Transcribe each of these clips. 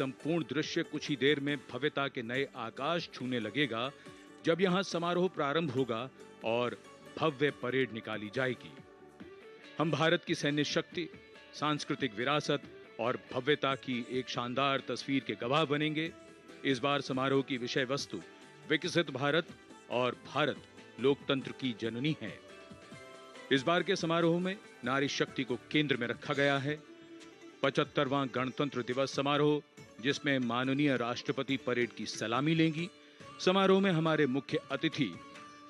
संपूर्ण दृश्य कुछ ही देर में भव्यता के नए आकाश छूने लगेगा जब यहां समारोह प्रारंभ होगा और भव्य परेड निकाली जाएगी। हम भारत की सैन्य शक्ति, सांस्कृतिक विरासत और भव्यता की एक शानदार तस्वीर के गवाह बनेंगे। इस बार समारोह की विषय वस्तु विकसित भारत और भारत लोकतंत्र की जननी है। इस बार के समारोह में नारी शक्ति को केंद्र में रखा गया है। 75वां गणतंत्र दिवस समारोह, जिसमें माननीय राष्ट्रपति परेड की सलामी लेंगी। समारोह में हमारे मुख्य अतिथि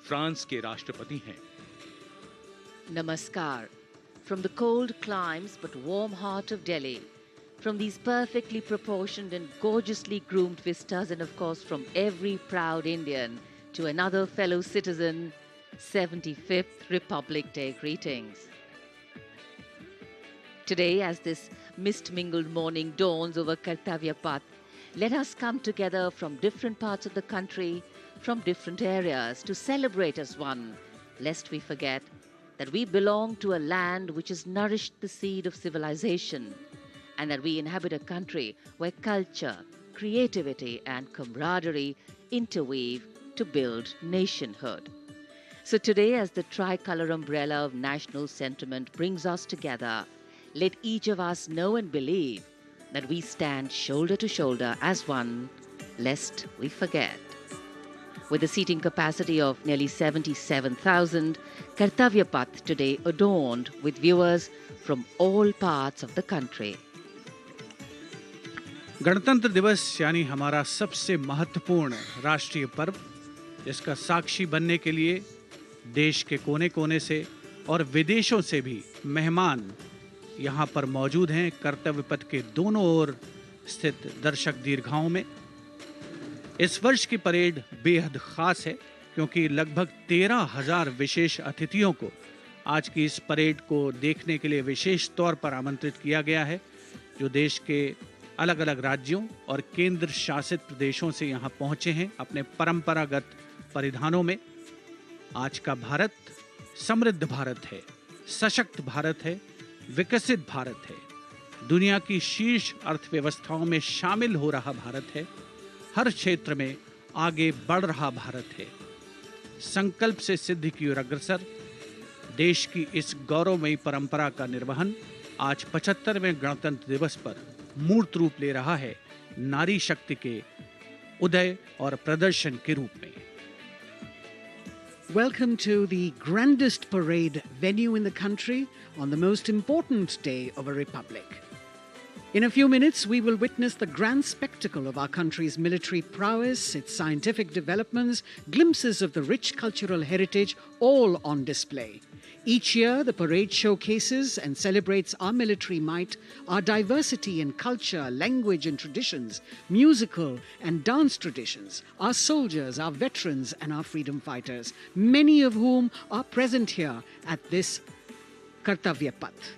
फ्रांस के राष्ट्रपति हैं। Namaskar. From the cold climes but warm heart of Delhi, from these perfectly proportioned and gorgeously groomed vistas, and of course from every proud Indian to another fellow citizen, 75th Republic Day greetings. Today, as this mist-mingled morning dawns over Kartavya path, let us come together from different parts of the country, from different areas, to celebrate as one, lest we forget that we belong to a land which has nourished the seed of civilization, and that we inhabit a country where culture, creativity, and camaraderie interweave to build nationhood. So today, as the tricolor umbrella of national sentiment brings us together, let each of us know and believe that we stand shoulder to shoulder as one, lest we forget. With a seating capacity of nearly 77,000, Kartavya Path today adorned with viewers from all parts of the country. गणतंत्र दिवस यानी हमारा सबसे महत्वपूर्ण राष्ट्रीय पर्व, जिसका साक्षी बनने के लिए देश के कोने कोने से और विदेशों से भी मेहमान यहाँ पर मौजूद हैं। कर्तव्य पथ के दोनों ओर स्थित दर्शक दीर्घाओं में इस वर्ष की परेड बेहद खास है, क्योंकि लगभग 13,000 विशेष अतिथियों को आज की इस परेड को देखने के लिए विशेष तौर पर आमंत्रित किया गया है, जो देश के अलग अलग राज्यों और केंद्र शासित प्रदेशों से यहाँ पहुँचे हैं अपने परंपरागत परिधानों में। आज का भारत समृद्ध भारत है, सशक्त भारत है, विकसित भारत है, दुनिया की शीर्ष अर्थव्यवस्थाओं में शामिल हो रहा भारत है, हर क्षेत्र में आगे बढ़ रहा भारत है, संकल्प से सिद्धि की ओर अग्रसर। देश की इस गौरवमयी परंपरा का निर्वहन आज 75वें गणतंत्र दिवस पर मूर्त रूप ले रहा है, नारी शक्ति के उदय और प्रदर्शन के रूप में। Welcome to the grandest parade venue in the country on the most important day of a republic. In a few minutes, we will witness the grand spectacle of our country's military prowess, its scientific developments, glimpses of the rich cultural heritage, all on display. Each year, the parade showcases and celebrates our military might, our diversity in culture, language and traditions, musical and dance traditions, our soldiers, our veterans and our freedom fighters, many of whom are present here at this Kartavya Path.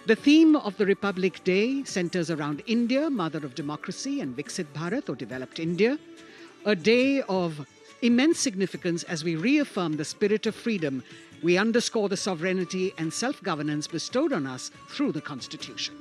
The theme of the Republic Day centers around India, mother of democracy, and Viksit Bharat, or developed India, a day of immense significance as we reaffirm the spirit of freedom. We underscore the sovereignty and self-governance bestowed on us through the Constitution.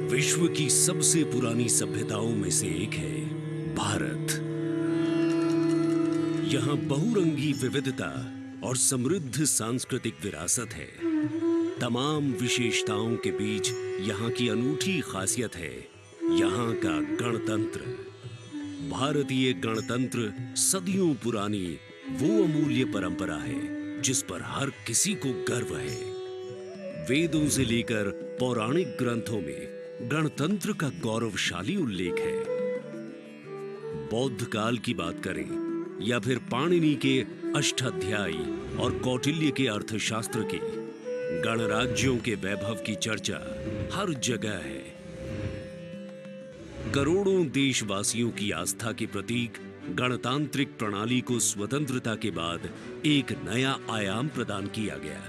विश्व की सबसे पुरानी सभ्यताओं में से एक है भारत। यहाँ बहुरंगी विविधता और समृद्ध सांस्कृतिक विरासत है। तमाम विशेषताओं के बीच यहाँ की अनूठी खासियत है यहाँ का गणतंत्र। भारतीय गणतंत्र सदियों पुरानी वो अमूल्य परंपरा है जिस पर हर किसी को गर्व है। वेदों से लेकर पौराणिक ग्रंथों में गणतंत्र का गौरवशाली उल्लेख है। बौद्ध काल की बात करें या फिर पाणिनि के अष्टाध्यायी और कौटिल्य के अर्थशास्त्र की, गणराज्यों के वैभव की चर्चा हर जगह है। करोड़ों देशवासियों की आस्था के प्रतीक गणतांत्रिक प्रणाली को स्वतंत्रता के बाद एक नया आयाम प्रदान किया गया।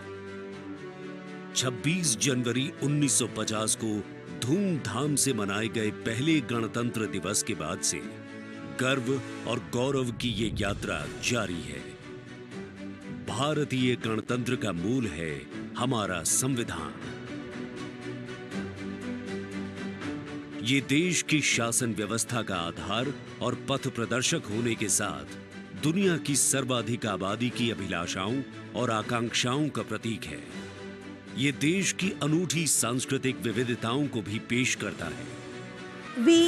26 जनवरी 1950 को धूमधाम से मनाए गए पहले गणतंत्र दिवस के बाद से गर्व और गौरव की ये यात्रा जारी है। भारतीय गणतंत्र का मूल है हमारा संविधान। ये देश की शासन व्यवस्था का आधार और पथ प्रदर्शक होने के साथ दुनिया की सर्वाधिक आबादी की अभिलाषाओं और आकांक्षाओं का प्रतीक है। ये देश की अनूठी सांस्कृतिक विविधताओं को भी पेश करता है। We,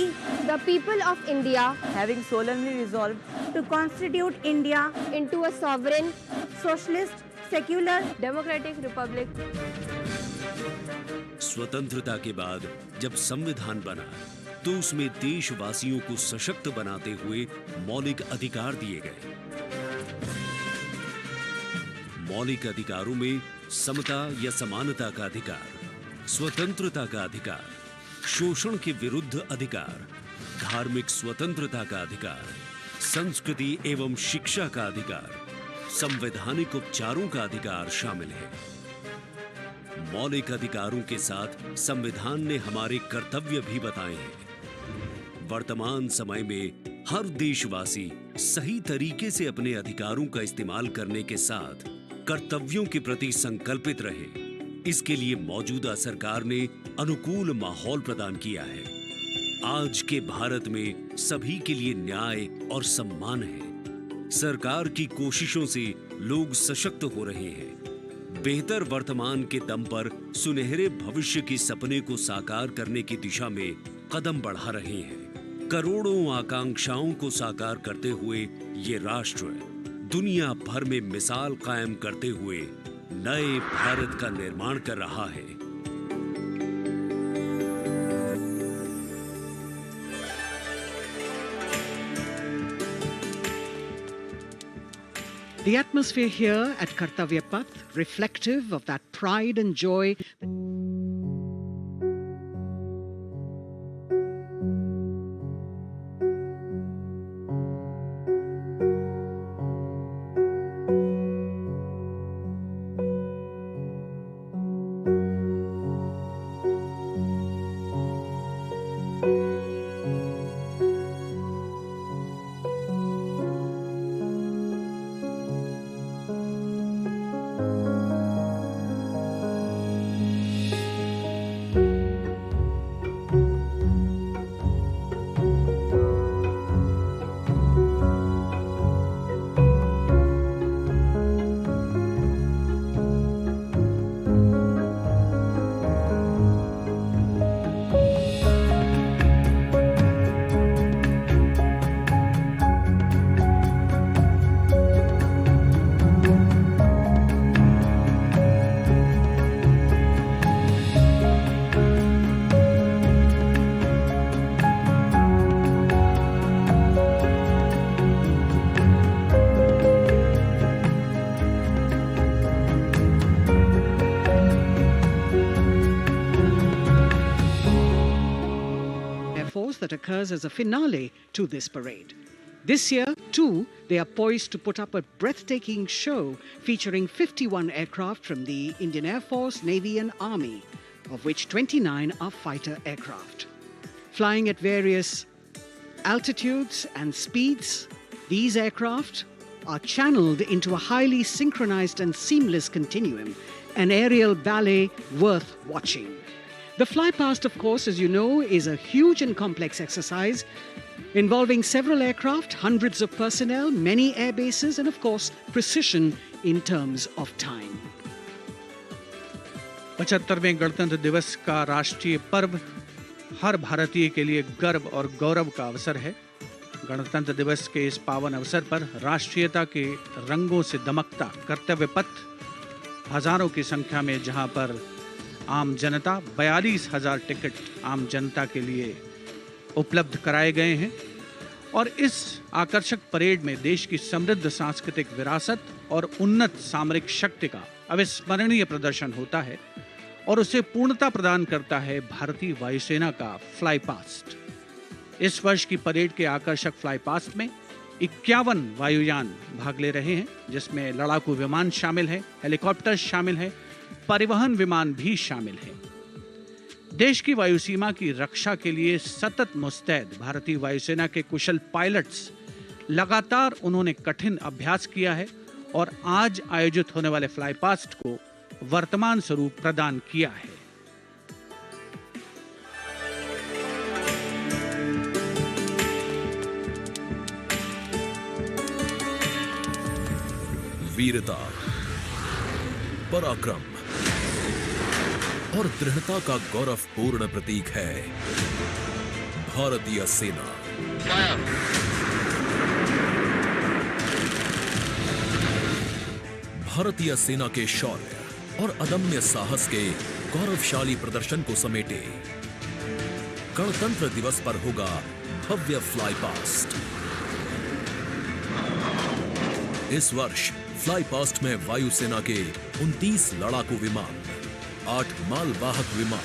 the people of India, having solemnly resolved to constitute India into a sovereign, socialist, secular, democratic republic. स्वतंत्रता के बाद जब संविधान बना तो उसमें देशवासियों को सशक्त बनाते हुए मौलिक अधिकार दिए गए। मौलिक अधिकारों में समता या समानता का अधिकार, स्वतंत्रता का अधिकार, शोषण के विरुद्ध अधिकार, धार्मिक स्वतंत्रता का अधिकार, संस्कृति एवं शिक्षा का अधिकार, संवैधानिक उपचारों का अधिकार शामिल है। मौलिक अधिकारों के साथ संविधान ने हमारे कर्तव्य भी बताए हैं। वर्तमान समय में हर देशवासी सही तरीके से अपने अधिकारों का इस्तेमाल करने के साथ कर्तव्यों के प्रति संकल्पित रहे, इसके लिए मौजूदा सरकार ने अनुकूल माहौल प्रदान किया है। आज के भारत में सभी के लिए न्याय और सम्मान है। सरकार की कोशिशों से लोग सशक्त हो रहे हैं। बेहतर वर्तमान के दम पर सुनहरे भविष्य के सपने को साकार करने की दिशा में कदम बढ़ा रहे हैं। करोड़ों आकांक्षाओं को साकार करते हुए ये राष्ट्र दुनिया भर में मिसाल कायम करते हुए नए भारत का निर्माण कर रहा है। The atmosphere here at Kartavya Path, reflective of that pride and joy. That occurs as a finale to this parade. This year, too, they are poised to put up a breathtaking show featuring 51 aircraft from the Indian Air Force, Navy and Army, of which 29 are fighter aircraft. Flying at various altitudes and speeds, these aircraft are channeled into a highly synchronized and seamless continuum, an aerial ballet worth watching. The flypast, of course, as you know, is a huge and complex exercise involving several aircraft, hundreds of personnel, many air bases, and of course, precision in terms of time. 75वें गणतंत्र दिवस का राष्ट्रीय पर्व हर भारतीय के लिए गर्व और गौरव का अवसर है। गणतंत्र दिवस के इस पावन अवसर पर राष्ट्रीयता के रंगों से दमकता कर्तव्य पथ हजारों की संख्या में, जहां पर आम जनता 42,000 टिकट आम जनता के लिए उपलब्ध कराए गए हैं। और इस आकर्षक परेड में देश की समृद्ध सांस्कृतिक विरासत और उन्नत सामरिक शक्ति का अविस्मरणीय प्रदर्शन होता है और उसे पूर्णता प्रदान करता है भारतीय वायुसेना का फ्लाई पास्ट। इस वर्ष की परेड के आकर्षक फ्लाई पास्ट में 51 वायुयान भाग ले रहे हैं, जिसमें लड़ाकू विमान शामिल है, हेलीकॉप्टर शामिल है, परिवहन विमान भी शामिल हैं। देश की वायुसीमा की रक्षा के लिए सतत मुस्तैद भारतीय वायुसेना के कुशल पायलट्स लगातार उन्होंने कठिन अभ्यास किया है और आज आयोजित होने वाले फ्लाई पास्ट को वर्तमान स्वरूप प्रदान किया है। वीरता, पराक्रम और दृढ़ता का गौरवपूर्ण प्रतीक है भारतीय सेना। भारतीय सेना के शौर्य और अदम्य साहस के गौरवशाली प्रदर्शन को समेटे गणतंत्र दिवस पर होगा भव्य फ्लाई पास्ट। इस वर्ष फ्लाई पास्ट में वायुसेना के 29 लड़ाकू विमान, 8 मालवाहक विमान,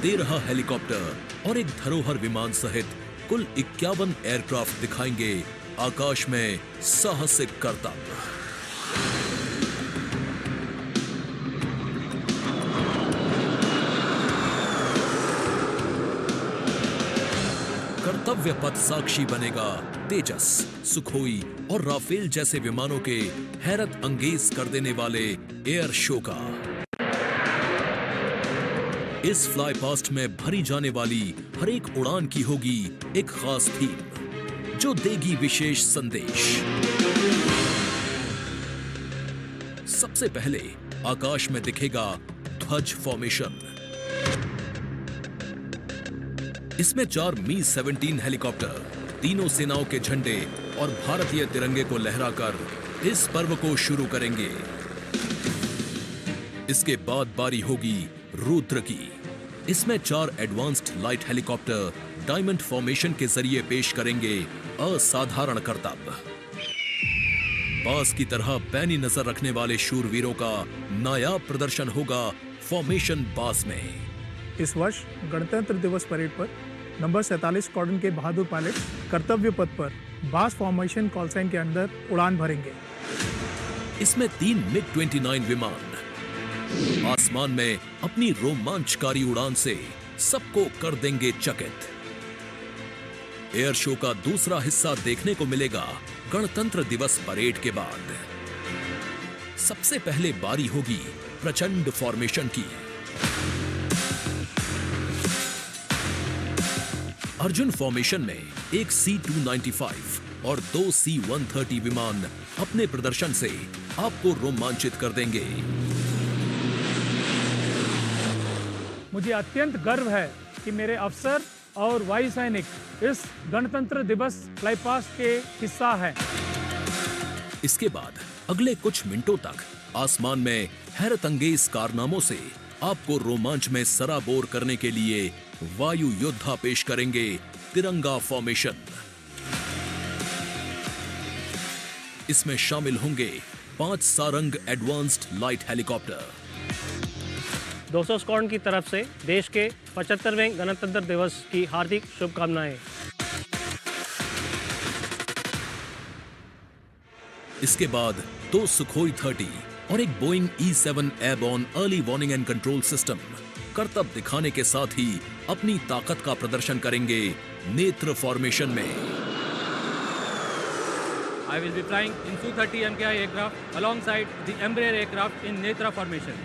13 हेलीकॉप्टर और एक धरोहर विमान सहित कुल 51 एयरक्राफ्ट दिखाएंगे आकाश में साहसिक करतब। कर्तव्य पथ साक्षी बनेगा तेजस, सुखोई और राफेल जैसे विमानों के हैरत अंगेज कर देने वाले एयर शो का। इस फ्लाई पास्ट में भरी जाने वाली हर एक उड़ान की होगी एक खास थीम जो देगी विशेष संदेश। सबसे पहले आकाश में दिखेगा ध्वज फॉर्मेशन। इसमें 4 मी-17 हेलीकॉप्टर तीनों सेनाओं के झंडे और भारतीय तिरंगे को लहराकर इस पर्व को शुरू करेंगे। इसके बाद बारी होगी रुद्र की। इसमें 4 advanced light helicopter diamond formation के जरिए पेश करेंगे असाधारण करतब। बास की तरह पैनी नजर रखने वाले शूरवीरों का नायाब प्रदर्शन होगा फॉर्मेशन बास में। इस वर्ष गणतंत्र दिवस परेड पर नंबर 47 स्क्वाड्रन के बहादुर पायलट कर्तव्य पथ पर बास फॉर्मेशन कॉल साइन के अंदर उड़ान भरेंगे। इसमें 3 मिग-29 विमान आसमान में अपनी रोमांचकारी उड़ान से सबको कर देंगे चकित। एयर शो का दूसरा हिस्सा देखने को मिलेगा गणतंत्र दिवस परेड के बाद। सबसे पहले बारी होगी प्रचंड फॉर्मेशन की। अर्जुन फॉर्मेशन में एक C-295 और 2 C-130 विमान अपने प्रदर्शन से आपको रोमांचित कर देंगे। मुझे अत्यंत गर्व है कि मेरे अफसर और वायु सैनिक इस गणतंत्र दिवस फ्लाई पास्ट के हिस्सा हैं। इसके बाद अगले कुछ मिनटों तक आसमान में हैरत अंगेज कारनामों से आपको रोमांच में सराबोर करने के लिए वायु योद्धा पेश करेंगे तिरंगा फॉर्मेशन। इसमें शामिल होंगे 5 Sarang advanced light helicopter. 200 squadron की तरफ से देश के 75वें गणतंत्र दिवस की हार्दिक शुभकामनाएं। इसके बाद 2 सुखोई 30 और एक Boeing E-7 airborne early warning and control system करतब दिखाने के साथ ही अपनी ताकत का प्रदर्शन करेंगे नेत्र फॉर्मेशन में। I will be flying in Su-30 MKI aircraft alongside the Embraer aircraft in Netra formation.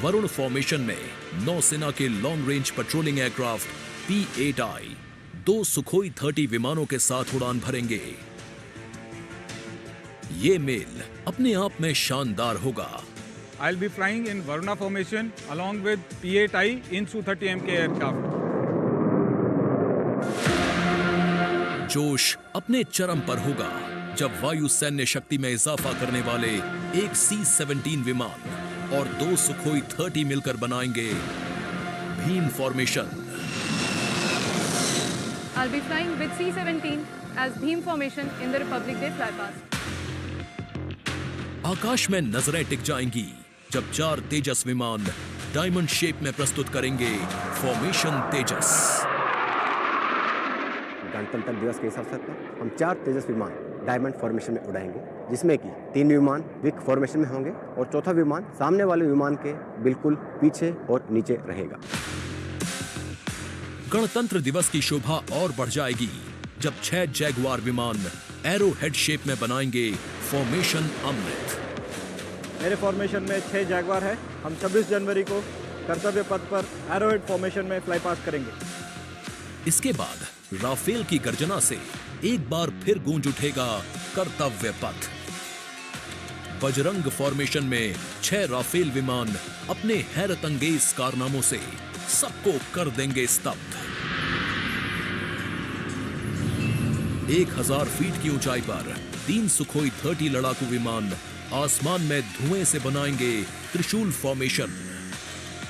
Varun formation में नौसेना के long range patrolling aircraft P-8I 2 Sukhoi 30 विमानों के साथ उड़ान भरेंगे। ये मेल अपने आप में शानदार होगा। I'll be flying in Varuna formation along with P-8I in Su-30 MK aircraft. जोश अपने चरम पर होगा जब वायु सैन्य शक्ति में इजाफा करने वाले एक C-17 विमान और 2 सुखोई 30 मिलकर बनाएंगे Bhim formation. I'll be flying with C-17 as Bhim formation in the Republic Day flypast. आकाश में नजरें टिक जाएंगी जब 4 तेजस विमान डायमंड शेप में प्रस्तुत करेंगे फॉर्मेशन तेजस। गणतंत्र दिवस के इस अवसर पर हम 4 तेजस विमान डायमंड फॉर्मेशन में उड़ाएंगे, जिसमें कि 3 विमान विक फॉर्मेशन में होंगे और चौथा विमान सामने वाले विमान के बिल्कुल पीछे और नीचे रहेगा। गणतंत्र दिवस की शोभा और बढ़ जाएगी जब 6 जैगुआर विमान एरो हेड शेप में बनाएंगे फॉर्मेशन अमृत। मेरे फॉर्मेशन में 6 जैगुआर है। हम 26 जनवरी को कर्तव्य पथ पर एरो हेड फॉर्मेशन में फ्लाई पास्ट करेंगे। इसके बाद राफेल की गर्जना से एक बार फिर गूंज उठेगा कर्तव्य पथ। बजरंग फॉर्मेशन में 6 राफेल विमान अपने हैरतअंगेज कारनामों से सबको कर देंगे स्तब्ध। 1000 फीट की ऊंचाई पर 3 सुखोई 30 लड़ाकू विमान आसमान में धुएं से बनाएंगे त्रिशूल फॉर्मेशन।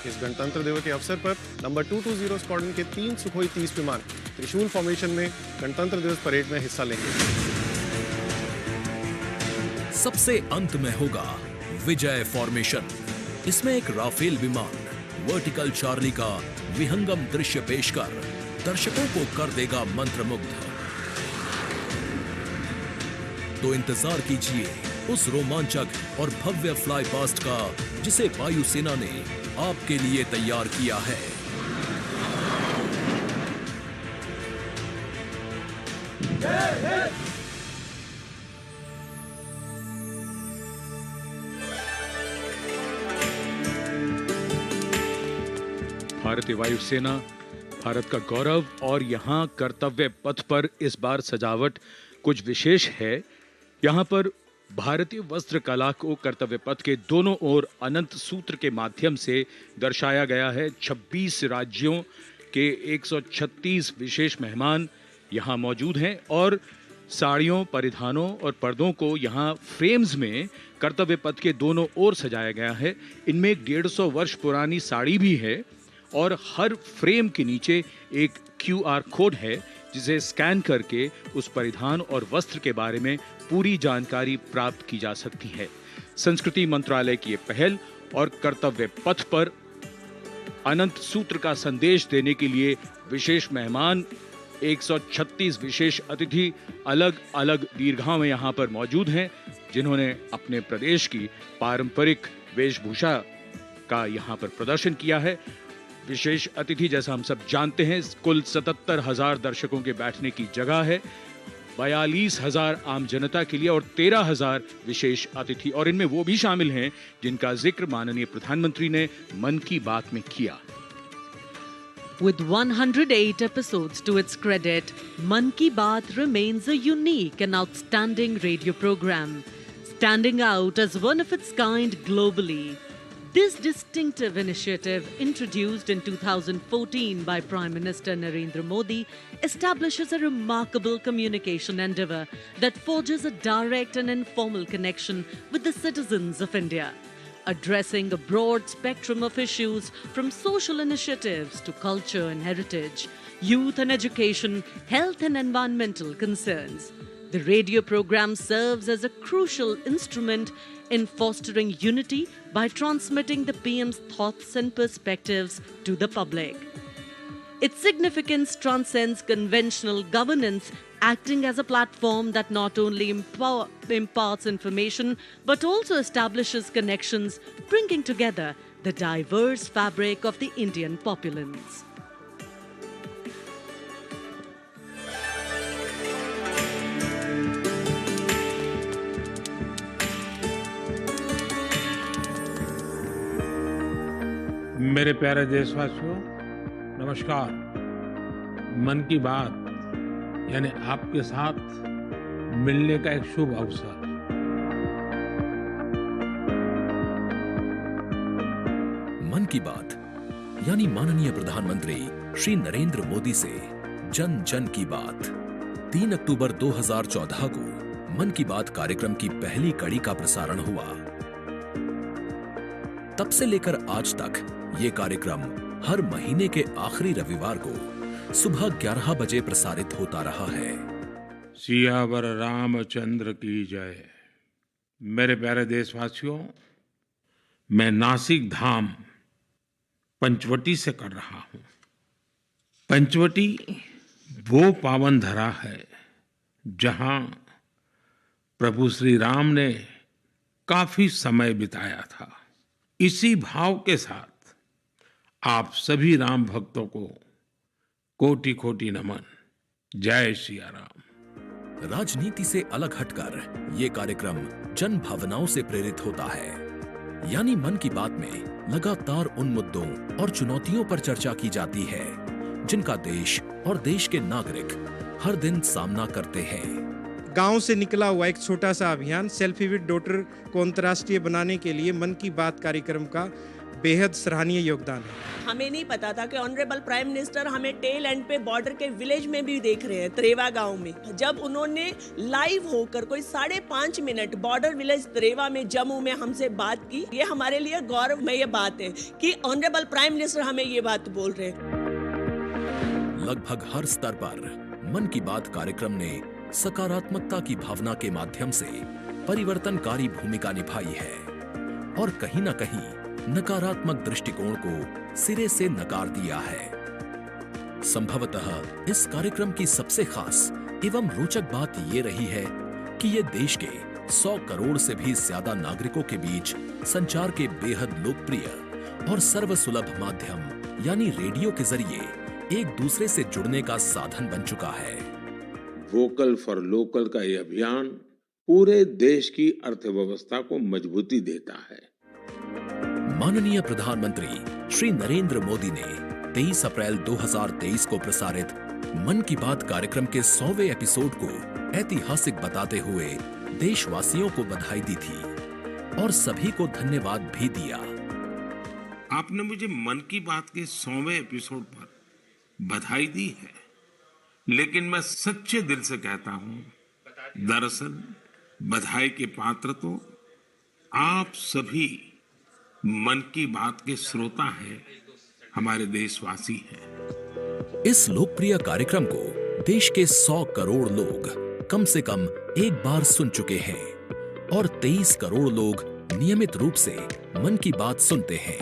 इस गणतंत्र दिवस के अवसर पर नंबर 220 स्क्वाड्रन के 3 सुखोई 30 विमान त्रिशूल फॉर्मेशन में गणतंत्र दिवस परेड में हिस्सा लेंगे। सबसे अंत में होगा विजय फॉर्मेशन। इसमें एक राफेल विमान वर्टिकल चार्ली का विहंगम दृश्य पेश कर दर्शकों को कर देगा मंत्रमुग्ध। तो इंतजार कीजिए उस रोमांचक और भव्य फ्लाई पास्ट का जिसे वायुसेना ने आपके लिए तैयार किया है। भारतीय वायुसेना भारत का गौरव, और यहाँ कर्तव्य पथ पर इस बार सजावट कुछ विशेष है। यहाँ पर भारतीय वस्त्र कला को कर्तव्य पथ के दोनों ओर अनंत सूत्र के माध्यम से दर्शाया गया है। 26 राज्यों के 136 विशेष मेहमान यहाँ मौजूद हैं और साड़ियों, परिधानों और पर्दों को यहाँ फ्रेम्स में कर्तव्य पथ के दोनों ओर सजाया गया है। इनमें एक 150 वर्ष पुरानी साड़ी भी है और हर फ्रेम के नीचे एक QR कोड है जिसे स्कैन करके उस परिधान और वस्त्र के बारे में पूरी जानकारी प्राप्त की जा सकती है। संस्कृति मंत्रालय की ये पहल और कर्तव्य पथ पर अनंत सूत्र का संदेश देने के लिए विशेष मेहमान 136 विशेष अतिथि अलग अलग दीर्घाओं में यहाँ पर मौजूद हैं, जिन्होंने अपने प्रदेश की पारंपरिक वेशभूषा का यहाँ पर प्रदर्शन किया है। विशेष अतिथि, जैसा हम सब जानते हैं, कुल 77,000 दर्शकों के बैठने की जगह है, 42,000 आम जनता के लिए और 13,000 विशेष अतिथि, और इनमें वो भी शामिल हैं जिनका जिक्र माननीय प्रधानमंत्री ने मन की बात में किया। With 108 episodes to its credit, Man Ki Baat remains a unique and outstanding radio program, standing out as one of its kind globally. This distinctive initiative, introduced in 2014 by Prime Minister Narendra Modi, establishes a remarkable communication endeavour that forges a direct and informal connection with the citizens of India, addressing a broad spectrum of issues from social initiatives to culture and heritage, youth and education, health and environmental concerns. The radio program serves as a crucial instrument in fostering unity by transmitting the PM's thoughts and perspectives to the public. Its significance transcends conventional governance, acting as a platform that not only imparts information but also establishes connections, bringing together the diverse fabric of the Indian populace. मेरे प्यारे देशवासियों, नमस्कार। मन की बात यानी आपके साथ मिलने का एक शुभ अवसर। मन की बात यानी माननीय प्रधानमंत्री श्री नरेंद्र मोदी से जन जन की बात। 3 अक्टूबर 2014 को मन की बात कार्यक्रम की पहली कड़ी का प्रसारण हुआ। तब से लेकर आज तक ये कार्यक्रम हर महीने के आखिरी रविवार को सुबह 11 बजे प्रसारित होता रहा है। सियावर रामचंद्र की जय। मेरे प्यारे देशवासियों, मैं नासिक धाम पंचवटी से कर रहा हूं। पंचवटी वो पावन धरा है जहां प्रभु श्री राम ने काफी समय बिताया था। इसी भाव के साथ आप सभी राम भक्तों को कोटि कोटि नमन। जय सिया राम। राजनीति से अलग हटकर ये कार्यक्रम जन भावनाओं से प्रेरित होता है, यानी मन की बात में लगातार उन मुद्दों और चुनौतियों पर चर्चा की जाती है जिनका देश और देश के नागरिक हर दिन सामना करते हैं। गांव से निकला हुआ एक छोटा सा अभियान सेल्फी विद डॉटर को अंतर्राष्ट्रीय बनाने के लिए मन की बात कार्यक्रम का बेहद सराहनीय योगदान है। हमें नहीं पता था कि ऑनरेबल प्राइम मिनिस्टर हमें टेल एंड पे बॉर्डर के विलेज में भी देख रहे हैं, त्रेवा गांव में। जब उन्होंने लाइव होकर कोई 5.5 मिनट बॉर्डर विलेज त्रेवा में जम्मू में हमसे बात की, ये हमारे लिए गौरवमय बात है कि ऑनरेबल प्राइम मिनिस्टर हमें ये बात बोल रहे हैं। लगभग हर स्तर पर मन की बात कार्यक्रम ने सकारात्मकता की भावना के माध्यम से परिवर्तनकारी भूमिका निभाई है और कहीं न कहीं नकारात्मक दृष्टिकोण को सिरे से नकार दिया है। संभवतः इस कार्यक्रम की सबसे खास एवं रोचक बात ये रही है कि ये देश के 100 करोड़ से भी ज्यादा नागरिकों के बीच संचार के बेहद लोकप्रिय और सर्वसुलभ माध्यम यानी रेडियो के जरिए एक दूसरे से जुड़ने का साधन बन चुका है। वोकल फॉर लोकल का यह अभियान पूरे देश की अर्थव्यवस्था को मजबूती देता है। माननीय प्रधानमंत्री श्री नरेंद्र मोदी ने 23 अप्रैल 2023 को प्रसारित मन की बात कार्यक्रम के 100वें एपिसोड को ऐतिहासिक बताते हुए देशवासियों को बधाई दी थी और सभी को धन्यवाद भी दिया। आपने मुझे मन की बात के 100वें एपिसोड पर बधाई दी है, लेकिन मैं सच्चे दिल से कहता हूं, दरअसल बधाई के पात्र तो आप सभी मन की बात के श्रोता हैं, हमारे देशवासी हैं। इस लोकप्रिय कार्यक्रम को देश के 100 करोड़ लोग कम से कम एक बार सुन चुके हैं और 23 करोड़ लोग नियमित रूप से मन की बात सुनते हैं।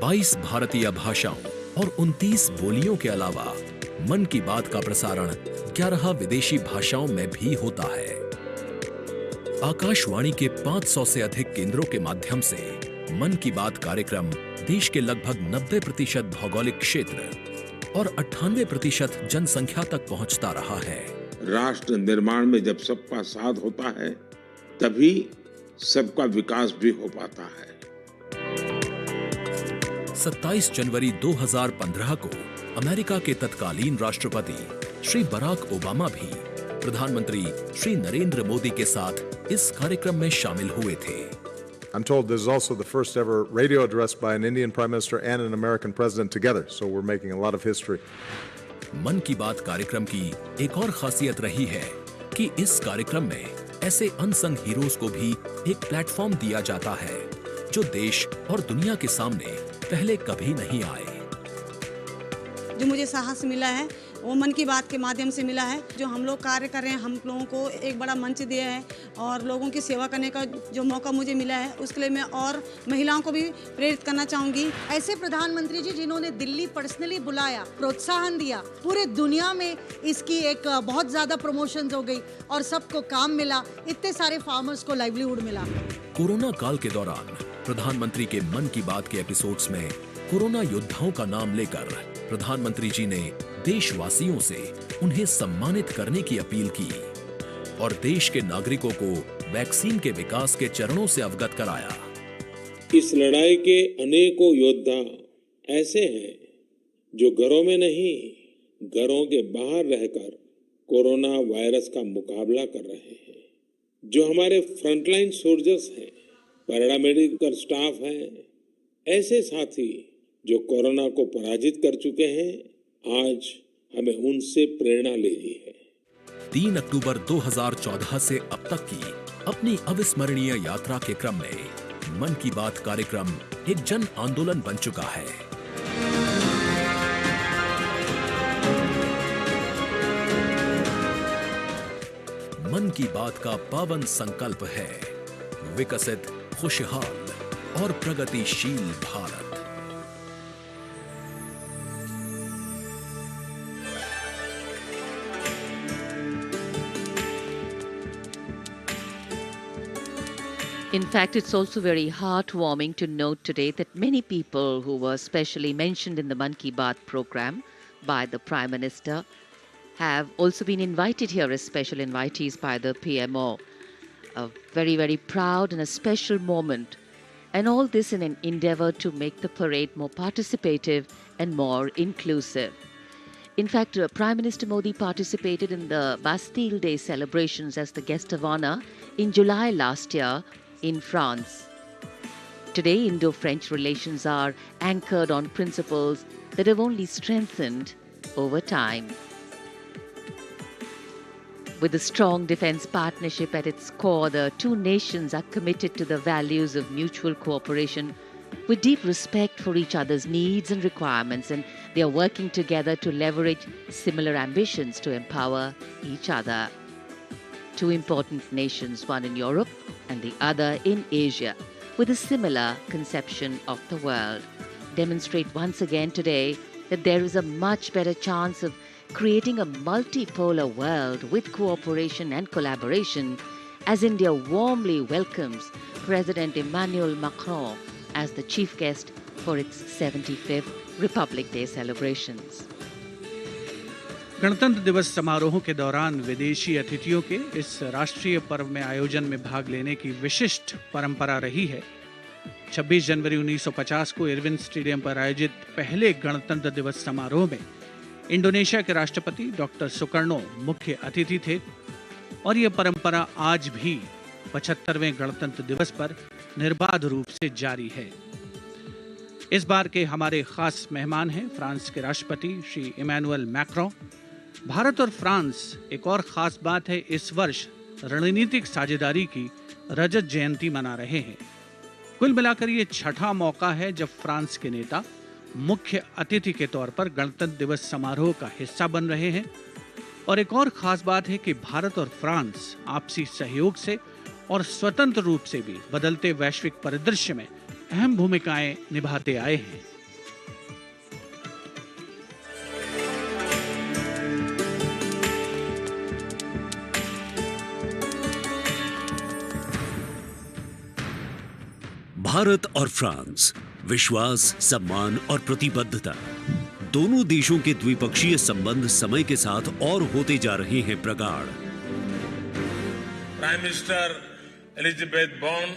22 भारतीय भाषाओं और 29 बोलियों के अलावा मन की बात का प्रसारण 11 विदेशी भाषाओं में भी होता है। आकाशवाणी के 500 से अधिक केंद्रों के माध्यम से मन की बात कार्यक्रम देश के लगभग 90% भौगोलिक क्षेत्र और 98% जनसंख्या तक पहुंचता रहा है। राष्ट्र निर्माण में जब सबका साथ होता है, तभी सबका विकास भी हो पाता है। 27 जनवरी 2015 को अमेरिका के तत्कालीन राष्ट्रपति श्री बराक ओबामा भी प्रधानमंत्री श्री नरेंद्र मोदी के साथ इस कार्यक्रम में शामिल हुए थे। I'm told this is also the first ever radio address by an Indian Prime Minister and an American President together, so we're making a lot of history. मन की बात कार्यक्रम की एक और खासियत रही है कि इस कार्यक्रम में ऐसे अनसंग हीरोज को भी एक प्लेटफॉर्म दिया जाता है जो देश और दुनिया के सामने पहले कभी नहीं आए। जो मुझे साहस मिला है वो मन की बात के माध्यम से मिला है। जो हम लोग कार्य कर रहे हैं, हम लोगों को एक बड़ा मंच दिया है और लोगों की सेवा करने का जो मौका मुझे मिला है, उसके लिए मैं और महिलाओं को भी प्रेरित करना चाहूँगी। ऐसे प्रधानमंत्री जी जिन्होंने दिल्ली पर्सनली बुलाया, प्रोत्साहन दिया, पूरे दुनिया में इसकी एक बहुत ज़्यादा प्रमोशन हो गई और सबको काम मिला, इतने सारे फार्मर्स को लाइवलीहुड मिला। कोरोना काल के दौरान प्रधानमंत्री के मन की बात के एपिसोड्स में कोरोना योद्धाओं का नाम लेकर प्रधानमंत्री जी ने देशवासियों से उन्हें सम्मानित करने की अपील की और देश के नागरिकों को वैक्सीन के विकास के चरणों से अवगत कराया। इस लड़ाई के अनेकों योद्धा ऐसे हैं जो घरों में नहीं, घरों के बाहर रहकर कोरोना वायरस का मुकाबला कर रहे हैं। जो हमारे फ्रंटलाइन सोल्जर्स हैं, पैरामेडिकल स्टाफ हैं, ऐसे साथी जो कोरोना को पराजित कर चुके हैं, आज हमें उनसे प्रेरणा लेनी है। 3 अक्टूबर 2014 से अब तक की अपनी अविस्मरणीय यात्रा के क्रम में मन की बात कार्यक्रम एक जन आंदोलन बन चुका है। मन की बात का पावन संकल्प है विकसित, खुशहाल और प्रगतिशील Bharat. In fact, it's also very heartwarming to note today that many people who were specially mentioned in the Man Ki Baat program by the Prime Minister have also been invited here as special invitees by the PMO. A very, very proud and a special moment. And all this in an endeavor to make the parade more participative and more inclusive. In fact, Prime Minister Modi participated in the Bastille Day celebrations as the guest of honor in July last year in France. Today, Indo-French relations are anchored on principles that have only strengthened over time. With a strong defense partnership at its core, the two nations are committed to the values of mutual cooperation with deep respect for each other's needs and requirements, and they are working together to leverage similar ambitions to empower each other. Two important nations, one in Europe and the other in Asia, with a similar conception of the world, demonstrate once again today that there is a much better chance of creating a multipolar world with cooperation and collaboration as India warmly welcomes President Emmanuel Macron as the chief guest for its 75th Republic Day celebrations. गणतंत्र दिवस समारोहों के दौरान विदेशी अतिथियों के इस राष्ट्रीय पर्व में आयोजन में भाग लेने की विशिष्ट परंपरा रही है। 26 जनवरी 1950 को इरविन स्टेडियम पर आयोजित पहले गणतंत्र दिवस समारोह में इंडोनेशिया के राष्ट्रपति डॉक्टर सुकर्णो मुख्य अतिथि थे और यह परंपरा आज भी 75वें गणतंत्र दिवस पर निर्बाध रूप से जारी है। इस बार के हमारे खास मेहमान हैं फ्रांस के राष्ट्रपति श्री इमैनुअल मैक्रों। भारत और फ्रांस, एक और खास बात है, इस वर्ष रणनीतिक साझेदारी की रजत जयंती मना रहे हैं। कुल मिलाकर ये छठा मौका है जब फ्रांस के नेता मुख्य अतिथि के तौर पर गणतंत्र दिवस समारोह का हिस्सा बन रहे हैं। और एक और खास बात है कि भारत और फ्रांस आपसी सहयोग से और स्वतंत्र रूप से भी बदलते वैश्विक परिदृश्य में अहम भूमिकाएं निभाते आए हैं। भारत और फ्रांस, विश्वास, सम्मान और प्रतिबद्धता, दोनों देशों के द्विपक्षीय संबंध समय के साथ और होते जा रहे हैं प्रगाढ़। प्राइम मिनिस्टर एलिजाबेथ बॉर्न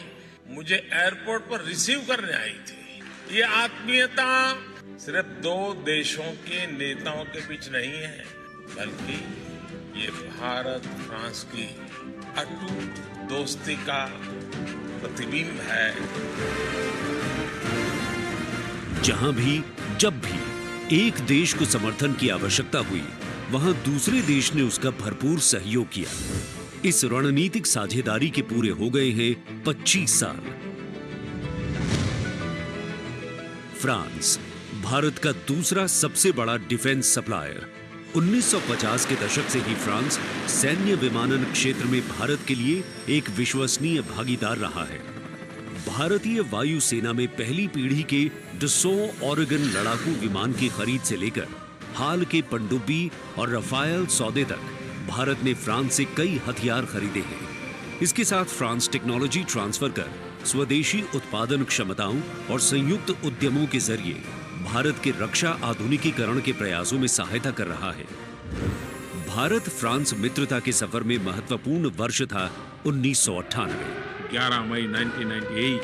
मुझे एयरपोर्ट पर रिसीव करने आई थी। ये आत्मीयता सिर्फ दो देशों के नेताओं के बीच नहीं है, बल्कि ये भारत फ्रांस की अटूट दोस्ती का प्रतिबिंब है। जहां भी, जब भी एक देश को समर्थन की आवश्यकता हुई, वहां दूसरे देश ने उसका भरपूर सहयोग किया। इस रणनीतिक साझेदारी के पूरे हो गए हैं 25 साल। फ्रांस, भारत का दूसरा सबसे बड़ा डिफेंस सप्लायर। 1950 के दशक से ही फ्रांस सैन्य विमानन क्षेत्र में भारत के लिए एक विश्वसनीय भागीदार रहा है। भारतीय वायुसेना में पहली पीढ़ी के डसो ऑरेगन लड़ाकू विमान की खरीद से लेकर हाल के पनडुब्बी और रफायल सौदे तक भारत ने फ्रांस से कई हथियार खरीदे हैं। इसके साथ फ्रांस टेक्नोलॉजी ट्रांसफर कर स्वदेशी उत्पादन क्षमताओं और संयुक्त उद्यमों के जरिए भारत के रक्षा आधुनिकीकरण के प्रयासों में सहायता कर रहा है। भारत फ्रांस मित्रता के सफर में महत्वपूर्ण वर्ष था 1998। 11 मई 1998।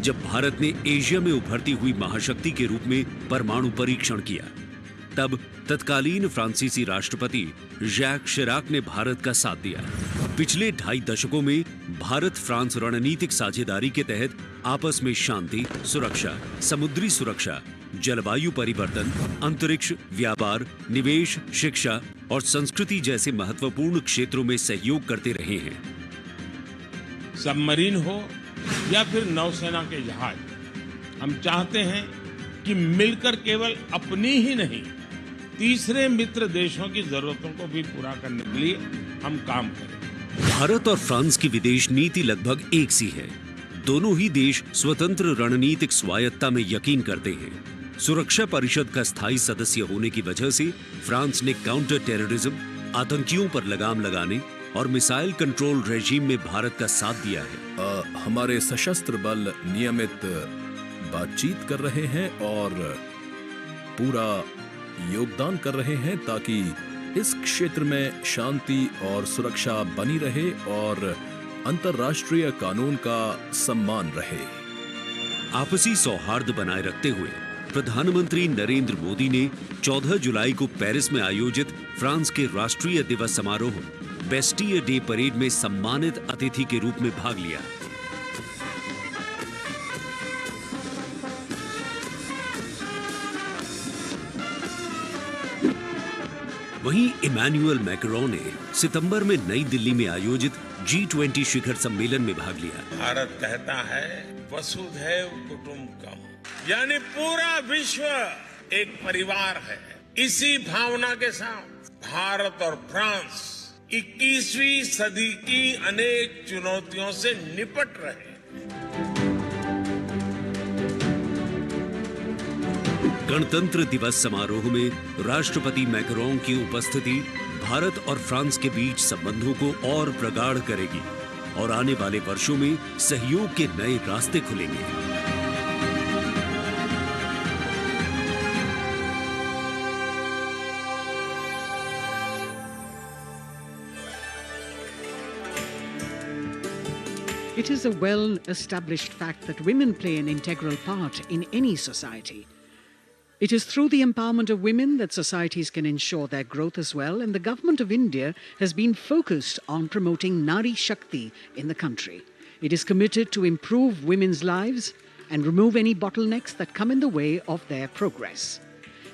जब भारत ने एशिया में उभरती हुई महाशक्ति के रूप में परमाणु परीक्षण किया, तब तत्कालीन फ्रांसीसी राष्ट्रपति जैक शिराक ने भारत का साथ दिया। पिछले 2.5 दशकों में भारत फ्रांस रणनीतिक साझेदारी के तहत आपस में शांति, सुरक्षा, समुद्री सुरक्षा, जलवायु परिवर्तन, अंतरिक्ष, व्यापार, निवेश, शिक्षा और संस्कृति जैसे महत्वपूर्ण क्षेत्रों में सहयोग करते रहे हैं। सबमरीन हो या फिर नौसेना के जहाज, हम चाहते हैं कि मिलकर केवल अपनी ही नहीं, तीसरे मित्र देशों की जरूरतों को भी पूरा करने के लिए हम काम करें। भारत और फ्रांस की विदेश नीति लगभग एक सी है। दोनों ही देश स्वतंत्र रणनीतिक स्वायत्ता में यकीन करते हैं। सुरक्षा परिषद का स्थायी सदस्य होने की वजह से फ्रांस ने काउंटर टेररिज्म, आतंकियों पर लगाम लगाने और मिसाइल कंट्रोल रेजीम में भारत का साथ दिया है। हमारे सशस्त्र बल नियमित बातचीत कर रहे हैं और पूरा योगदान कर रहे हैं ताकि इस क्षेत्र में शांति और सुरक्षा बनी रहे और अंतर्राष्ट्रीय कानून का सम्मान रहे। आपसी सौहार्द बनाए रखते हुए प्रधानमंत्री नरेंद्र मोदी ने 14 जुलाई को पेरिस में आयोजित फ्रांस के राष्ट्रीय दिवस समारोह बेस्टियर डे परेड में सम्मानित अतिथि के रूप में भाग लिया। वहीं इमैनुअल मैक्रोन ने सितंबर में नई दिल्ली में आयोजित G20 शिखर सम्मेलन में भाग लिया। भारत कहता है वसुधैव कुटुंबकम, यानी पूरा विश्व एक परिवार है। इसी भावना के साथ भारत और फ्रांस 21वीं सदी की अनेक चुनौतियों से निपट रहे हैं। गणतंत्र दिवस समारोह में राष्ट्रपति मैक्रोन की उपस्थिति भारत और फ्रांस के बीच संबंधों को और प्रगाढ़ करेगी और आने वाले वर्षों में सहयोग के नए रास्ते खुलेंगे। It is a well-established fact that women play an integral part in any society. It is through the empowerment of women that societies can ensure their growth as well, and the Government of India has been focused on promoting Nari Shakti in the country. It is committed to improve women's lives and remove any bottlenecks that come in the way of their progress.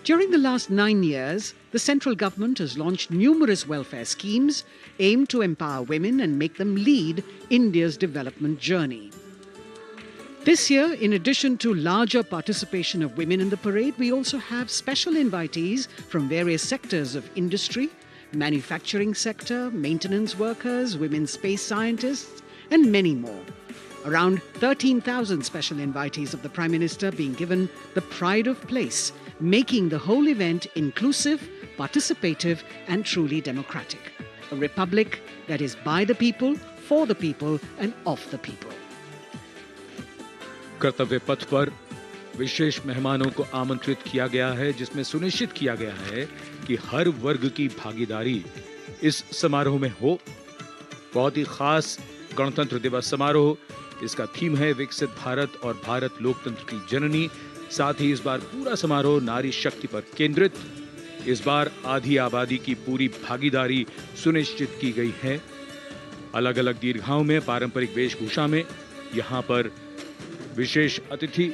During the last 9 years, the central government has launched numerous welfare schemes aimed to empower women and make them lead India's development journey. This year, in addition to larger participation of women in the parade, we also have special invitees from various sectors of industry, manufacturing sector, maintenance workers, women space scientists, and many more. Around 13,000 special invitees of the Prime Minister being given the pride of place, making the whole event inclusive, participative, and truly democratic. A republic that is by the people, for the people, and of the people. कर्तव्य पथ पर विशेष मेहमानों को आमंत्रित किया गया है, जिसमें सुनिश्चित किया गया है कि हर वर्ग की भागीदारी इस समारोह में हो। बहुत ही खास गणतंत्र दिवस समारोह, इसका थीम है विकसित भारत और भारत लोकतंत्र की जननी। साथ ही इस बार पूरा समारोह नारी शक्ति पर केंद्रित। इस बार आधी आबादी की पूरी भागीदारी सुनिश्चित की गई है। अलग अलग दीर्घाओं में पारंपरिक वेशभूषा में यहाँ पर विशेष अतिथि।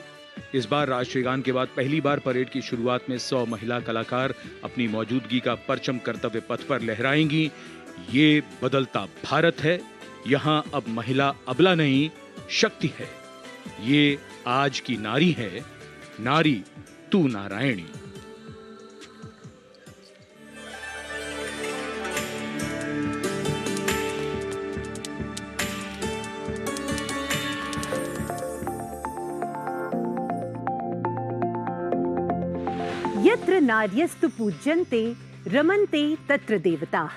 इस बार राष्ट्रीय गान के बाद पहली बार परेड की शुरुआत में 100 महिला कलाकार अपनी मौजूदगी का परचम कर्तव्य पथ पर लहराएंगी। ये बदलता भारत है, यहाँ अब महिला अबला नहीं, शक्ति है। ये आज की नारी है, नारी तू नारायणी। यत्र नार्यस्तु पूज्यन्ते रमन्ते तत्र देवताः।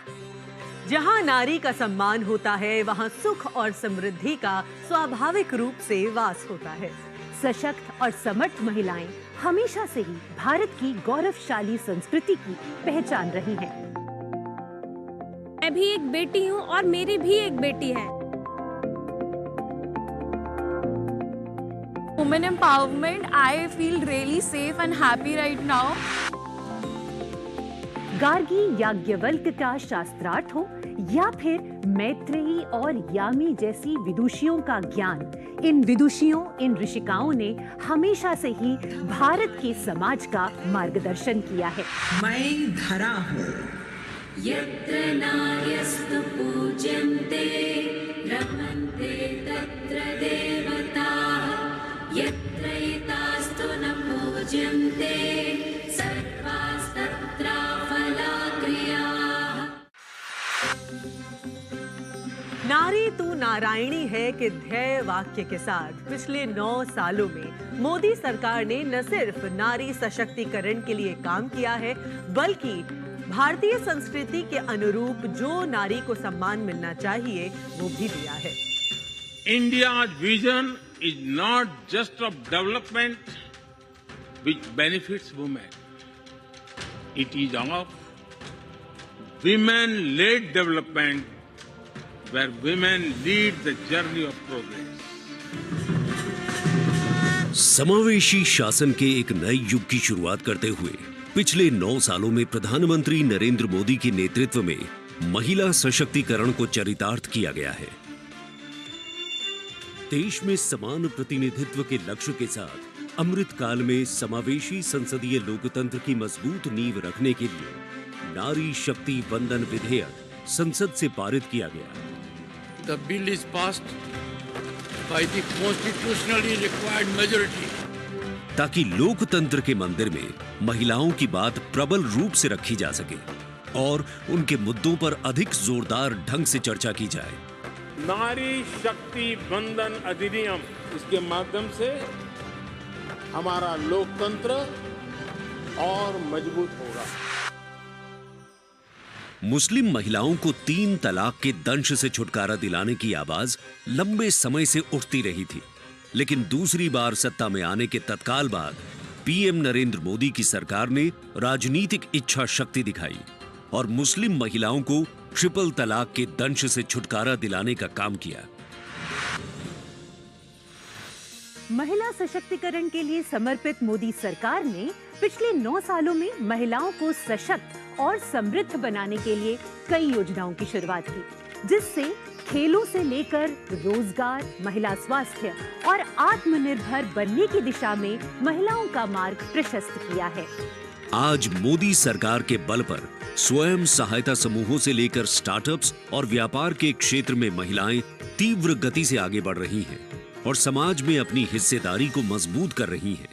जहाँ नारी का सम्मान होता है वहाँ सुख और समृद्धि का स्वाभाविक रूप से वास होता है। सशक्त और समर्थ महिलाएं हमेशा से ही भारत की गौरवशाली संस्कृति की पहचान रही हैं। मैं भी एक बेटी हूँ और मेरी भी एक बेटी है। Women empowerment, I feel really safe and happy right now. Gargi Yajnavalkya का शास्त्रार्थ हो या फिर मैत्रेयी और यामी जैसी विदुषियों का ज्ञान, इन विदुषियों, इन ऋषिकाओं ने हमेशा से ही भारत के समाज का मार्गदर्शन किया है। मैं धरा हूँ। यत्र नार्यस्तु पूज्यन्ते रमन्ते तत्र देवताः, यत्र एतास्तु न पूज्यन्ते सर्वास्तत्र फलाक्रियाः। नारी तू नारायणी है के ध्येय वाक्य के साथ पिछले 9 सालों में मोदी सरकार ने न सिर्फ नारी सशक्तिकरण के लिए काम किया है, बल्कि भारतीय संस्कृति के अनुरूप जो नारी को सम्मान मिलना चाहिए वो भी दिया है। India's vision is not just of development which benefits women. It is of women-led development where women lead the journey of progress. समावेशी शासन के एक नए युग की शुरुआत करते हुए पिछले 9 सालों में प्रधानमंत्री नरेंद्र मोदी के नेतृत्व में महिला सशक्तिकरण को चरितार्थ किया गया है। देश में समान प्रतिनिधित्व के लक्ष्य के साथ अमृत काल में समावेशी संसदीय लोकतंत्र की मजबूत नींव रखने के लिए नारी शक्ति वंदन विधेयक संसद से पारित किया गया। The bill is passed by the constitutionally required majority. ताकि लोकतंत्र के मंदिर में महिलाओं की बात प्रबल रूप से रखी जा सके और उनके मुद्दों पर अधिक जोरदार ढंग से चर्चा की जाए। नारी शक्ति वंदन अधिनियम, इसके माध्यम से हमारा लोकतंत्र और मजबूत होगा। मुस्लिम महिलाओं को 3 तलाक के दंश से छुटकारा दिलाने की आवाज लंबे समय से उठती रही थी, लेकिन दूसरी बार सत्ता में आने के तत्काल बाद पीएम नरेंद्र मोदी की सरकार ने राजनीतिक इच्छा शक्ति दिखाई और मुस्लिम महिलाओं को ट्रिपल तलाक के दंश से छुटकारा दिलाने का काम किया। महिला सशक्तिकरण के लिए समर्पित मोदी सरकार ने पिछले 9 सालों में महिलाओं को सशक्त और समृद्ध बनाने के लिए कई योजनाओं की शुरुआत की, जिससे खेलों से लेकर रोजगार, महिला स्वास्थ्य और आत्मनिर्भर बनने की दिशा में महिलाओं का मार्ग प्रशस्त किया है। आज मोदी सरकार के बल पर स्वयं सहायता समूहों से लेकर स्टार्टअप्स और व्यापार के क्षेत्र में महिलाएं तीव्र गति से आगे बढ़ रही हैं और समाज में अपनी हिस्सेदारी को मजबूत कर रही हैं।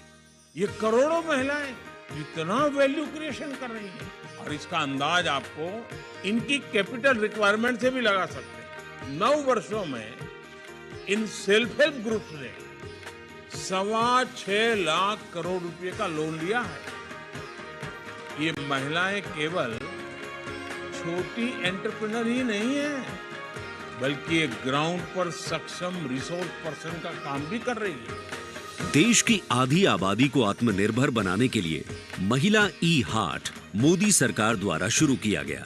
ये करोड़ों महिलाएं इतना वैल्यू क्रिएशन कर रही हैं और इसका अंदाज आपको इनकी कैपिटल रिक्वायरमेंट से भी लगा सकते हैं। 9 वर्षों में इन सेल्फ हेल्प ग्रुप्स ने 6.25 लाख करोड़ रुपए का लोन लिया है। ये महिलाएं केवल छोटी एंटरप्रेन्योर ही नहीं है, बल्कि एक ग्राउंड पर सक्षम रिसोर्स पर्सन का काम भी कर रही है। देश की आधी आबादी को आत्मनिर्भर बनाने के लिए महिला ई हाट मोदी सरकार द्वारा शुरू किया गया।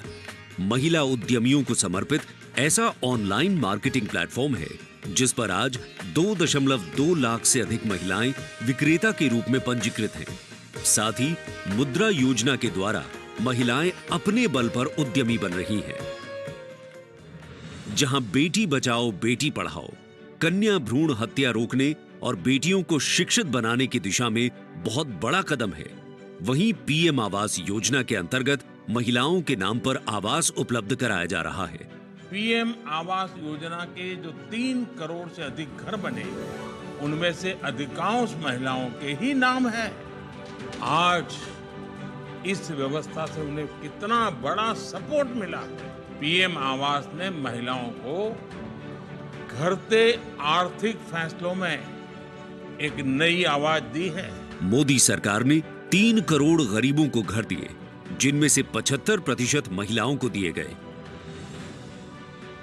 महिला उद्यमियों को समर्पित ऐसा ऑनलाइन मार्केटिंग प्लेटफॉर्म है जिस पर आज 2.2 लाख से अधिक महिलाएं विक्रेता के रूप में पंजीकृत हैं। साथ ही मुद्रा योजना के द्वारा महिलाएं अपने बल पर उद्यमी बन रही हैं। जहां बेटी बचाओ बेटी पढ़ाओ, कन्या भ्रूण हत्या रोकने और बेटियों को शिक्षित बनाने की दिशा में बहुत बड़ा कदम है, वहीं पीएम आवास योजना के अंतर्गत महिलाओं के नाम पर आवास उपलब्ध कराया जा रहा है। पीएम आवास योजना के जो 3 करोड़ से अधिक घर बने, उनमें से अधिकांश महिलाओं के ही नाम है। आज इस व्यवस्था से उन्हें कितना बड़ा सपोर्ट मिला है। पीएम आवास ने महिलाओं को घरते आर्थिक फैसलों में एक नई आवाज दी है। मोदी सरकार ने 3 करोड़ गरीबों को घर दिए, जिनमें से 75% महिलाओं को दिए गए।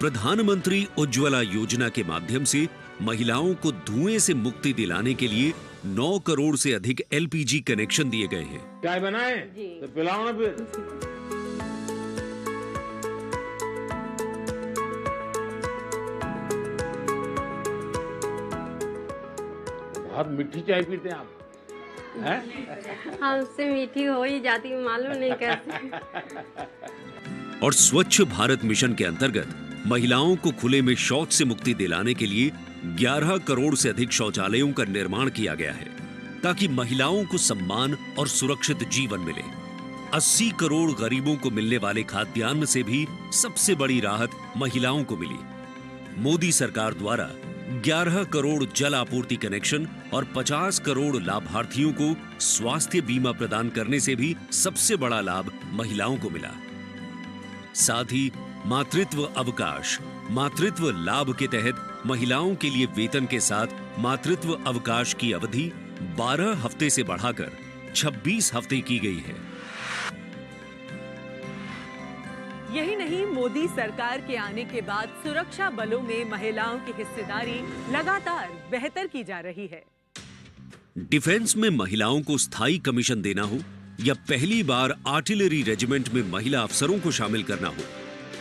प्रधानमंत्री उज्ज्वला योजना के माध्यम से महिलाओं को धुएं से मुक्ति दिलाने के लिए 9 करोड़ से अधिक एलपीजी कनेक्शन दिए गए हैं। चाय बनाए तो पिलाओ ना फिर। बहुत मीठी चाय पीते हैं आप, हैं? हमसे मीठी हो ही जाती, मालूम नहीं कैसे। और स्वच्छ भारत मिशन के अंतर्गत महिलाओं को खुले में शौच से मुक्ति दिलाने के लिए 11 करोड़ से अधिक शौचालयों का निर्माण किया गया है, ताकि महिलाओं को सम्मान और सुरक्षित जीवन मिले। 80 करोड़ गरीबों को मिलने वाले खाद्यान्न से भी सबसे बड़ी राहत महिलाओं को मिली। मोदी सरकार द्वारा 11 करोड़ जल आपूर्ति कनेक्शन और 50 करोड़ लाभार्थियों को स्वास्थ्य बीमा प्रदान करने से भी सबसे बड़ा लाभ महिलाओं को मिला। साथ ही मातृत्व अवकाश, मातृत्व लाभ के तहत महिलाओं के लिए वेतन के साथ मातृत्व अवकाश की अवधि 12 हफ्ते से बढ़ाकर 26 हफ्ते की गई है। यही नहीं, मोदी सरकार के आने के बाद सुरक्षा बलों में महिलाओं की हिस्सेदारी लगातार बेहतर की जा रही है। डिफेंस में महिलाओं को स्थायी कमीशन देना हो या पहली बार आर्टिलरी रेजिमेंट में महिला अफसरों को शामिल करना हो,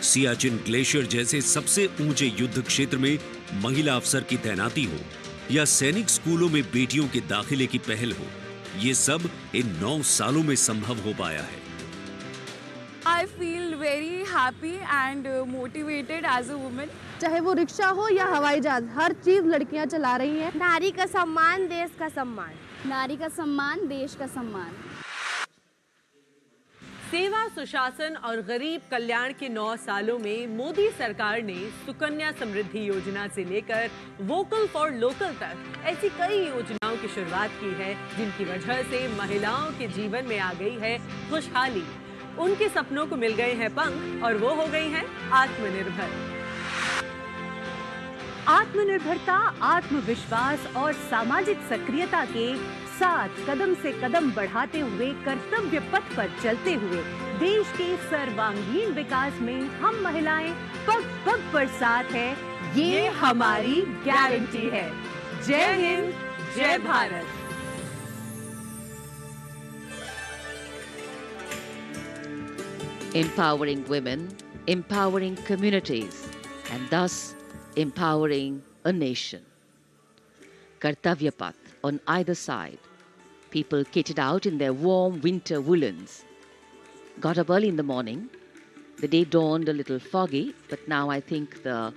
सियाचिन ग्लेशियर जैसे सबसे ऊंचे युद्ध क्षेत्र में महिला अफसर की तैनाती हो या सैनिक स्कूलों में बेटियों के दाखिले की पहल हो, ये सब इन 9 सालों में संभव हो पाया है। I feel very happy and motivated as a woman. चाहे वो रिक्शा हो या हवाई जहाज, हर चीज लड़कियां चला रही हैं। नारी का सम्मान, देश का सम्मान। नारी का सम्मान, देश का सम्मान। सेवा, सुशासन और गरीब कल्याण के 9 सालों में मोदी सरकार ने सुकन्या समृद्धि योजना से लेकर वोकल फॉर लोकल तक ऐसी कई योजनाओं की शुरुआत की है, जिनकी वजह से महिलाओं के जीवन में आ गई है खुशहाली। उनके सपनों को मिल गए हैं पंख और वो हो गई हैं आत्मनिर्भर। आत्मनिर्भरता, आत्मविश्वास और सामाजिक सक्रियता के साथ कदम से कदम बढ़ाते हुए कर्तव्य पथ पर चलते हुए देश के सर्वांगीण विकास में हम महिलाएं पग पग पर साथ है, ये हमारी गारंटी है। जय हिंद, जय Bharat. Empowering women, empowering communities, and thus empowering a nation. Kartavya path on either side. People kitted out in their warm winter woolens. Got up early in the morning. The day dawned a little foggy, but now I think the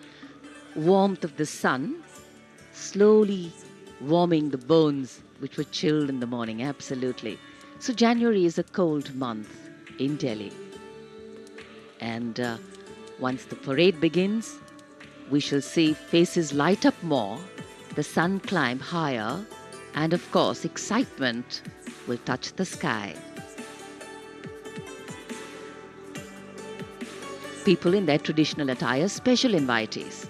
warmth of the sun slowly warming the bones which were chilled in the morning, absolutely. So January is a cold month in Delhi. And once the parade begins, we shall see faces light up more, the sun climb higher, and of course, excitement will touch the sky. People in their traditional attire, special invitees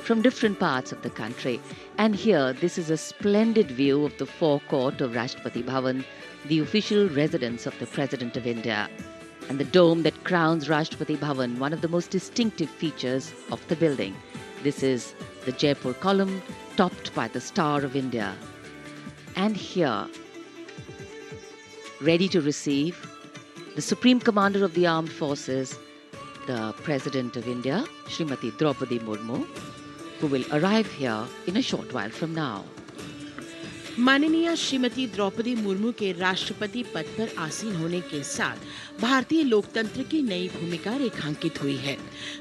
from different parts of the country. And here, this is a splendid view of the forecourt of Rashtrapati Bhavan, the official residence of the President of India. And the dome that crowns Rashtrapati Bhavan, one of the most distinctive features of the building. This is the Jaipur column, topped by the Star of India. And here, ready to receive the Supreme Commander of the Armed Forces, the President of India, Srimati Droupadi Murmu, who will arrive here in a short while from now. माननीय श्रीमती द्रौपदी मुर्मू के राष्ट्रपति पद पर आसीन होने के साथ भारतीय लोकतंत्र की नई भूमिका रेखांकित हुई है।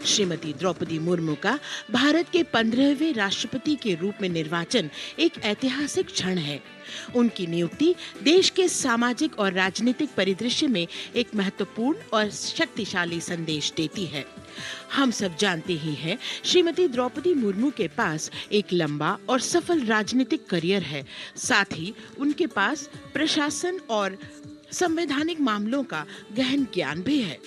श्रीमती द्रौपदी मुर्मू का भारत के 15वें राष्ट्रपति के रूप में निर्वाचन एक ऐतिहासिक क्षण है। उनकी नियुक्ति देश के सामाजिक और राजनीतिक परिदृश्य में एक महत्वपूर्ण और शक्तिशाली संदेश देती है। हम सब जानते ही हैं, श्रीमती द्रौपदी मुर्मू के पास एक लंबा और सफल राजनीतिक करियर है। साथ ही उनके पास प्रशासन और संवैधानिक मामलों का गहन ज्ञान भी है।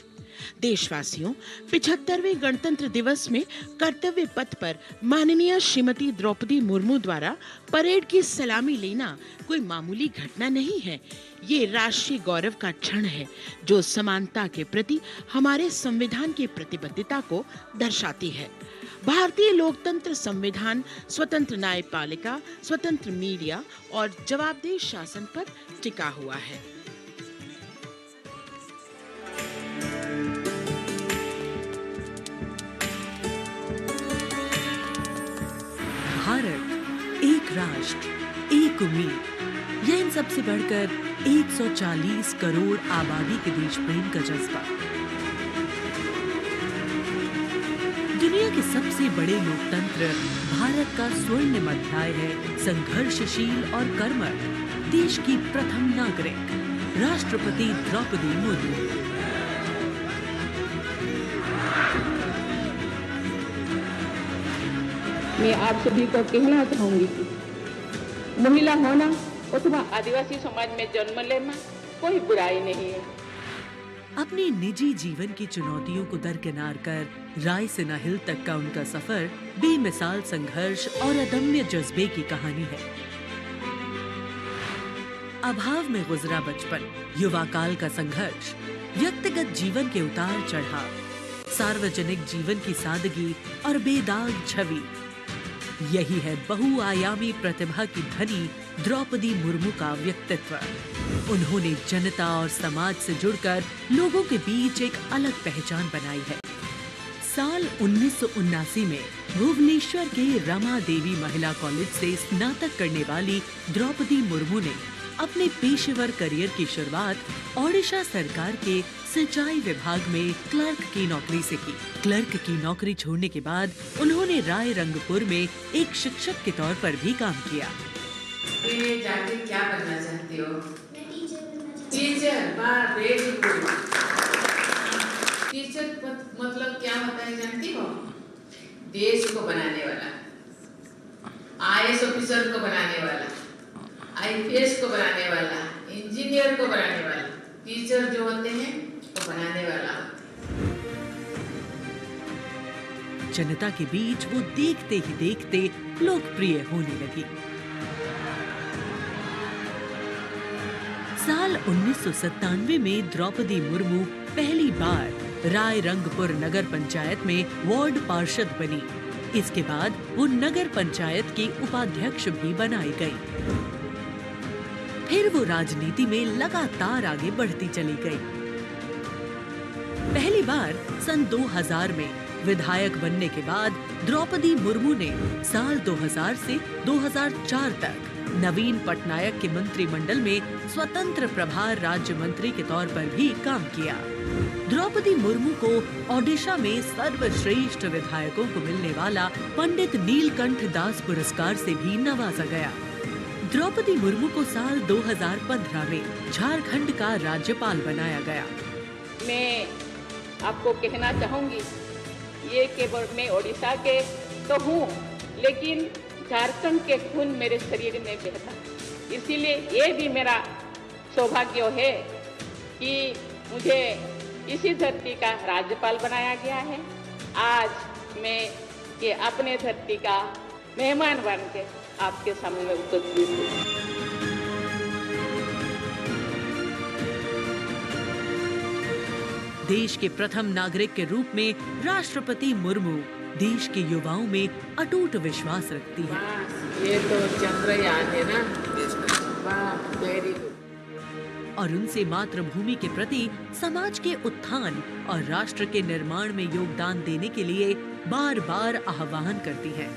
देशवासियों, 75वें गणतंत्र दिवस में कर्तव्य पथ पर माननीय श्रीमती द्रौपदी मुर्मू द्वारा परेड की सलामी लेना कोई मामूली घटना नहीं है। ये राष्ट्रीय गौरव का क्षण है, जो समानता के प्रति हमारे संविधान की प्रतिबद्धता को दर्शाती है। भारतीय लोकतंत्र संविधान स्वतंत्र न्यायपालिका, स्वतंत्र मीडिया और जवाबदेह शासन पर टिका हुआ है। भारत, एक राष्ट्र, एक उम्मीद, यह इन सबसे बढ़कर 140 करोड़ आबादी के देश प्रेम का जज्बा। दुनिया के सबसे बड़े लोकतंत्र भारत का स्वर्णिम अध्याय है। संघर्षशील और कर्मठ देश की प्रथम नागरिक राष्ट्रपति द्रौपदी मुर्मू। मैं आप सभी को कहना चाहूंगी कि महिला होना अथवा आदिवासी समाज में जन्म लेना कोई बुराई नहीं है। अपने निजी जीवन की चुनौतियों को दरकिनार कर रायसीना हिल तक का उनका सफर बेमिसाल संघर्ष और अदम्य जज्बे की कहानी है। अभाव में गुजरा बचपन, युवा काल का संघर्ष, व्यक्तिगत जीवन के उतार चढ़ाव, सार्वजनिक जीवन की सादगी और बेदाग छवि, यही है बहुआयामी प्रतिभा की धनी द्रौपदी मुर्मू का व्यक्तित्व। उन्होंने जनता और समाज से जुड़कर लोगों के बीच एक अलग पहचान बनाई है। साल 1979 में भुवनेश्वर के रमा देवी महिला कॉलेज से स्नातक करने वाली द्रौपदी मुर्मू ने अपने पेशेवर करियर की शुरुआत ओडिशा सरकार के सिंचाई विभाग में क्लर्क की नौकरी से की। क्लर्क की नौकरी छोड़ने के बाद उन्होंने रायरंगपुर में एक शिक्षक के तौर पर भी काम किया। जाके क्या बनना चाहती हो? टीचर। वाह, वेरी गुड। टीचर मतलब क्या होता है जानती हो? देश को बनाने वाला, IAS ऑफिसर को बनाने वाला, IPS को बनाने वाला, इंजीनियर को बनाने वाला। टीचर जो होते हैं वो बनाने वाला। जनता के बीच वो देखते ही देखते लोकप्रिय होने लगी। साल 1997 में द्रौपदी मुर्मू पहली बार रायरंगपुर नगर पंचायत में वार्ड पार्षद बनी। इसके बाद वो नगर पंचायत की उपाध्यक्ष भी बनाई गई। फिर वो राजनीति में लगातार आगे बढ़ती चली गई। पहली बार सन 2000 में विधायक बनने के बाद द्रौपदी मुर्मू ने साल 2000 से 2004 तक नवीन पटनायक के मंत्रिमंडल में स्वतंत्र प्रभार राज्य मंत्री के तौर पर भी काम किया। द्रौपदी मुर्मू को ओडिशा में सर्वश्रेष्ठ विधायकों को मिलने वाला पंडित नीलकंठ दास पुरस्कार से भी नवाजा गया। द्रौपदी मुर्मू को साल 2015 में झारखंड का राज्यपाल बनाया गया। मैं आपको कहना चाहूंगी, ये केवल मैं ओडिशा के तो हूँ, लेकिन झारखंड के खून मेरे शरीर में बहता, इसीलिए ये भी मेरा सौभाग्य है कि मुझे इसी धरती का राज्यपाल बनाया गया है। आज मैं ये अपने धरती का मेहमान बन के आपके सामने उपस्थित हूँ। देश के प्रथम नागरिक के रूप में राष्ट्रपति मुर्मू देश के युवाओं में अटूट विश्वास रखती है। ये तो चंद्रयान है ना? वाह, वेरी गुड। और उनसे मातृभूमि के प्रति समाज के उत्थान और राष्ट्र के निर्माण में योगदान देने के लिए बार बार आह्वान करती है।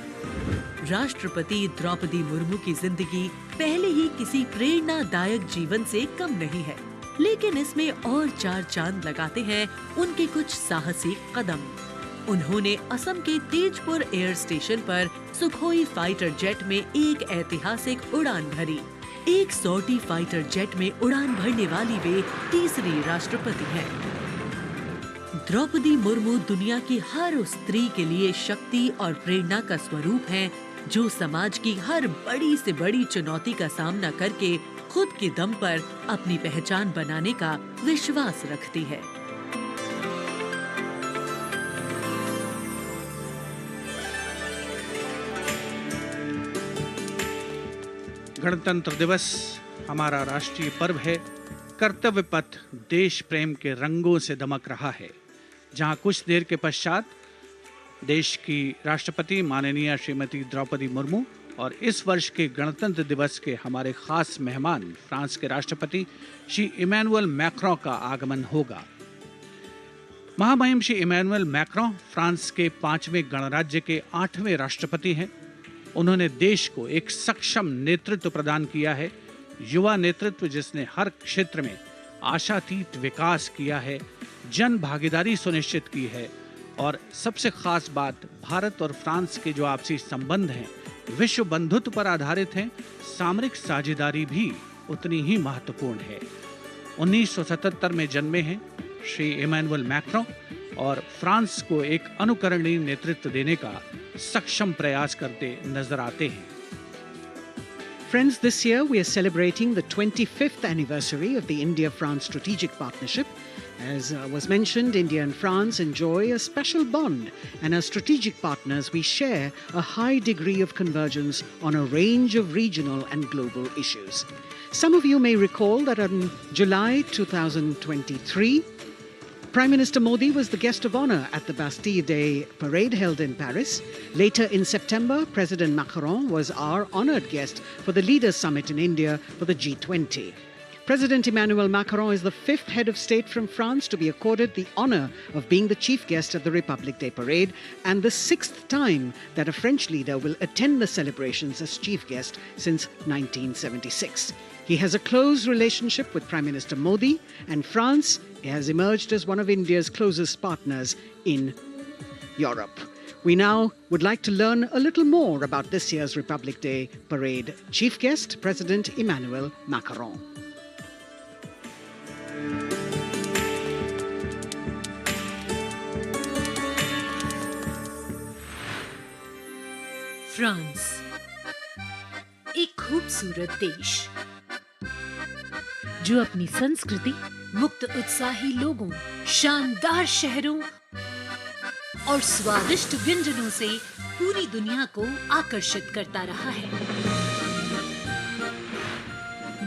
राष्ट्रपति द्रौपदी मुर्मू की जिंदगी पहले ही किसी प्रेरणादायक जीवन से कम नहीं है, लेकिन इसमें और चार चांद लगाते हैं उनके कुछ साहसी कदम। उन्होंने असम के तेजपुर एयर स्टेशन पर सुखोई फाइटर जेट में एक ऐतिहासिक उड़ान भरी। एक सॉर्टी फाइटर जेट में उड़ान भरने वाली वे तीसरी राष्ट्रपति हैं। द्रौपदी मुर्मू दुनिया की हर उस स्त्री के लिए शक्ति और प्रेरणा का स्वरूप हैं, जो समाज की हर बड़ी से बड़ी चुनौती का सामना करके खुद के दम पर अपनी पहचान बनाने का विश्वास रखती है। गणतंत्र दिवस हमारा राष्ट्रीय पर्व है। कर्तव्य पथ देश प्रेम के रंगों से दमक रहा है, जहां कुछ देर के पश्चात देश की राष्ट्रपति माननीय श्रीमती द्रौपदी मुर्मू और इस वर्ष के गणतंत्र दिवस के हमारे खास मेहमान फ्रांस के राष्ट्रपति श्री इमैनुअल मैक्रों का आगमन होगा। महामहिम श्री इमैनुअल मैक्रों फ्रांस के 5वें गणराज्य के 8वें राष्ट्रपति हैं। उन्होंने देश को एक सक्षम नेतृत्व प्रदान किया है, युवा नेतृत्व जिसने हर क्षेत्र में आशातीत विकास किया है, जन भागीदारी सुनिश्चित की है और सबसे खास बात भारत और फ्रांस के जो आपसी संबंध हैं विश्व बंधुत्व पर आधारित हैं। सामरिक साझेदारी भी उतनी ही महत्वपूर्ण है। 1977 में जन्मे हैं श्री इमैनुअल मैक्रों और फ्रांस को एक अनुकरणीय नेतृत्व देने का सक्षम प्रयास करते नजर आते हैं। Friends, this year we are celebrating the 25th anniversary of the India-France strategic partnership As was mentioned, India and France enjoy a special bond, and as strategic partners, we share a high degree of convergence on a range of regional and global issues. Some of you may recall that in July 2023, Prime Minister Modi was the guest of honor at the Bastille Day parade held in Paris. Later in September, President Macron was our honored guest for the Leaders' Summit in India for the G20. President Emmanuel Macron is the fifth head of state from France to be accorded the honor of being the chief guest at the Republic Day parade, and the sixth time that a French leader will attend the celebrations as chief guest since 1976. He has a close relationship with Prime Minister Modi, and France has emerged as one of India's closest partners in Europe. We now would like to learn a little more about this year's Republic Day parade. Chief guest, President Emmanuel Macron. France, एक खूबसूरत देश जो अपनी संस्कृति, मुक्त उत्साही लोगों, शानदार शहरों और स्वादिष्ट व्यंजनों से पूरी दुनिया को आकर्षित करता रहा है।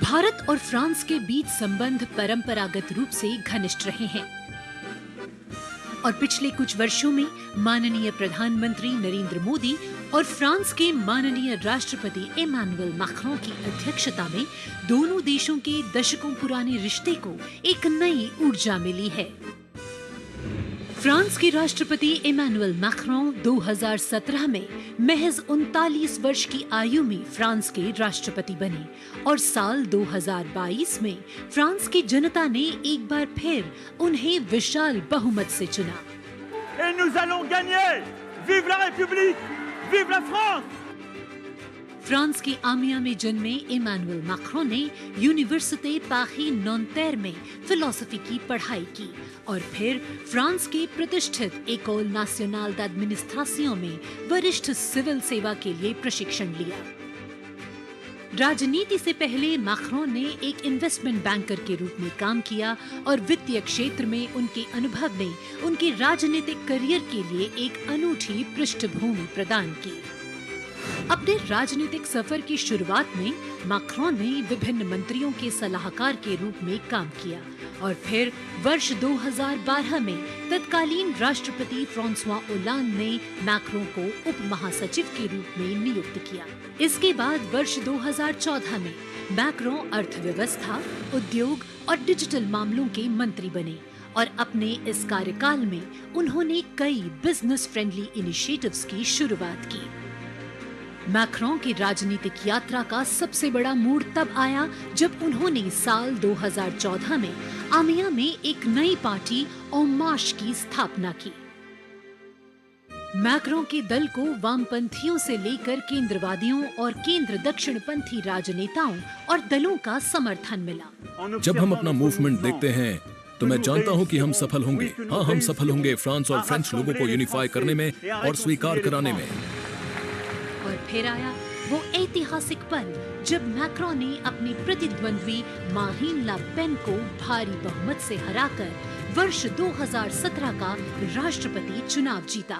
भारत और फ्रांस के बीच संबंध परंपरागत रूप से घनिष्ठ रहे हैं और पिछले कुछ वर्षों में माननीय प्रधानमंत्री नरेंद्र मोदी और फ्रांस के माननीय राष्ट्रपति इमैनुअल मैक्रों की अध्यक्षता में दोनों देशों के दशकों पुराने रिश्ते को एक नई ऊर्जा मिली है। फ्रांस के राष्ट्रपति इमैनुअल मैक्रों 2017 में महज 39 वर्ष की आयु में फ्रांस के राष्ट्रपति बने और साल 2022 में फ्रांस की जनता ने एक बार फिर उन्हें विशाल बहुमत से चुना। Et nous allons gagner! Vive la République! Vive la France! France के आमिया में जन्मे इमैनुअल मैक्रों ने यूनिवर्सिटी पारी नॉन्तेर में फिलोसफी की पढ़ाई की और फिर फ्रांस के प्रतिष्ठित एकोल नेशनल d'administration में वरिष्ठ सिविल सेवा के लिए प्रशिक्षण लिया। राजनीति से पहले मैक्रों ने एक इन्वेस्टमेंट बैंकर के रूप में काम किया और वित्तीय क्षेत्र में उनके अनुभव ने उनके राजनीतिक करियर के लिए एक अनूठी पृष्ठभूमि प्रदान की। अपने राजनीतिक सफर की शुरुआत में मैक्रों ने विभिन्न मंत्रियों के सलाहकार के रूप में काम किया और फिर वर्ष 2012 में तत्कालीन राष्ट्रपति फ्रांसवा ओलांद ने मैक्रों को उप महासचिव के रूप में नियुक्त किया। इसके बाद वर्ष 2014 में मैक्रों अर्थव्यवस्था, उद्योग और डिजिटल मामलों के मंत्री बने और अपने इस कार्यकाल में उन्होंने कई बिजनेस फ्रेंडली इनिशिएटिव्स की शुरुआत की। मैक्रों की राजनीतिक यात्रा का सबसे बड़ा मोड़ तब आया जब उन्होंने साल 2014 में आमिया में एक नई पार्टी En Marche की स्थापना की। मैक्रों के दल को वामपंथियों से लेकर केंद्रवादियों और केंद्र दक्षिणपंथी राजनेताओं और दलों का समर्थन मिला। जब हम अपना मूवमेंट देखते हैं तो मैं जानता हूं कि हम सफल होंगे। हाँ, हम सफल होंगे फ्रांस और फ्रेंच लोगों को यूनिफाई करने में और स्वीकार कराने में। और फिर आया वो ऐतिहासिक पल जब मैक्रों ने अपनी प्रतिद्वंद्वी मारीन ला पेन को भारी बहुमत से हराकर वर्ष 2017 का राष्ट्रपति चुनाव जीता।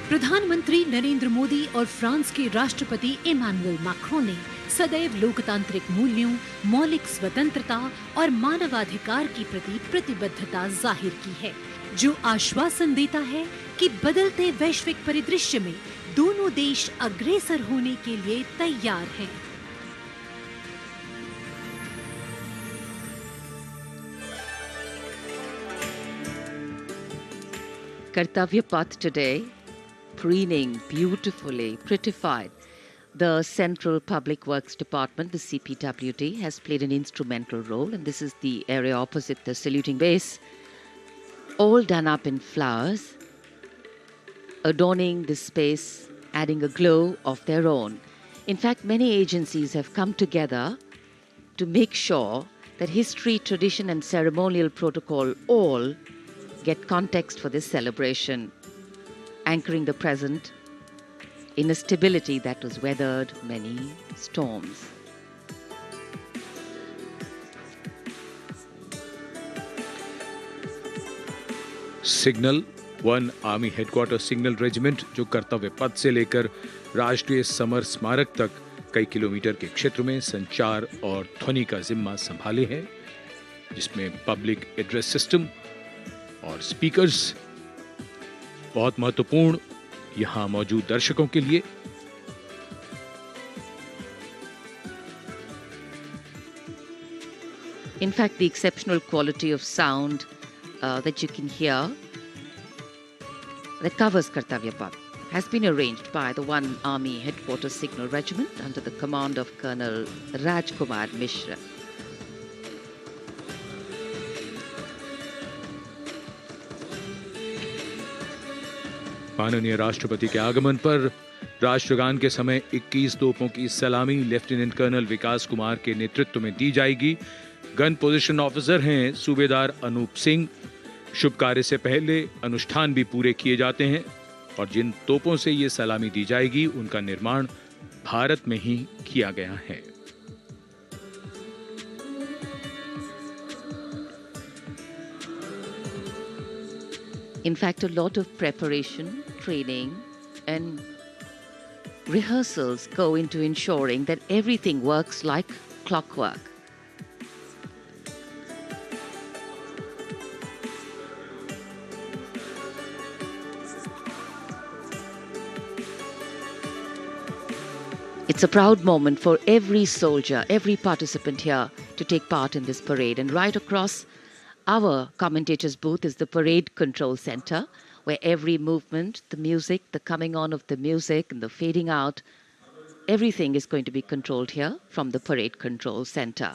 प्रधानमंत्री नरेंद्र मोदी और फ्रांस के राष्ट्रपति इमैनुअल मैक्रों ने सदैव लोकतांत्रिक मूल्यों, मौलिक स्वतंत्रता और मानवाधिकार के प्रति प्रतिबद्धता जाहिर की है, जो आश्वासन देता है कि बदलते वैश्विक परिदृश्य में दोनों देश अग्रसर होने के लिए तैयार हैं। Kartavya path today, preening beautifully, prettified. The Central Public Works Department, the CPWD, has played an instrumental role, and this is the area opposite the saluting base, all done up in flowers, adorning this space, adding a glow of their own. In fact, many agencies have come together to make sure that history, tradition and ceremonial protocol all get context for this celebration, anchoring the present in a stability that was weathered many storms. Signal 1 army headquarter signal regiment, जो कर्तव्य पथ से लेकर राष्ट्रीय summer स्मारक तक कई kilometre के क्षेत्र में संचार और ध्वनि का जिम्मा संभाले हैं, जिसमें पब्लिक एड्रेस सिस्टम और स्पीकर्स बहुत महत्वपूर्ण यहां मौजूद दर्शकों के लिए। In fact, the exceptional quality of sound that you can hear that covers Kartavya Path has been arranged by the 1 Army Headquarters Signal Regiment under the command of Colonel Rajkumar Mishra. माननीय राष्ट्रपति के आगमन पर राष्ट्रगान के समय 21 तोपों की सलामी लेफ्टिनेंट कर्नल विकास कुमार के नेतृत्व में दी जाएगी। गन पोजीशन ऑफिसर हैं सूबेदार अनूप सिंह। शुभ कार्य से पहले अनुष्ठान भी पूरे किए जाते हैं और जिन तोपों से ये सलामी दी जाएगी उनका निर्माण भारत में ही किया गया है। In fact, a lot of preparation, training, and rehearsals go into ensuring that everything works like clockwork. It's a proud moment for every soldier, every participant here to take part in this parade. And right across our commentator's booth is the Parade Control Center, where every movement, the music, the coming on of the music and the fading out, everything is going to be controlled here from the Parade Control Center.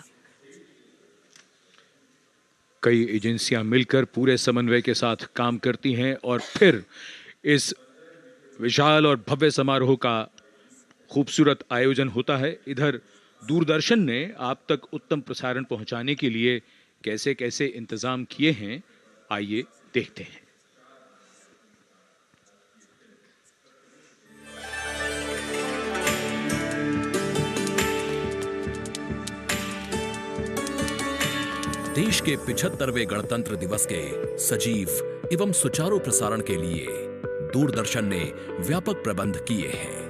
कई एजेंसियां मिलकर पूरे समन्वय के साथ काम करती हैं और फिर इस विशाल और भव्य समारोह का खूबसूरत आयोजन होता है। इधर दूरदर्शन ने आप तक उत्तम प्रसारण पहुंचाने के लिए कैसे कैसे इंतजाम किए हैं, आइए देखते हैं। देश के 75वें गणतंत्र दिवस के सजीव एवं सुचारू प्रसारण के लिए दूरदर्शन ने व्यापक प्रबंध किए हैं।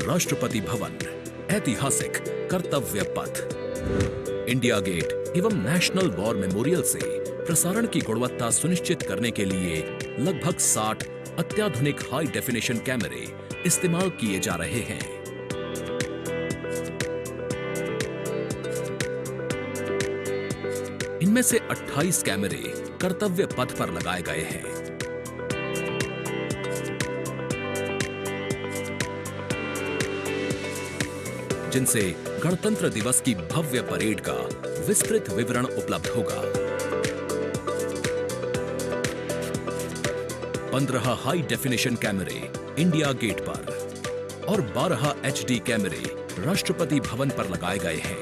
राष्ट्रपति भवन, ऐतिहासिक कर्तव्य पथ, इंडिया गेट एवं नेशनल वॉर मेमोरियल से प्रसारण की गुणवत्ता सुनिश्चित करने के लिए लगभग 60 अत्याधुनिक हाई डेफिनेशन कैमरे इस्तेमाल किए जा रहे हैं। इनमें से 28 कैमरे कर्तव्य पथ पर लगाए गए हैं। जिनसे गणतंत्र दिवस की भव्य परेड का विस्तृत विवरण उपलब्ध होगा। 15 हाई डेफिनेशन कैमरे इंडिया गेट पर और 12 HD कैमरे राष्ट्रपति भवन पर लगाए गए हैं।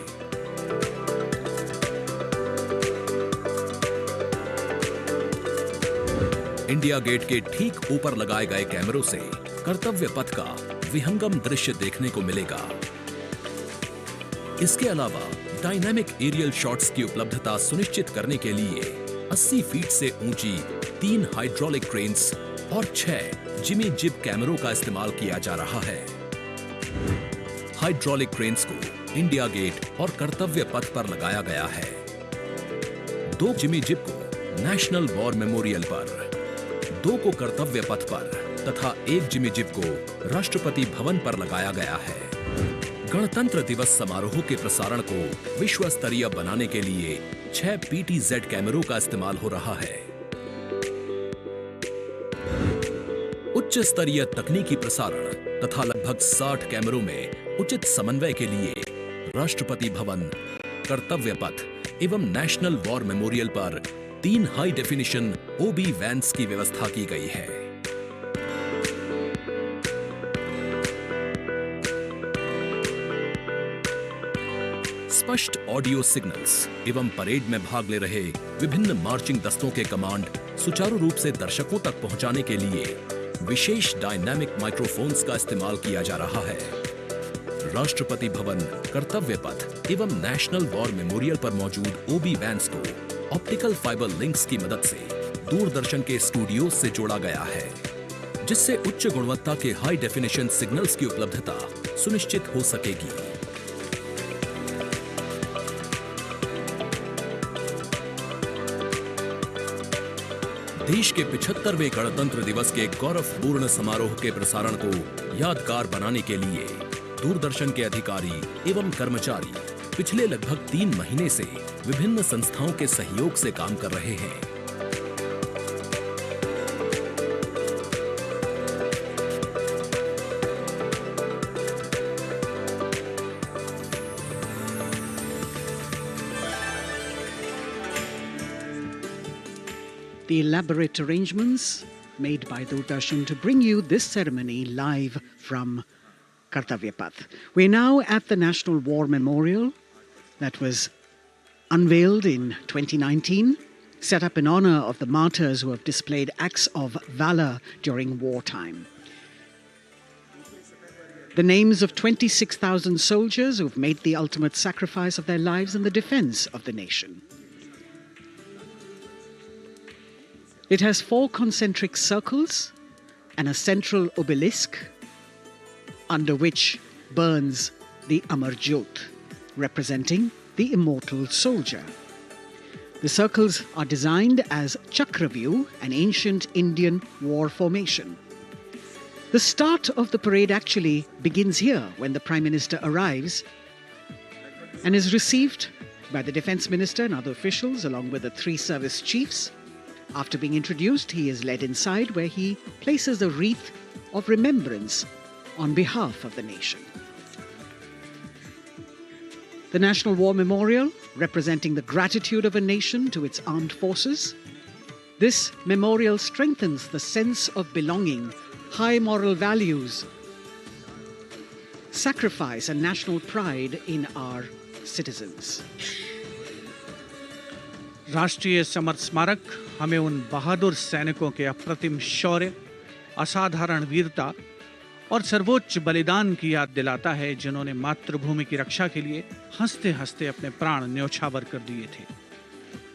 इंडिया गेट के ठीक ऊपर लगाए गए कैमरों से कर्तव्य पथ का विहंगम दृश्य देखने को मिलेगा। इसके अलावा डायनामिक एरियल शॉट्स की उपलब्धता सुनिश्चित करने के लिए 80 फीट से ऊंची 3 हाइड्रोलिक क्रेन्स और 6 जिमी जिब कैमरों का इस्तेमाल किया जा रहा है। हाइड्रोलिक क्रेन्स को इंडिया गेट और कर्तव्य पथ पर लगाया गया है। 2 जिमी जिब को नेशनल वॉर मेमोरियल पर, 2 को कर्तव्य पथ पर तथा 1 जिमी जिब को राष्ट्रपति भवन पर लगाया गया है। गणतंत्र दिवस समारोह के प्रसारण को विश्व स्तरीय बनाने के लिए 6 PTZ कैमरों का इस्तेमाल हो रहा है। उच्च स्तरीय तकनीकी प्रसारण तथा लगभग 60 कैमरों में उचित समन्वय के लिए राष्ट्रपति भवन, कर्तव्य पथ एवं नेशनल वॉर मेमोरियल पर 3 हाई डेफिनेशन OB वैन्स की व्यवस्था की गई है। स्पष्ट ऑडियो सिग्नल्स एवं परेड में भाग ले रहे विभिन्न मार्चिंग दस्तों के कमांड सुचारू रूप से दर्शकों तक पहुंचाने के लिए विशेष डायनामिक माइक्रोफोन्स का इस्तेमाल किया जा रहा है। राष्ट्रपति भवन, कर्तव्य पथ एवं नेशनल वॉर मेमोरियल पर मौजूद ओबी वैन्स को ऑप्टिकल फाइबर लिंक्स की मदद से दूरदर्शन के स्टूडियो से जोड़ा गया है, जिससे उच्च गुणवत्ता के हाई डेफिनेशन सिग्नल्स की उपलब्धता सुनिश्चित हो सकेगी। देश के 75वें गणतंत्र दिवस के गौरवपूर्ण समारोह के प्रसारण को यादगार बनाने के लिए दूरदर्शन के अधिकारी एवं कर्मचारी पिछले लगभग 3 महीने से विभिन्न संस्थाओं के सहयोग से काम कर रहे हैं। The elaborate arrangements made by Doordarshan to bring you this ceremony live from Kartavya Path. We're now at the National War Memorial that was unveiled in 2019, set up in honor of the martyrs who have displayed acts of valor during wartime. The names of 26,000 soldiers who've made the ultimate sacrifice of their lives in the defense of the nation. It has 4 concentric circles and a central obelisk under which burns the Amar Jyot, representing the immortal soldier. The circles are designed as Chakravyu, an ancient Indian war formation. The start of the parade actually begins here when the Prime Minister arrives and is received by the Defence Minister and other officials along with the 3 service chiefs. After being introduced, he is led inside where he places a wreath of remembrance on behalf of the nation. The National War Memorial, representing the gratitude of a nation to its armed forces. This memorial strengthens the sense of belonging, high moral values, sacrifice and national pride in our citizens. राष्ट्रीय summer स्मारक हमें उन बहादुर सैनिकों के अप्रतिम शौर्य, असाधारण वीरता और सर्वोच्च बलिदान की याद दिलाता है, जिन्होंने मातृभूमि की रक्षा के लिए हंसते हंसते अपने प्राण न्यौछावर कर दिए थे।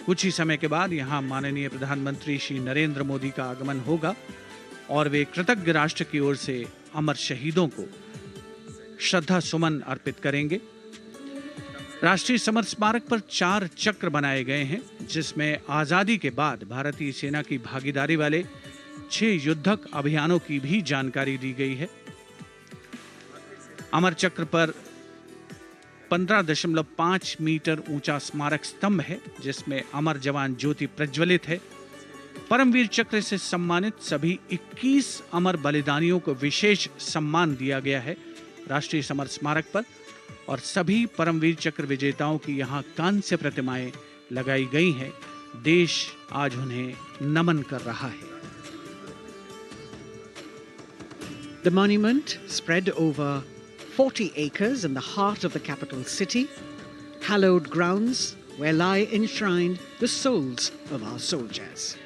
कुछ ही समय के बाद यहाँ माननीय प्रधानमंत्री श्री नरेंद्र मोदी का आगमन होगा और वे कृतज्ञ राष्ट्र की ओर से अमर शहीदों को श्रद्धा सुमन अर्पित करेंगे। राष्ट्रीय समर स्मारक पर 4 चक्र बनाए गए हैं, जिसमें आजादी के बाद भारतीय सेना की भागीदारी वाले 6 युद्धक अभियानों की भी जानकारी दी गई है। अमर चक्र पर 15.5 मीटर ऊंचा स्मारक स्तंभ है, जिसमें अमर जवान ज्योति प्रज्वलित है। परमवीर चक्र से सम्मानित सभी 21 अमर बलिदानियों को विशेष सम्मान दिया गया है राष्ट्रीय समर स्मारक पर, और सभी परमवीर चक्र विजेताओं की यहां कांस्य प्रतिमाएं लगाई गई हैं। देश आज उन्हें नमन कर रहा है। The monument, spread over 40 acres in the heart of the capital city, hallowed grounds where lie enshrined the souls of our soldiers.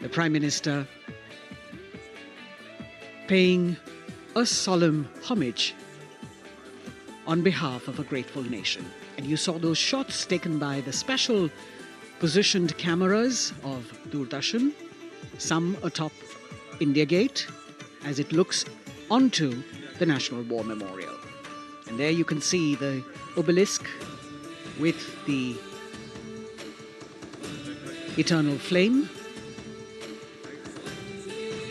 The Prime Minister paying a solemn homage on behalf of a grateful nation. And you saw those shots taken by the special positioned cameras of Doordarshan, some atop India Gate, as it looks onto the National War Memorial. And there you can see the obelisk with the eternal flame,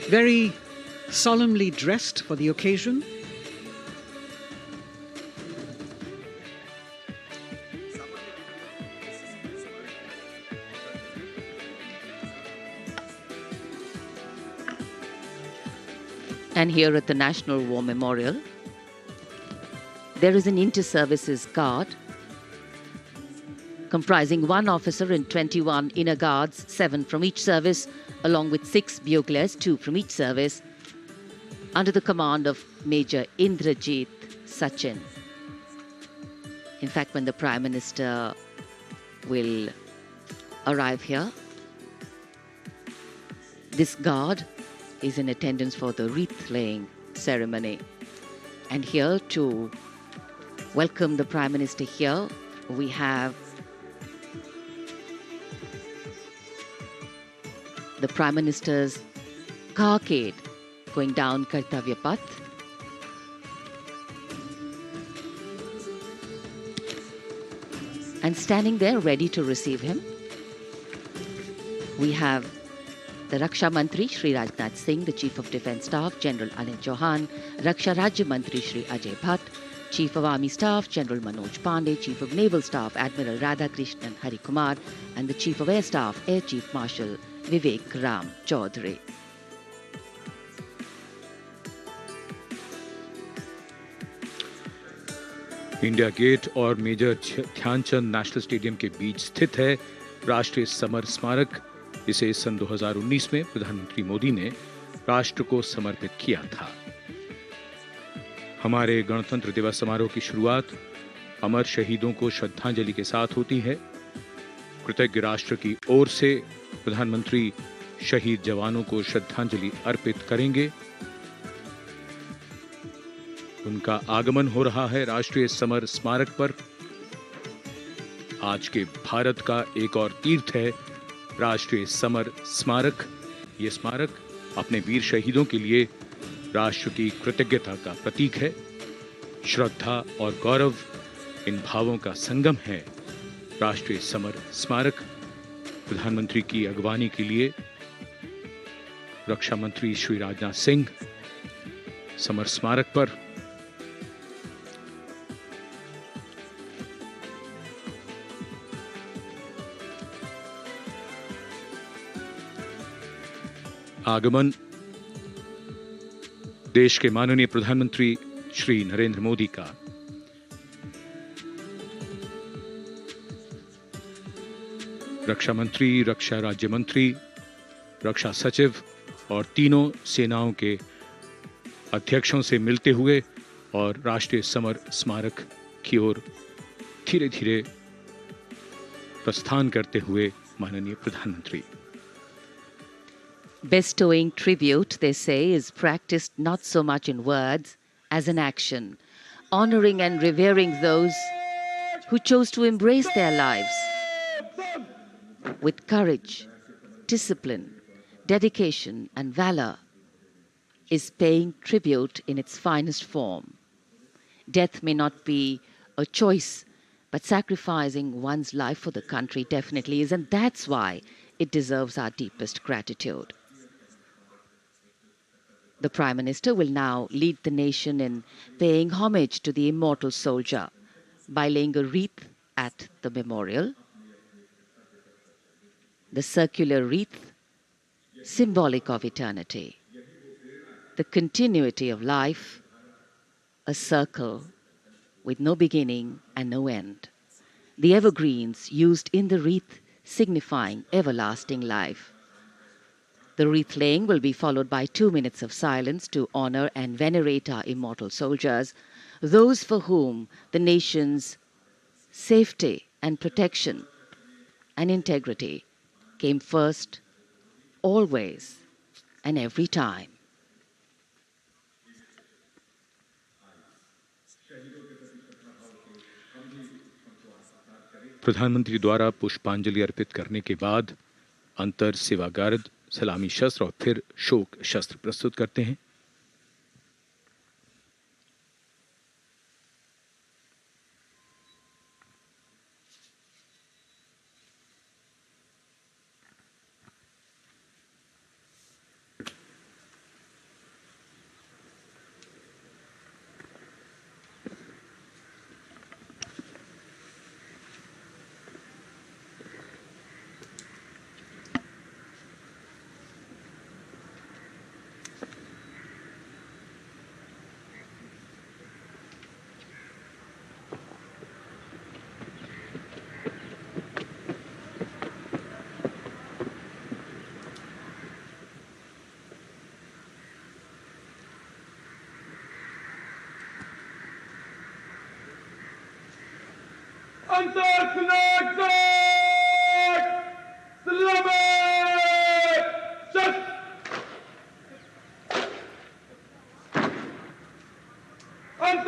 very solemnly dressed for the occasion. And here at the National War Memorial, there is an inter-services guard comprising 1 officer and 21 inner guards, 7 from each service, along with 6 buglers, 2 from each service, under the command of Major Indrajit Sachin. In fact, when the Prime Minister will arrive here, this guard is in attendance for the wreath-laying ceremony. And here to welcome the Prime Minister here, we have the Prime Minister's carcade going down Kartavya Path. And standing there ready to receive him, we have the Raksha Mantri Shri Rajnath Singh, the Chief of Defence Staff General Anil Chauhan, Raksha Rajya Mantri Shri Ajay Bhatt, Chief of Army Staff General Manoj Pandey, Chief of Naval Staff Admiral Radhakrishnan Harikumar, and the Chief of Air Staff Air Chief Marshal Vivek Ram Chaudhary. India Gate और major Dhyan Chand national stadium के बीच स्थित है राष्ट्रीय summer स्मारक। इसे सन 2019 में प्रधानमंत्री मोदी ने राष्ट्र को समर्पित किया था। हमारे गणतंत्र दिवस समारोह की शुरुआत अमर शहीदों को श्रद्धांजलि के साथ होती है। कृतज्ञ राष्ट्र की ओर से प्रधानमंत्री शहीद जवानों को श्रद्धांजलि अर्पित करेंगे। उनका आगमन हो रहा है राष्ट्रीय समर स्मारक पर। आज के भारत का एक और तीर्थ है राष्ट्रीय समर स्मारक। ये स्मारक अपने वीर शहीदों के लिए राष्ट्र की कृतज्ञता का प्रतीक है। श्रद्धा और गौरव इन भावों का संगम है राष्ट्रीय समर स्मारक। प्रधानमंत्री की अगवानी के लिए रक्षा मंत्री श्री राजनाथ सिंह समर स्मारक पर आगमन देश के माननीय प्रधानमंत्री श्री नरेंद्र मोदी का रक्षा मंत्री, रक्षा राज्य मंत्री, रक्षा सचिव और तीनों सेनाओं के अध्यक्षों से मिलते हुए और राष्ट्रीय समर स्मारक की ओर धीरे धीरे प्रस्थान करते हुए माननीय प्रधानमंत्री। Bestowing tribute, they say, is practiced not so much in words as in action, honoring and revering those who chose to embrace their lives with courage, discipline, dedication, and valor is paying tribute in its finest form. Death may not be a choice, but sacrificing one's life for the country definitely is, and that's why it deserves our deepest gratitude. The Prime Minister will now lead the nation in paying homage to the immortal soldier by laying a wreath at the memorial. The circular wreath, symbolic of eternity, the continuity of life, a circle with no beginning and no end. The evergreens used in the wreath signifying everlasting life. The wreath laying will be followed by 2 minutes of silence to honor and venerate our immortal soldiers, those for whom the nation's safety and protection and integrity came first, always and every time. प्रधानमंत्री द्वारा पुष्पांजलि अर्पित करने के बाद अंतर सेवा guard सलामी शस्त्र और फिर शोक शस्त्र प्रस्तुत करते हैं। Cut!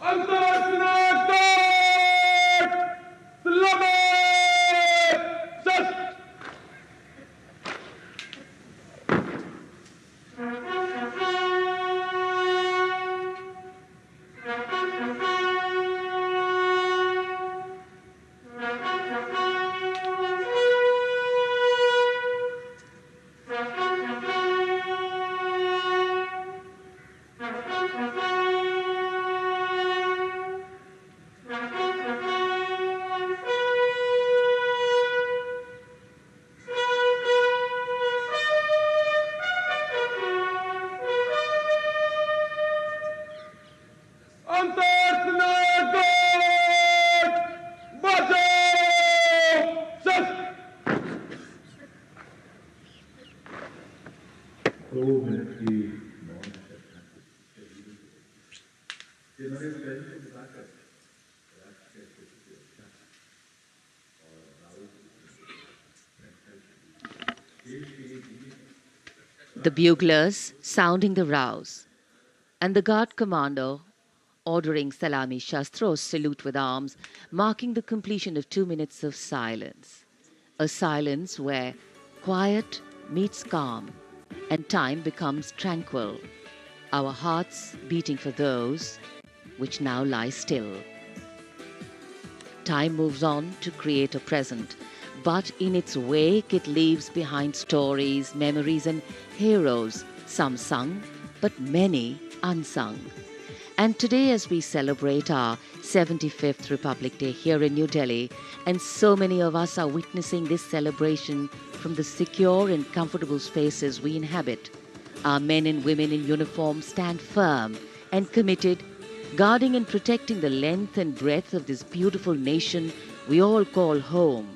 Antarctica! Cut! Slumber! Just! The buglers sounding the rouse, and the guard commander ordering Salami Shastros salute with arms, marking the completion of 2 minutes of silence. A silence where quiet meets calm and time becomes tranquil, our hearts beating for those which now lies still. Time moves on to create a present, but in its wake it leaves behind stories, memories and heroes, some sung, but many unsung. And today, as we celebrate our 75th Republic Day here in New Delhi, and so many of us are witnessing this celebration from the secure and comfortable spaces we inhabit, our men and women in uniform stand firm and committed, guarding and protecting the length and breadth of this beautiful nation we all call home,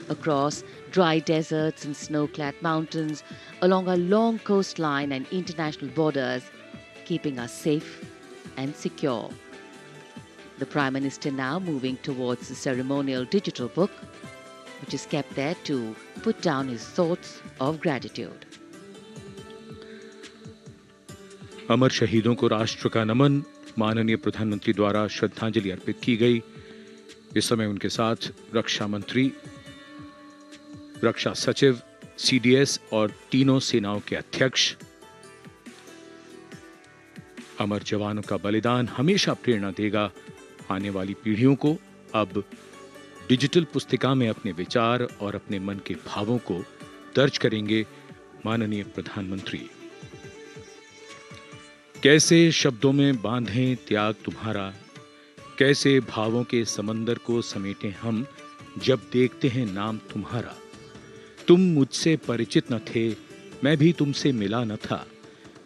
across dry deserts and snow-clad mountains, along our long coastline and international borders, keeping us safe and secure. The Prime Minister now moving towards the ceremonial digital book, which is kept there to put down his thoughts of gratitude. अमर शहीदों को राष्ट्र का नमन, माननीय प्रधानमंत्री द्वारा श्रद्धांजलि अर्पित की गई। इस समय उनके साथ रक्षा मंत्री, रक्षा सचिव, सीडीएस और तीनों सेनाओं के अध्यक्ष। अमर जवानों का बलिदान हमेशा प्रेरणा देगा आने वाली पीढ़ियों को। अब डिजिटल पुस्तिका में अपने विचार और अपने मन के भावों को दर्ज करेंगे माननीय प्रधानमंत्री। कैसे शब्दों में बांधें त्याग तुम्हारा, कैसे भावों के समंदर को समेटें हम, जब देखते हैं नाम तुम्हारा। तुम मुझसे परिचित न थे, मैं भी तुमसे मिला न था,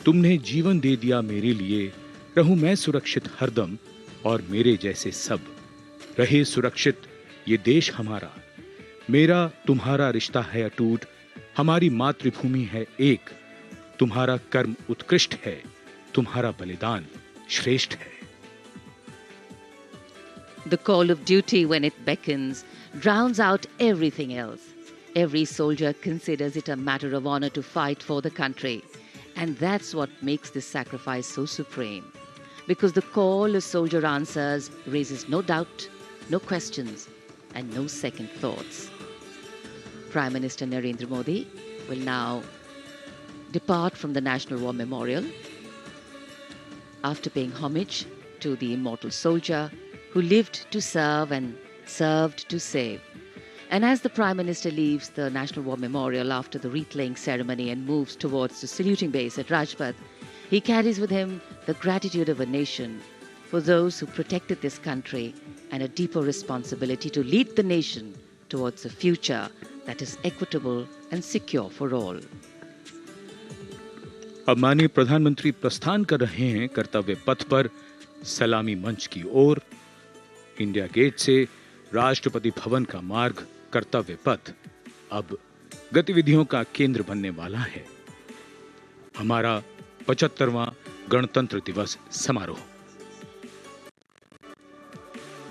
तुमने जीवन दे दिया मेरे लिए, रहूं मैं सुरक्षित हरदम और मेरे जैसे सब रहे सुरक्षित ये देश हमारा। मेरा तुम्हारा रिश्ता है अटूट, हमारी मातृभूमि है एक, तुम्हारा कर्म उत्कृष्ट है, तुम्हारा बलिदान श्रेष्ठ है। The call of duty, when it beckons, drowns out everything else. Every soldier considers it a matter of honor to fight for the country. And that's what makes this sacrifice so supreme. Because the call a soldier answers raises no doubt, no questions, and no second thoughts. Prime Minister Narendra Modi will now depart from the National War Memorial after paying homage to the immortal soldier who lived to serve and served to save. And as the Prime Minister leaves the National War Memorial after the wreath-laying ceremony and moves towards the saluting base at Rajpath, he carries with him the gratitude of a nation for those who protected this country and a deeper responsibility to lead the nation towards a future that is equitable and secure for all. अब माननीय प्रधानमंत्री प्रस्थान कर रहे हैं कर्तव्य पथ पर सलामी मंच की ओर। इंडिया गेट से राष्ट्रपति भवन का मार्ग कर्तव्य पथ अब गतिविधियों का केंद्र बनने वाला है। हमारा 75वां गणतंत्र दिवस समारोह।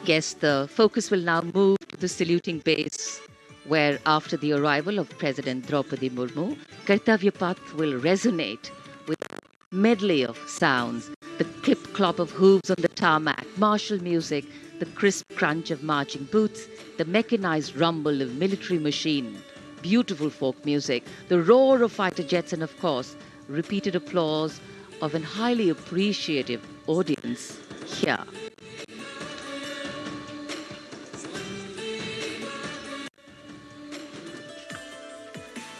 Yes, the focus will now move to the saluting base, where after the arrival of President Droupadi Murmu, Kartavya Path will resonate with a medley of sounds, the clip-clop of hooves on the tarmac, martial music, the crisp crunch of marching boots, the mechanized rumble of military machine, beautiful folk music, the roar of fighter jets, and of course, repeated applause of an highly appreciative audience here.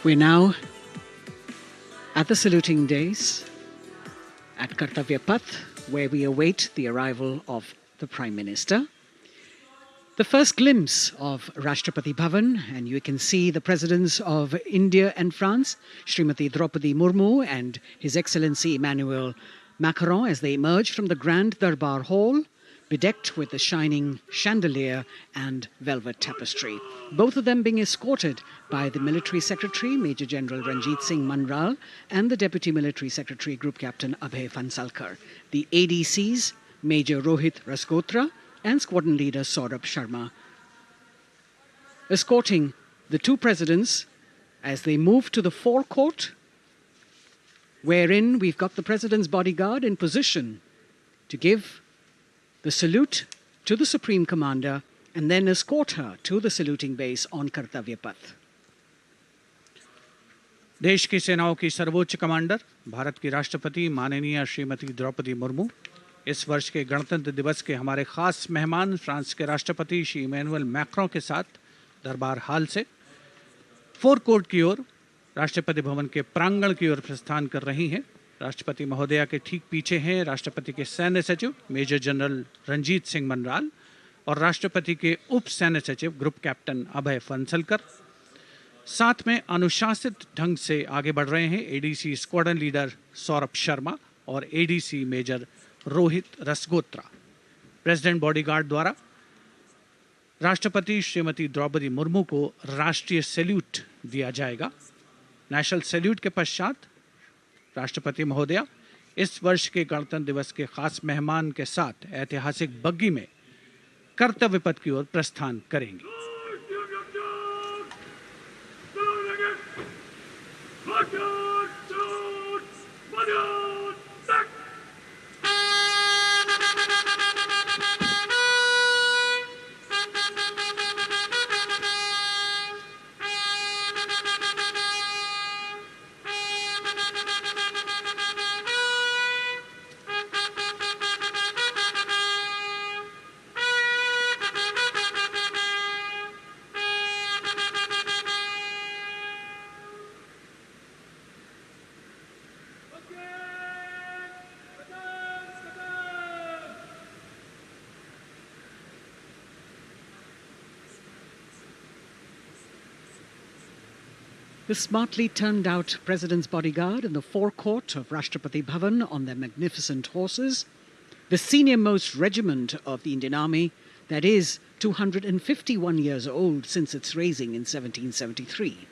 We're now at the saluting days at Kartavya Path, where we await the arrival of the Prime Minister. The first glimpse of Rashtrapati Bhavan, and you can see the presidents of India and France, Srimati Droupadi Murmu and His Excellency Emmanuel Macron, as they emerge from the Grand Darbar Hall, bedecked with the shining chandelier and velvet tapestry. Both of them being escorted by the Military Secretary, Major General Ranjit Singh Manral, and the Deputy Military Secretary, Group Captain Abhay Fansalkar. The ADCs, Major Rohit Rasgotra and Squadron Leader Saurabh Sharma, escorting the two presidents as they move to the forecourt, wherein we've got the President's bodyguard in position to give the salute to the Supreme Commander and then escort her to the saluting base on Kartavya Path. देश की सेनाओं की सर्वोच्च commander, Bharat की राष्ट्रपति माननीय श्रीमती द्रौपदी मुर्मू इस वर्ष के गणतंत्र दिवस के हमारे खास मेहमान फ्रांस के राष्ट्रपति श्री इमैनुअल मैक्रों के साथ दरबार हाल से फोर कोर्ट की ओर राष्ट्रपति भवन के प्रांगण की ओर प्रस्थान कर रही हैं। राष्ट्रपति महोदया के ठीक पीछे हैं राष्ट्रपति के सैन्य सचिव मेजर जनरल रंजीत सिंह मनराल और राष्ट्रपति के उप सैन्य सचिव ग्रुप कैप्टन अभय फंसलकर। साथ में अनुशासित ढंग से आगे बढ़ रहे हैं ADC squadron leader Saurabh Sharma और ADC major Rohit Rasgotra. President bodyguard द्वारा राष्ट्रपति श्रीमती द्रौपदी मुर्मू को राष्ट्रीय सैल्यूट दिया जाएगा। नेशनल सैल्यूट के पश्चात राष्ट्रपति महोदया इस वर्ष के गणतंत्र दिवस के खास मेहमान के साथ ऐतिहासिक बग्गी में कर्तव्य पथ की ओर प्रस्थान करेंगी। The smartly turned out President's bodyguard in the forecourt of Rashtrapati Bhavan on their magnificent horses, the senior-most regiment of the Indian Army, that is 251 years old since its raising in 1773.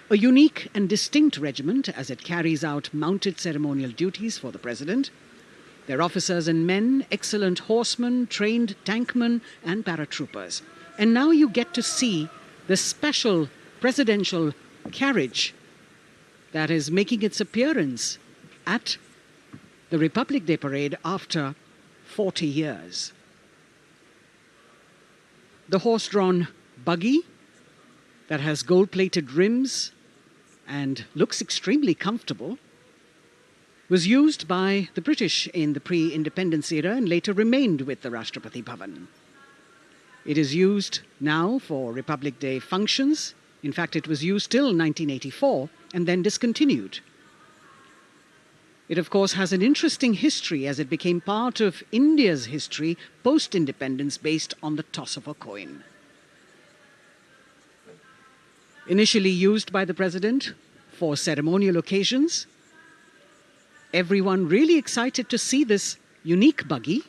A unique and distinct regiment as it carries out mounted ceremonial duties for the President. Their officers and men, excellent horsemen, trained tankmen and paratroopers. And now you get to see the special presidential carriage that is making its appearance at the Republic Day parade after 40 years. The horse-drawn buggy that has gold-plated rims and looks extremely comfortable was used by the British in the pre-independence era and later remained with the Rashtrapati Bhavan. It is used now for Republic Day functions. In fact, it was used till 1984 and then discontinued. It, of course, has an interesting history as it became part of India's history post-independence based on the toss of a coin. Initially used by the President for ceremonial occasions, everyone really excited to see this unique buggy.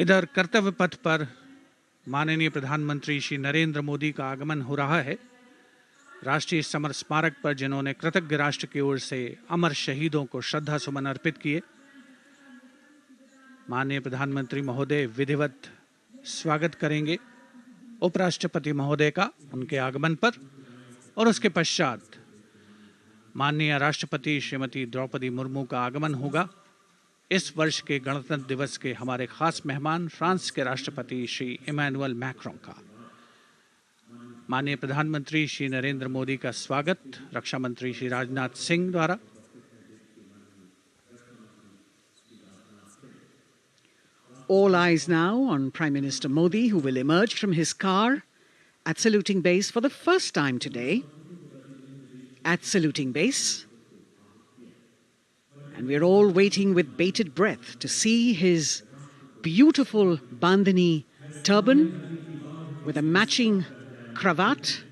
इधर कर्तव्य पथ पर माननीय प्रधानमंत्री श्री नरेंद्र मोदी का आगमन हो रहा है। राष्ट्रीय समर स्मारक पर जिन्होंने कृतज्ञ राष्ट्र की ओर से अमर शहीदों को श्रद्धा सुमन अर्पित किए, माननीय प्रधानमंत्री महोदय विधिवत स्वागत करेंगे उपराष्ट्रपति महोदय का उनके आगमन पर और उसके पश्चात माननीय राष्ट्रपति श्रीमती द्रौपदी मुर्मू का आगमन होगा। इस वर्ष के गणतंत्र दिवस के हमारे खास मेहमान फ्रांस के राष्ट्रपति श्री इमैनुअल मैक्रों का। माननीय प्रधानमंत्री श्री नरेंद्र मोदी का स्वागत रक्षा मंत्री श्री राजनाथ सिंह द्वारा। All eyes now on Prime Minister Modi, who will emerge from his car at saluting base for the first time today. At saluting base. And we're all waiting with bated breath to see his beautiful bandhani turban with a matching cravat.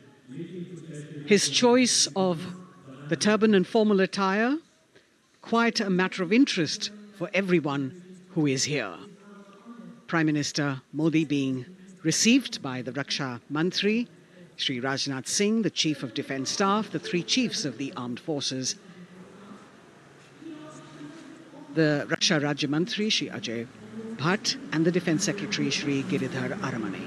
His choice of the turban and formal attire, quite a matter of interest for everyone who is here. Prime Minister Modi being received by the Raksha Mantri, Shri Rajnath Singh, the Chief of Defence Staff, the three chiefs of the armed forces, the Raksha Rajya Mantri, Shri Ajay Bhatt, and the Defence Secretary, Shri Giridhar Aramane.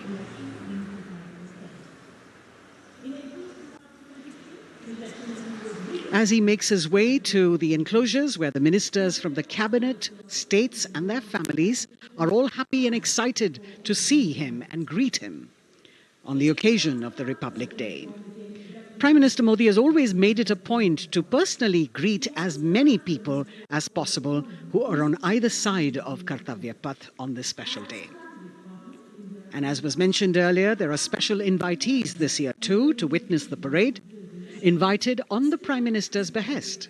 As he makes his way to the enclosures where the ministers from the cabinet, states and their families are all happy and excited to see him and greet him on the occasion of the Republic Day. Prime Minister Modi has always made it a point to personally greet as many people as possible who are on either side of Kartavya Path on this special day. And as was mentioned earlier, there are special invitees this year too to witness the parade, invited on the Prime Minister's behest.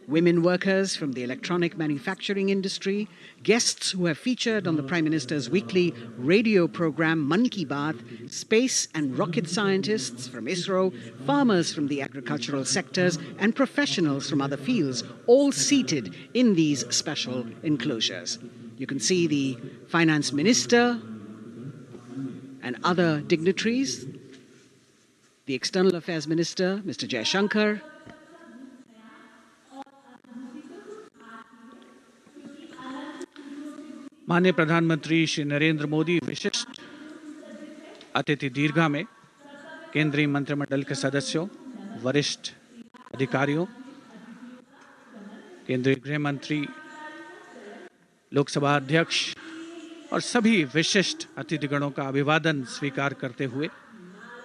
Women workers from the electronic manufacturing industry, guests who have featured on the Prime Minister's weekly radio program Mann Ki Baat, space and rocket scientists from ISRO, farmers from the agricultural sectors, and professionals from other fields, all seated in these special enclosures. You can see the Finance Minister and other dignitaries, the External Affairs Minister, Mr. Jaishankar, माननीय प्रधानमंत्री श्री नरेंद्र मोदी विशिष्ट अतिथि दीर्घा में केंद्रीय मंत्रिमंडल के सदस्यों, वरिष्ठ अधिकारियों, केंद्रीय गृह मंत्री, लोकसभा अध्यक्ष और सभी विशिष्ट अतिथिगणों का अभिवादन स्वीकार करते हुए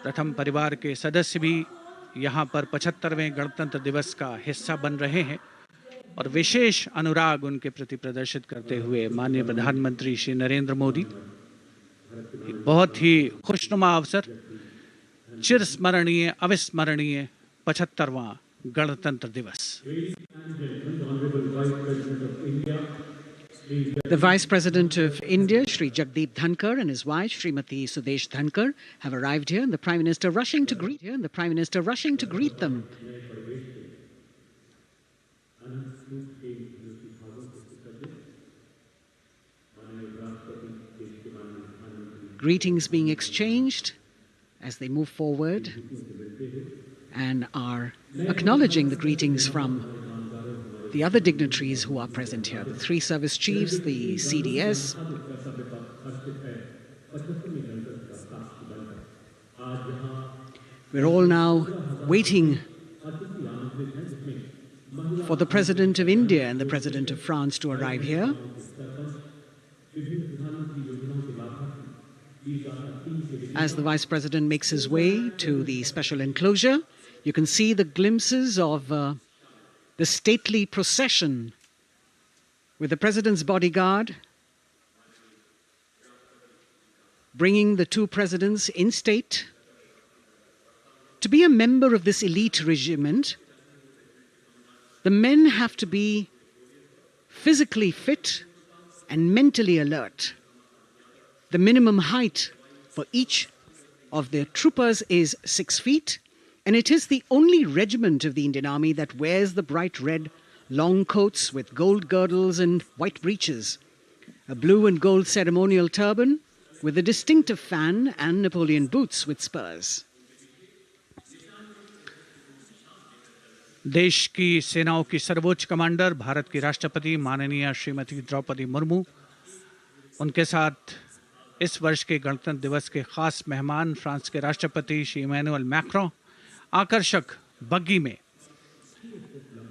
प्रथम परिवार के सदस्य भी यहाँ पर 75वें गणतंत्र दिवस का हिस्सा बन रहे हैं और विशेष अनुराग उनके प्रति प्रदर्शित करते हुए माननीय प्रधानमंत्री श्री नरेंद्र मोदी एक बहुत ही खुशनुमा अवसर, चिरस्मरणीय अविस्मरणीय 75वां गणतंत्र दिवस। The Vice President of India, Shri Jagdeep Dhankar, and his wife, Srimati Sudesh Dhankar, have arrived here, and the Prime Minister rushing to greet them. Greetings being exchanged as they move forward and are acknowledging the greetings from the other dignitaries who are present here, the three service chiefs, the CDS. We're all now waiting for the President of India and the President of France to arrive here. As the Vice President makes his way to the special enclosure, you can see the glimpses of the stately procession with the President's bodyguard bringing the two presidents in state. To be a member of this elite regiment, the men have to be physically fit and mentally alert. The minimum height for each of the troopers is 6 feet, and it is the only regiment of the Indian Army that wears the bright red long coats with gold girdles and white breeches, a blue and gold ceremonial turban with a distinctive fan and Napoleon boots with spurs. देश की सेनाओं की सर्वोच्च commander Bharat की राष्ट्रपति माननीय श्रीमती द्रौपदी मुर्मू, उनके साथ इस वर्ष के गणतंत्र दिवस के खास मेहमान फ्रांस के राष्ट्रपति श्री इमैनुअल मैक्रों आकर्षक बग्गी में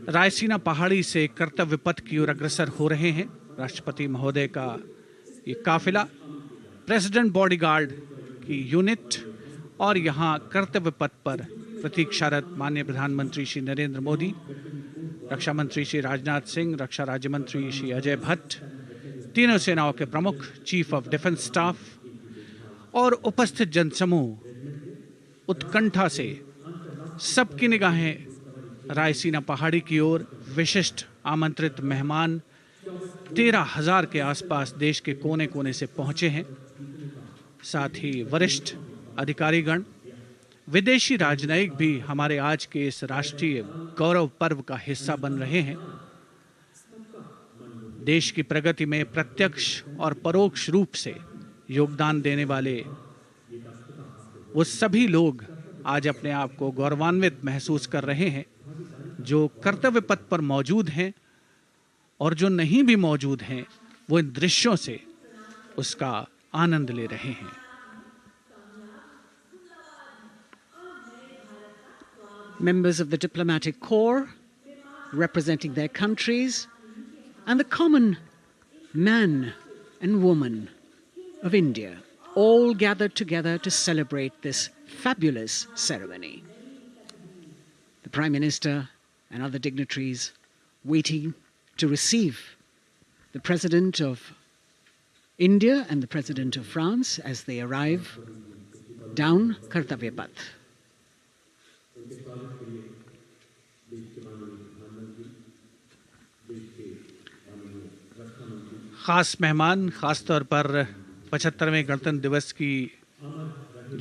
रायसीना पहाड़ी से कर्तव्य पथ की ओर अग्रसर हो रहे हैं। राष्ट्रपति महोदय का ये काफिला प्रेसिडेंट बॉडीगार्ड की यूनिट और यहाँ कर्तव्य पथ पर प्रतीक्षारत माननीय प्रधानमंत्री श्री नरेंद्र मोदी, रक्षा मंत्री श्री राजनाथ सिंह, रक्षा राज्य मंत्री श्री अजय भट्ट, तीनों सेनाओं के प्रमुख, चीफ ऑफ डिफेंस स्टाफ और उपस्थित जनसमूह उत्कंठा से सबकी निगाहें रायसीना पहाड़ी की ओर। विशिष्ट आमंत्रित मेहमान 13,000 के आसपास देश के कोने कोने से पहुंचे हैं। साथ ही वरिष्ठ अधिकारीगण, विदेशी राजनयिक भी हमारे आज के इस राष्ट्रीय गौरव पर्व का हिस्सा बन रहे हैं। देश की प्रगति में प्रत्यक्ष और परोक्ष रूप से योगदान देने वाले वो सभी लोग आज अपने आप को गौरवान्वित महसूस कर रहे हैं, जो कर्तव्य पथ पर मौजूद हैं और जो नहीं भी मौजूद हैं, वो इन दृश्यों से उसका आनंद ले रहे हैं। Members of the diplomatic corps representing their countries and the common man and woman of India all gathered together to celebrate this fabulous ceremony. The Prime Minister and other dignitaries waiting to receive the President of India and the President of France as they arrive down Kartavya Path. ख़ास मेहमान, ख़ास तौर पर 75वें गणतंत्र दिवस की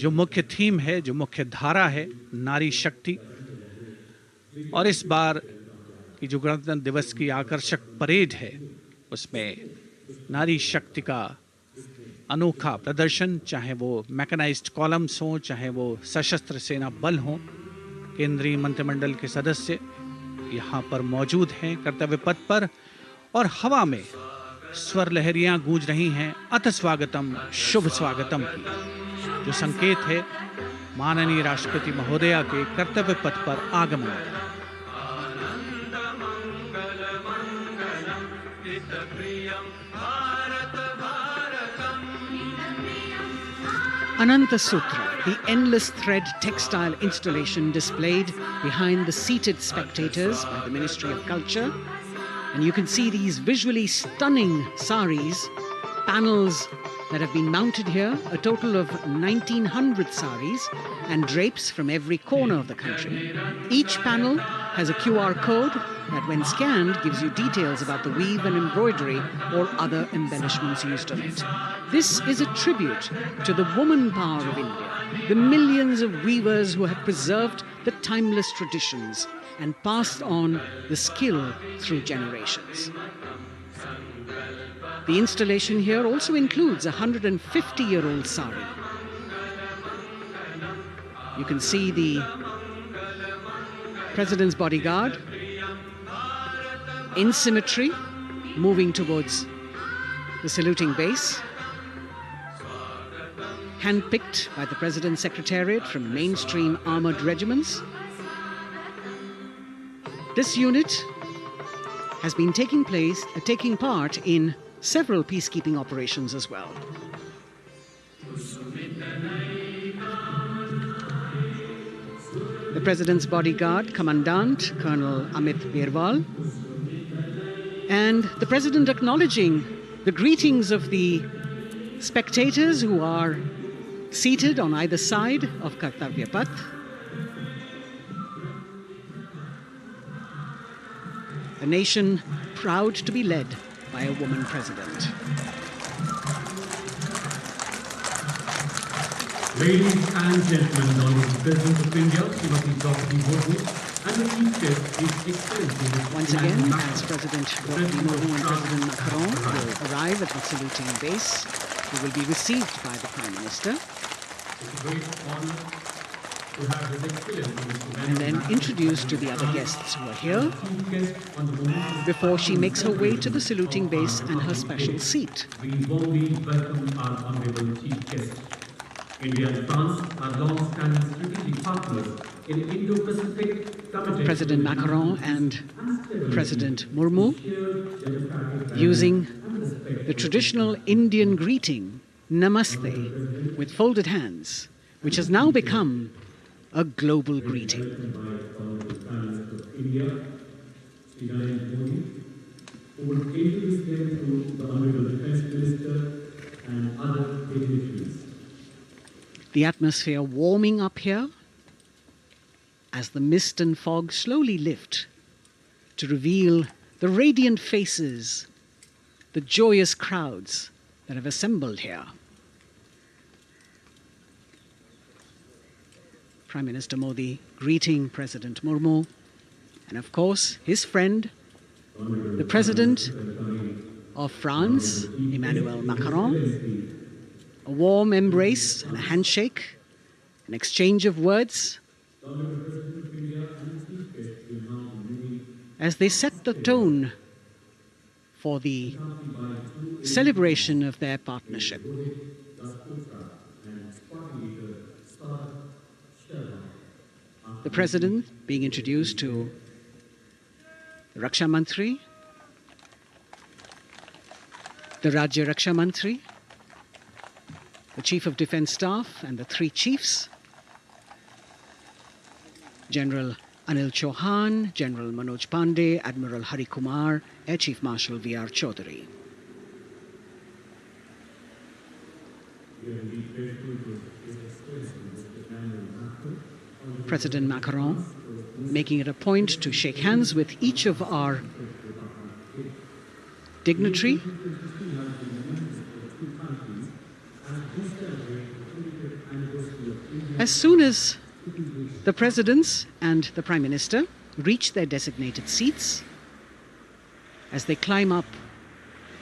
जो मुख्य थीम है, जो मुख्य धारा है, नारी शक्ति, और इस बार की जो गणतंत्र दिवस की आकर्षक परेड है उसमें नारी शक्ति का अनोखा प्रदर्शन, चाहे वो मैकेनाइज्ड कॉलम्स हों, चाहे वो सशस्त्र सेना बल हों, केंद्रीय मंत्रिमंडल के सदस्य यहाँ पर मौजूद हैं कर्तव्य पथ पर, और हवा में स्वर लहरियाँ गूंज रही हैं अथ स्वागतम, शुभ स्वागतम की, जो संकेत है माननीय राष्ट्रपति महोदया के कर्तव्य पथ पर आगमन का। Ananta Sutra, the endless thread textile installation displayed behind the seated spectators by the Ministry of Culture. And you can see these visually stunning saris, panels that have been mounted here, a total of 1900 saris and drapes from every corner of the country. Each panel has a QR code that when scanned gives you details about the weave and embroidery or other embellishments used on it. This is a tribute to the woman power of India, the millions of weavers who have preserved the timeless traditions and passed on the skill through generations. The installation here also includes a 150-year-old sari. You can see the President's bodyguard in symmetry moving towards the saluting base, handpicked by the President's Secretariat from mainstream armored regiments. This unit has been taking part in several peacekeeping operations as well. The President's bodyguard, Commandant Colonel Amit Birwal, and the President acknowledging the greetings of the spectators who are seated on either side of Kartavya Path. A nation proud to be led by a woman president. Ladies and gentlemen, Honorable President of India, Srimati Droupadi Murmu, and the Chief Guest, His Excellency Once again, as President Droupadi Murmu and President Macron will arrive at the saluting base, who will be received by the Prime Minister. It's a great honor to have His Excellency and then introduced to the other guests who are here before she makes her way to the saluting base and her special seat. We warmly welcome our Honorable Chief Guest. India and France are long-standing strategic partners in Indo-Pacific. President Macron and President Murmu using the traditional Indian greeting, Namaste, with folded hands, which has now become a global greeting. The atmosphere warming up here as the mist and fog slowly lift to reveal the radiant faces, the joyous crowds that have assembled here. Prime Minister Modi greeting President Murmu, and of course his friend, the President of France, Emmanuel Macron. A warm embrace and a handshake, an exchange of words as they set the tone for the celebration of their partnership. The President being introduced to the Raksha Mantri, the Rajya Raksha Mantri, the Chief of Defence Staff and the three chiefs, General Anil Chauhan, General Manoj Pandey, Admiral Hari Kumar, Air Chief Marshal V.R. Chaudhary. President Macron making it a point to shake hands with each of our dignitary. As soon as the presidents and the Prime Minister reach their designated seats, as they climb up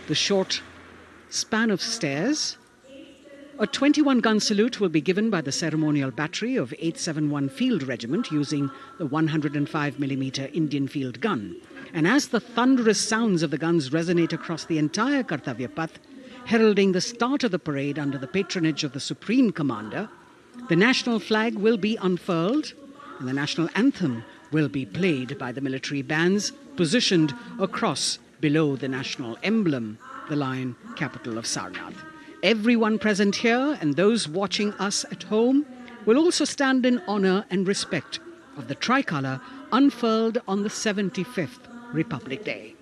the short span of stairs, a 21-gun salute will be given by the ceremonial battery of 871 Field Regiment using the 105mm Indian field gun. And as the thunderous sounds of the guns resonate across the entire Kartavya Path, heralding the start of the parade under the patronage of the Supreme Commander, the national flag will be unfurled and the national anthem will be played by the military bands positioned across below the national emblem, the lion capital of Sarnath. Everyone present here and those watching us at home will also stand in honor and respect of the tricolour unfurled on the 75th Republic Day.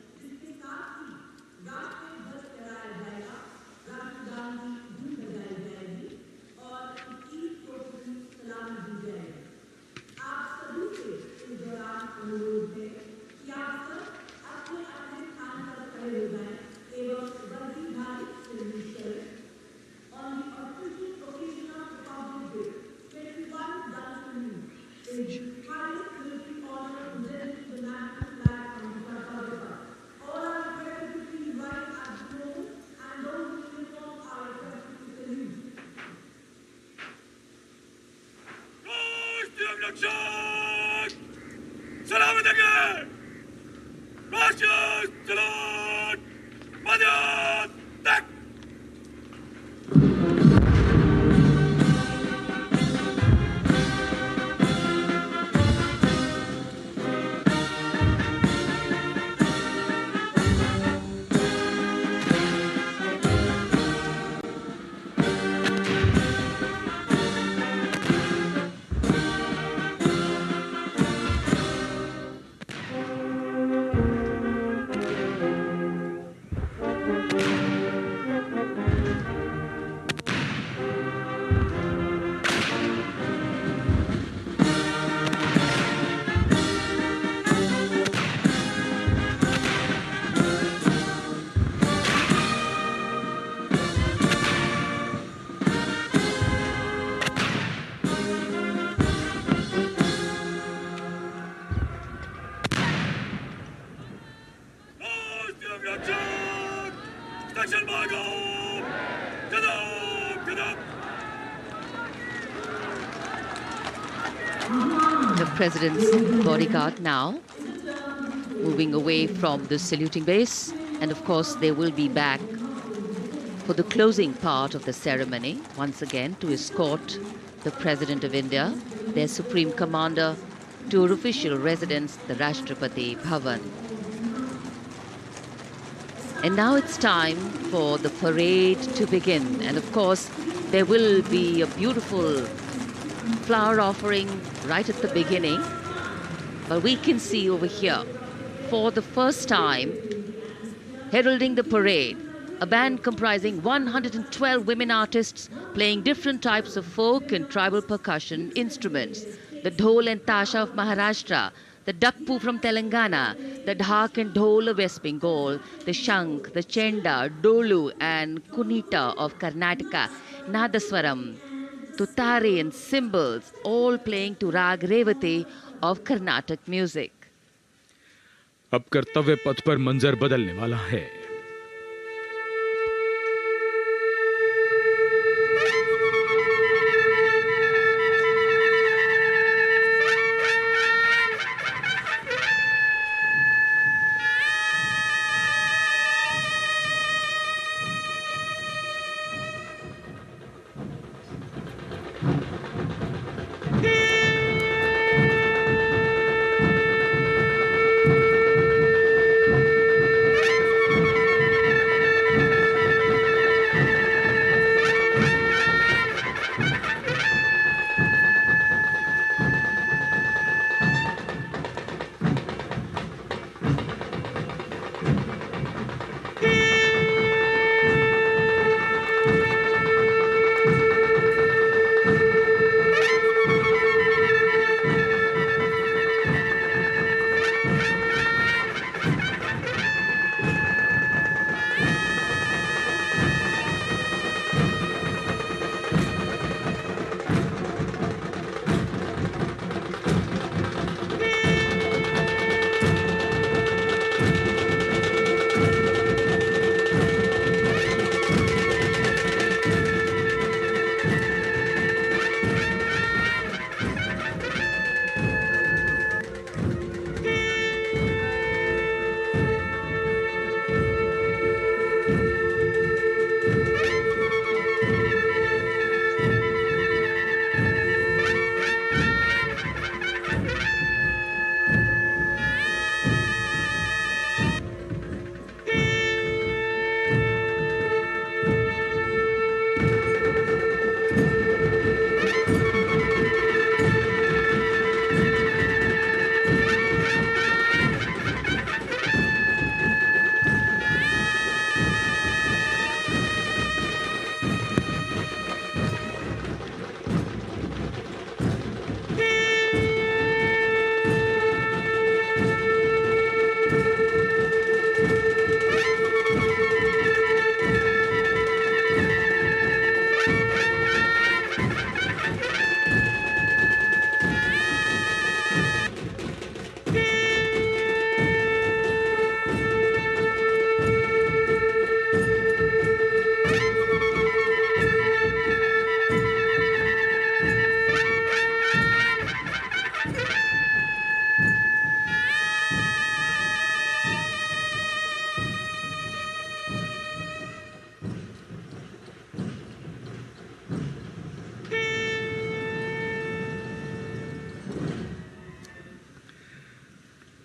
The President's bodyguard now moving away from the saluting base, and of course they will be back for the closing part of the ceremony once again to escort the President of India, their Supreme Commander, to her official residence, the Rashtrapati Bhavan. And now it's time for the parade to begin, and of course there will be a beautiful flower offering right at the beginning, but we can see over here for the first time heralding the parade a band comprising 112 women artists playing different types of folk and tribal percussion instruments: the dhol and tasha of Maharashtra, the dakpu from Telangana, the dhak and dhol of West Bengal, the shank, the chenda, dolu and kunita of Karnataka, nadaswaram, tutare and cymbals, all playing to Rag Revati of Carnatic music. अब कर्तव्य पथ पर मंजर बदलने वाला है।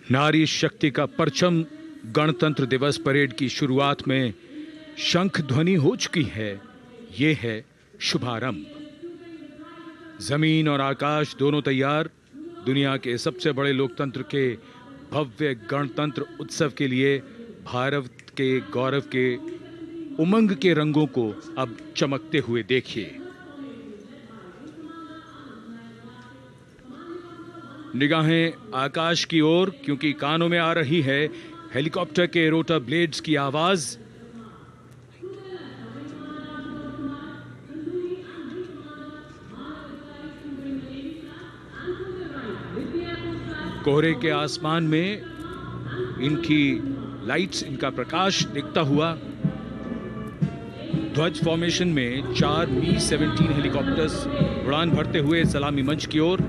नारी शक्ति का परचम गणतंत्र दिवस परेड की शुरुआत में शंख ध्वनि हो चुकी है। ये है शुभारंभ। जमीन और आकाश दोनों तैयार दुनिया के सबसे बड़े लोकतंत्र के भव्य गणतंत्र उत्सव के लिए भारत के गौरव के उमंग के रंगों को अब चमकते हुए देखिए। निगाहें आकाश की ओर, क्योंकि कानों में आ रही है हेलीकॉप्टर के रोटर ब्लेड्स की आवाज। कोहरे के आसमान में इनकी लाइट्स, इनका प्रकाश दिखता हुआ ध्वज फॉर्मेशन में 4 मी-17 हेलीकॉप्टर्स उड़ान भरते हुए सलामी मंच की ओर।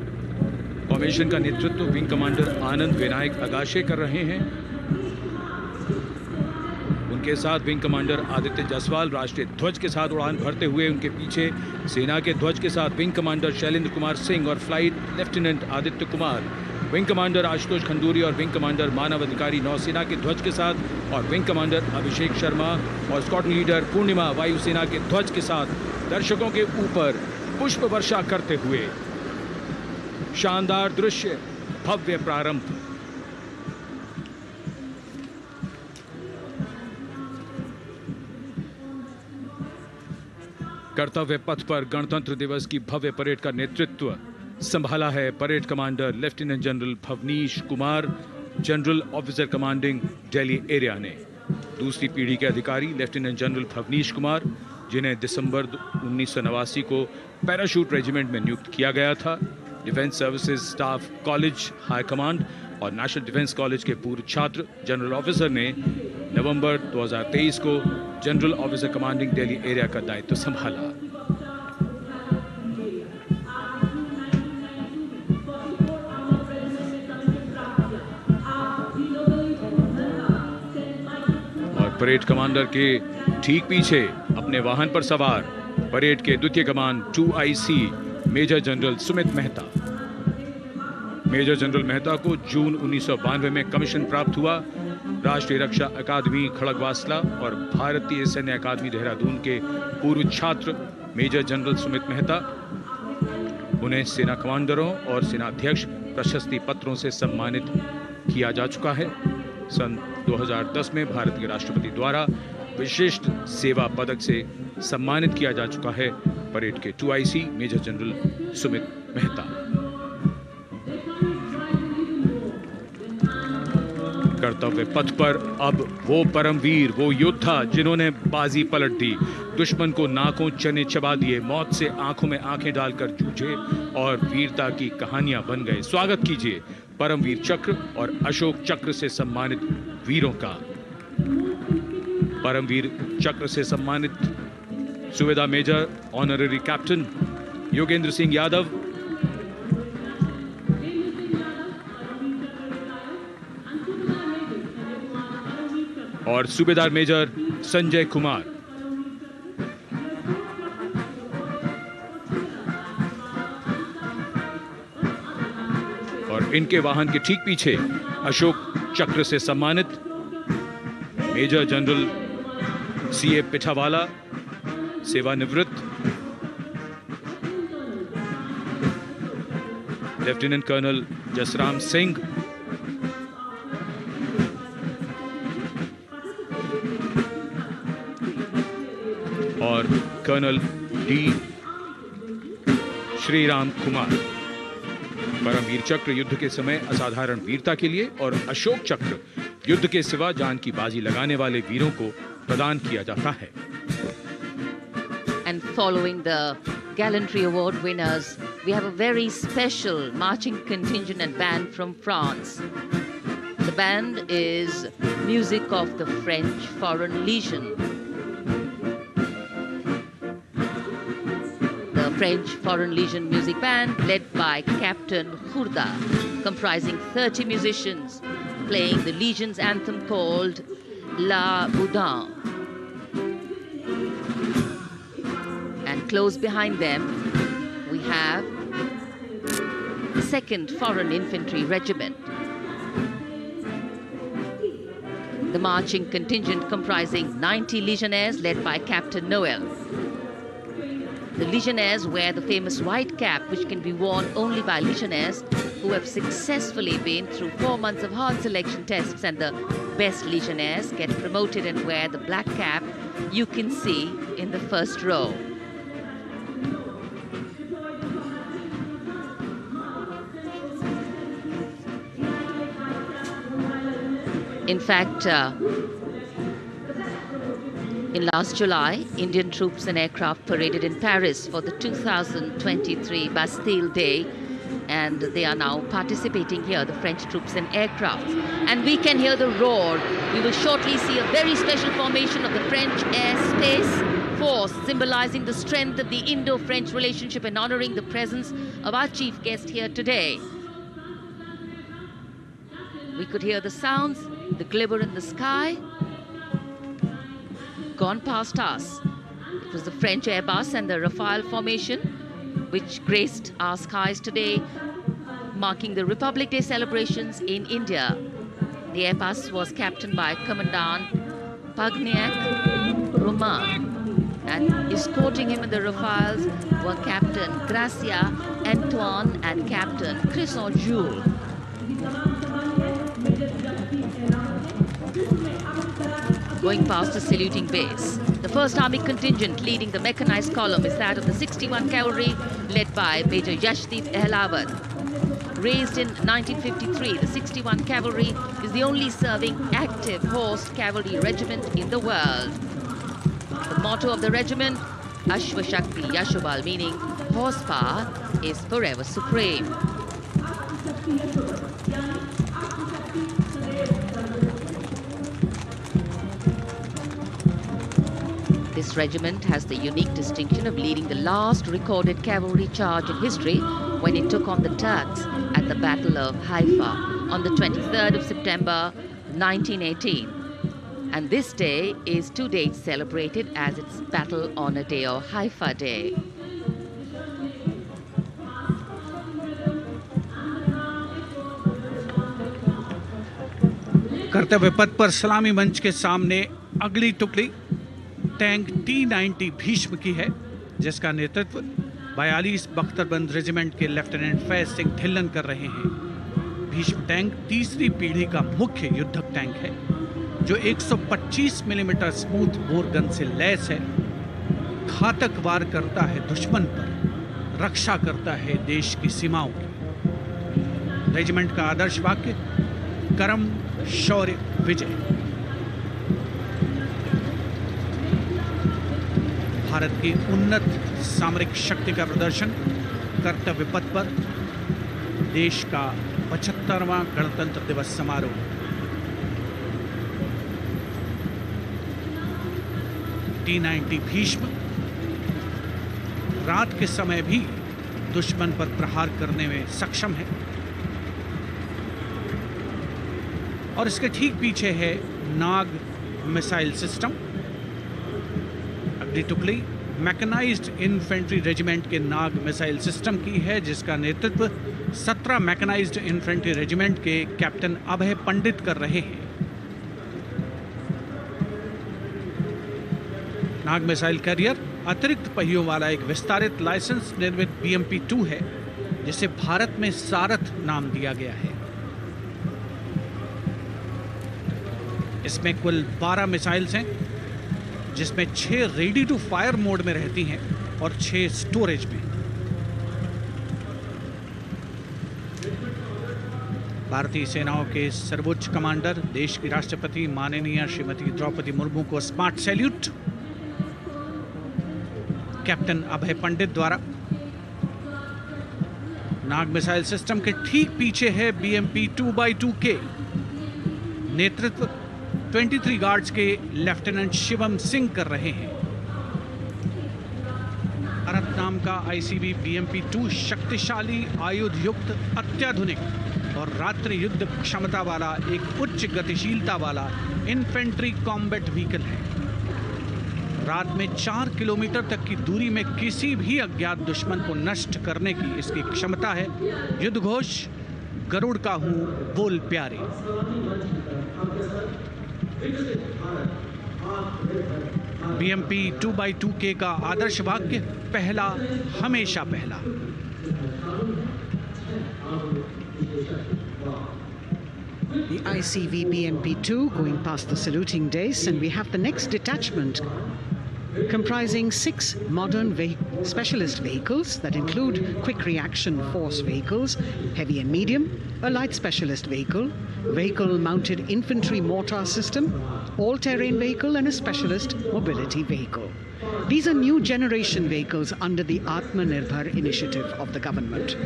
फॉर्मेशन का नेतृत्व विंग कमांडर आनंद विनायक अगाशे कर रहे हैं। उनके साथ विंग कमांडर आदित्य जायसवाल राष्ट्रीय ध्वज के साथ उड़ान भरते हुए। उनके पीछे सेना के ध्वज के साथ विंग कमांडर शैलेंद्र कुमार सिंह और flight lieutenant Aditya Kumar, wing commander Ashutosh Khanduri और विंग कमांडर मानव अधिकारी नौसेना के ध्वज के साथ, और विंग कमांडर अभिषेक शर्मा और स्क्वाड्रन लीडर पूर्णिमा वायुसेना के ध्वज के साथ दर्शकों के ऊपर पुष्प वर्षा करते हुए। शानदार दृश्य, भव्य प्रारंभ। कर्तव्य पथ पर गणतंत्र दिवस की भव्य परेड का नेतृत्व संभाला है parade commander lieutenant general Bhavnish Kumar, general officer commanding Delhi area ने। दूसरी पीढ़ी के अधिकारी लेफ्टिनेंट जनरल भवनीश कुमार, जिन्हें दिसंबर 1989 को पैराशूट रेजिमेंट में नियुक्त किया गया था। Defence services staff college high command और नेशनल डिफेंस कॉलेज के पूर्व छात्र जनरल ऑफिसर ने नवंबर 2023 को general officer commanding Delhi area का दायित्व संभाला। और परेड कमांडर के ठीक पीछे अपने वाहन पर सवार परेड के द्वितीय कमान 2IC major general Sumit Mehta. Major general Mehta को जून 1992 में कमीशन प्राप्त हुआ। राष्ट्रीय रक्षा अकादमी खड़गवासला और भारतीय सैन्य अकादमी देहरादून के पूर्व छात्र मेजर जनरल सुमित मेहता। उन्हें सेना कमांडरों और सेनाध्यक्ष प्रशस्ति पत्रों से सम्मानित किया जा चुका है। सन 2010 में भारत के राष्ट्रपति द्वारा विशिष्ट सेवा पदक से सम्मानित किया जा चुका है परेड के 2IC major general Sumit Mehta. कर्तव्य पथ पर अब वो परमवीर, वो योद्धा जिन्होंने बाजी पलट दी, दुश्मन को नाकों चने चबा दिए, मौत से आंखों में आंखें डालकर जूझे और वीरता की कहानियां बन गए। स्वागत कीजिए परमवीर चक्र और अशोक चक्र से सम्मानित वीरों का। परमवीर चक्र से सम्मानित Subedar major honorary captain Yogendra Singh Yadav, और सूबेदार मेजर संजय कुमार। और इनके वाहन के ठीक पीछे अशोक चक्र से सम्मानित मेजर जनरल CA पिठावाला, सेवानिवृत्त, लेफ्टिनेंट कर्नल जसराम सिंह, और कर्नल D श्रीराम कुमार। परमवीर चक्र युद्ध के समय असाधारण वीरता के लिए और अशोक चक्र युद्ध के सिवा जान की बाजी लगाने वाले वीरों को प्रदान किया जाता है। And following the gallantry award winners, we have a very special marching contingent and band from France. The band is music of the French Foreign Legion. The French Foreign Legion music band led by Captain Khourda, comprising 30 musicians, playing the Legion's anthem called La Boudin. And close behind them, we have the 2nd Foreign Infantry Regiment. The marching contingent comprising 90 legionnaires led by Captain Noel. The legionnaires wear the famous white cap, which can be worn only by legionnaires who have successfully been through 4 months of hard selection tests, and the best legionnaires get promoted and wear the black cap you can see in the first row. In fact, in last July, Indian troops and aircraft paraded in Paris for the 2023 Bastille Day, and they are now participating here, the French troops and aircraft. And we can hear the roar. We will shortly see a very special formation of the French Air Space Force, symbolizing the strength of the Indo-French relationship and honoring the presence of our chief guest here today. We could hear the sounds, the glimmer in the sky, gone past us. It was the French Airbus and the Rafale formation which graced our skies today, marking the Republic Day celebrations in India. The Airbus was captained by Commandant Pagniak Roman, and escorting him in the Rafales were Captain Gracia Antoine and Captain Crisson Jules. Going past a saluting base. The 1st Army contingent leading the mechanized column is that of the 61 Cavalry, led by Major Yashdeep Ehlawat. Raised in 1953, the 61 Cavalry is the only serving active horse cavalry regiment in the world. The motto of the regiment, Ashwa Shakti Yashobal, meaning horsepower is forever supreme. This regiment has the unique distinction of leading the last recorded cavalry charge in history when it took on the Turks at the Battle of Haifa on the 23rd of September 1918. And this day is to date celebrated as its Battle Honor Day or Haifa Day. कर्तव्य पथ पर सलामी मंच के सामने अगली टुकड़ी tank T-90 Bhishma की है, जिसका नेतृत्व 42 बख्तरबंद रेजिमेंट के लेफ्टिनेंट फैज सिंह ढिल्लन कर रहे हैं। भीष्म टैंक तीसरी पीढ़ी का मुख्य युद्धक टैंक है, जो 125 मिलीमीटर स्मूथ बोर गन से लैस है, घातक वार करता है दुश्मन पर, रक्षा करता है देश की सीमाओं की। रेजिमेंट का आदर्श वाक्य कर्म शौर्य विजय। भारत की उन्नत सामरिक शक्ति का प्रदर्शन कर्तव्य पथ पर देश का 75वां गणतंत्र दिवस समारोह। T-90 भीष्म रात के समय भी दुश्मन पर प्रहार करने में सक्षम है, और इसके ठीक पीछे है नाग मिसाइल सिस्टम। अगली टुकड़ी मैकेनाइज्ड इन्फेंट्री रेजिमेंट के नाग मिसाइल सिस्टम की है, जिसका नेतृत्व 17 मैकेनाइज्ड इन्फेंट्री रेजिमेंट के कैप्टन अभय पंडित कर रहे हैं। नाग मिसाइल कैरियर अतिरिक्त पहियों वाला एक विस्तारित लाइसेंस निर्मित BMP-2 है, जिसे भारत में सारथ नाम दिया गया है। इसमें कुल 12 मिसाइल्स हैं, जिसमें 6 रेडी टू फायर मोड में रहती हैं और 6 स्टोरेज में। भारतीय सेनाओं के सर्वोच्च कमांडर देश की राष्ट्रपति माननीय श्रीमती द्रौपदी मुर्मू को स्मार्ट सैल्यूट कैप्टन अभय पंडित द्वारा। नाग मिसाइल सिस्टम के ठीक पीछे है BMP-2x2 के नेतृत्व 23 गार्ड्स के लेफ्टिनेंट शिवम सिंह कर रहे हैं। भारत नाम का ICB BMP-2 शक्तिशाली आयुध युक्त अत्याधुनिक और रात्रि युद्ध क्षमता वाला एक उच्च गतिशीलता वाला इन्फेंट्री कॉम्बैट व्हीकल है। रात में 4 किलोमीटर तक की दूरी में किसी भी अज्ञात दुश्मन को नष्ट करने की इसकी क्षमता है। युद्ध घोष गरुड़ का हूं बोल प्यारे। BMP 2x2K का आदर्श वाक्य, पहला हमेशा पहला। The ICV BMP-2 going past the saluting days, and we have the next detachment comprising 6 modern specialist vehicles that include quick reaction force vehicles, heavy and medium, a light specialist vehicle, vehicle-mounted infantry mortar system, all-terrain vehicle, and a specialist mobility vehicle. These are new generation vehicles under the Atmanirbhar initiative of the government.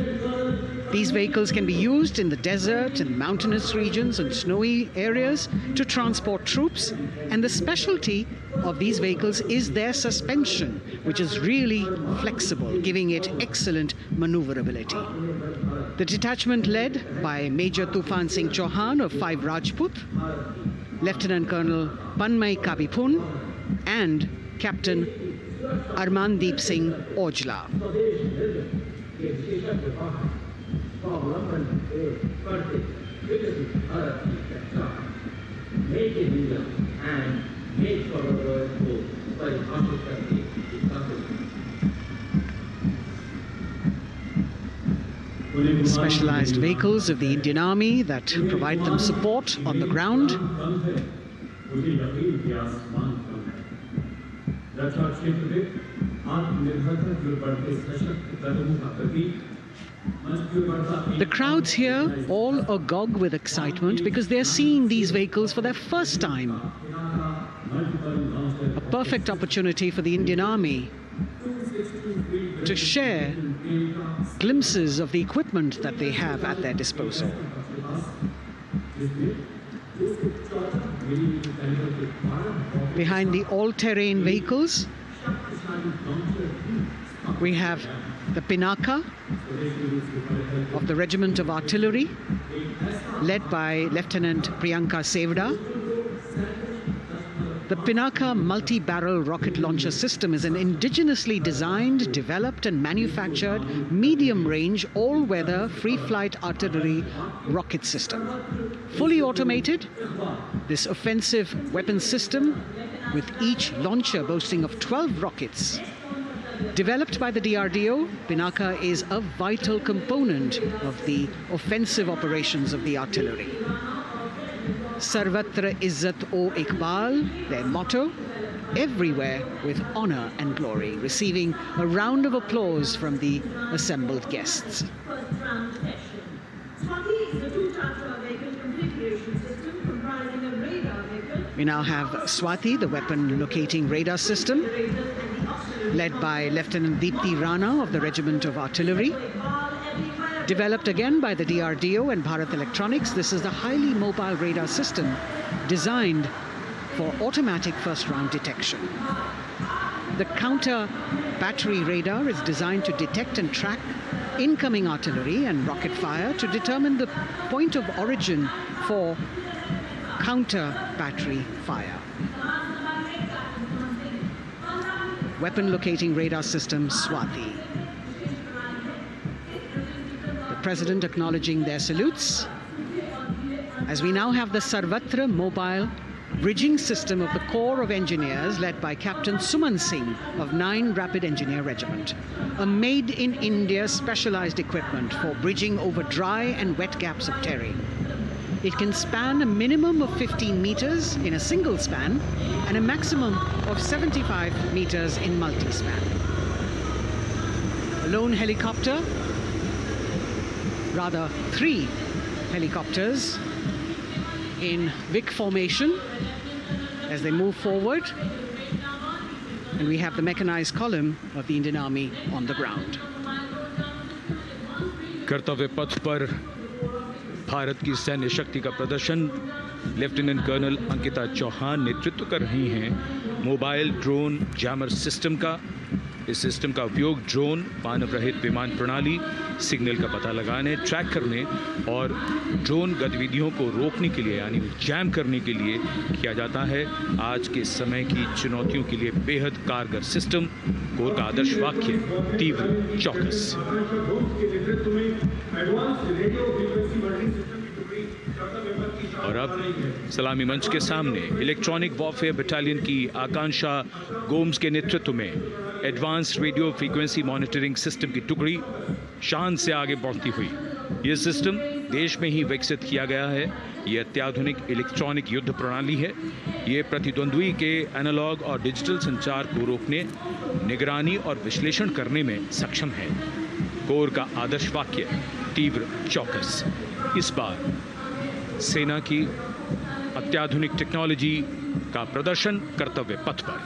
These vehicles can be used in the desert and mountainous regions and snowy areas to transport troops, and the specialty of these vehicles is their suspension, which is really flexible, giving it excellent maneuverability. The detachment led by Major Tufan Singh Chauhan of 5 Rajput, Lieutenant Colonel Panmay Kabipun, and Captain Armandeep Singh Ojla. Specialized vehicles of the Indian Army that provide them support on the ground. The crowds here all agog with excitement because they're seeing these vehicles for their first time. A perfect opportunity for the Indian Army to share glimpses of the equipment that they have at their disposal. Behind the all-terrain vehicles, we have the Pinaka of the Regiment of Artillery, led by Lieutenant Priyanka Sevda. The Pinaka multi-barrel rocket launcher system is an indigenously designed, developed and manufactured medium-range, all-weather, free-flight artillery rocket system. Fully automated, this offensive weapon system, with each launcher boasting of 12 rockets, developed by the DRDO, Pinaka is a vital component of the offensive operations of the artillery. Sarvatra Izzat-o Iqbal, their motto, everywhere with honor and glory, receiving a round of applause from the assembled guests. We now have Swati, the weapon locating radar system, led by Lieutenant Deepthi Rana of the Regiment of Artillery. Developed again by the DRDO and Bharat Electronics, this is the highly mobile radar system designed for automatic first-round detection. The counter battery radar is designed to detect and track incoming artillery and rocket fire to determine the point of origin for counter battery fire. Weapon locating radar system Swati. President acknowledging their salutes, as we now have the Sarvatra mobile bridging system of the Corps of Engineers led by Captain Suman Singh of 9 Rapid Engineer Regiment, a made-in-India specialized equipment for bridging over dry and wet gaps of terrain. It can span a minimum of 15 meters in a single span and a maximum of 75 meters in multi-span. A lone helicopter, rather 3 helicopters in Vic formation as they move forward, and we have the mechanized column of the Indian Army on the ground. कर्तव्य पथ पर भारत की सैन्य शक्ति का प्रदर्शन lieutenant colonel Ankita Chauhan नेतृत्व कर रही हैं मोबाइल ड्रोन जैमर सिस्टम का। इस सिस्टम का उपयोग ड्रोन, मानव रहित विमान प्रणाली, सिग्नल का पता लगाने, ट्रैक करने और ड्रोन गतिविधियों को रोकने के लिए यानी जैम करने के लिए किया जाता है। आज के समय की चुनौतियों के लिए बेहद कारगर सिस्टम। कोर का आदर्श वाक्य, तीव्र चौकस। और अब सलामी मंच के सामने इलेक्ट्रॉनिक वॉरफेयर बटालियन की आकांक्षा गोम्स के नेतृत्व में advance radio frequency monitoring system की टुकड़ी शान से आगे बढ़ती हुई। यह सिस्टम देश में ही विकसित किया गया है। यह अत्याधुनिक इलेक्ट्रॉनिक युद्ध प्रणाली है। यह प्रतिद्वंद्वी के एनालॉग और डिजिटल संचार को रोकने, निगरानी और विश्लेषण करने में सक्षम है। कोर का आदर्श वाक्य तीव्र चौकस। इस बार सेना की अत्याधुनिक टेक्नोलॉजी का प्रदर्शन कर्तव्य पथ पर।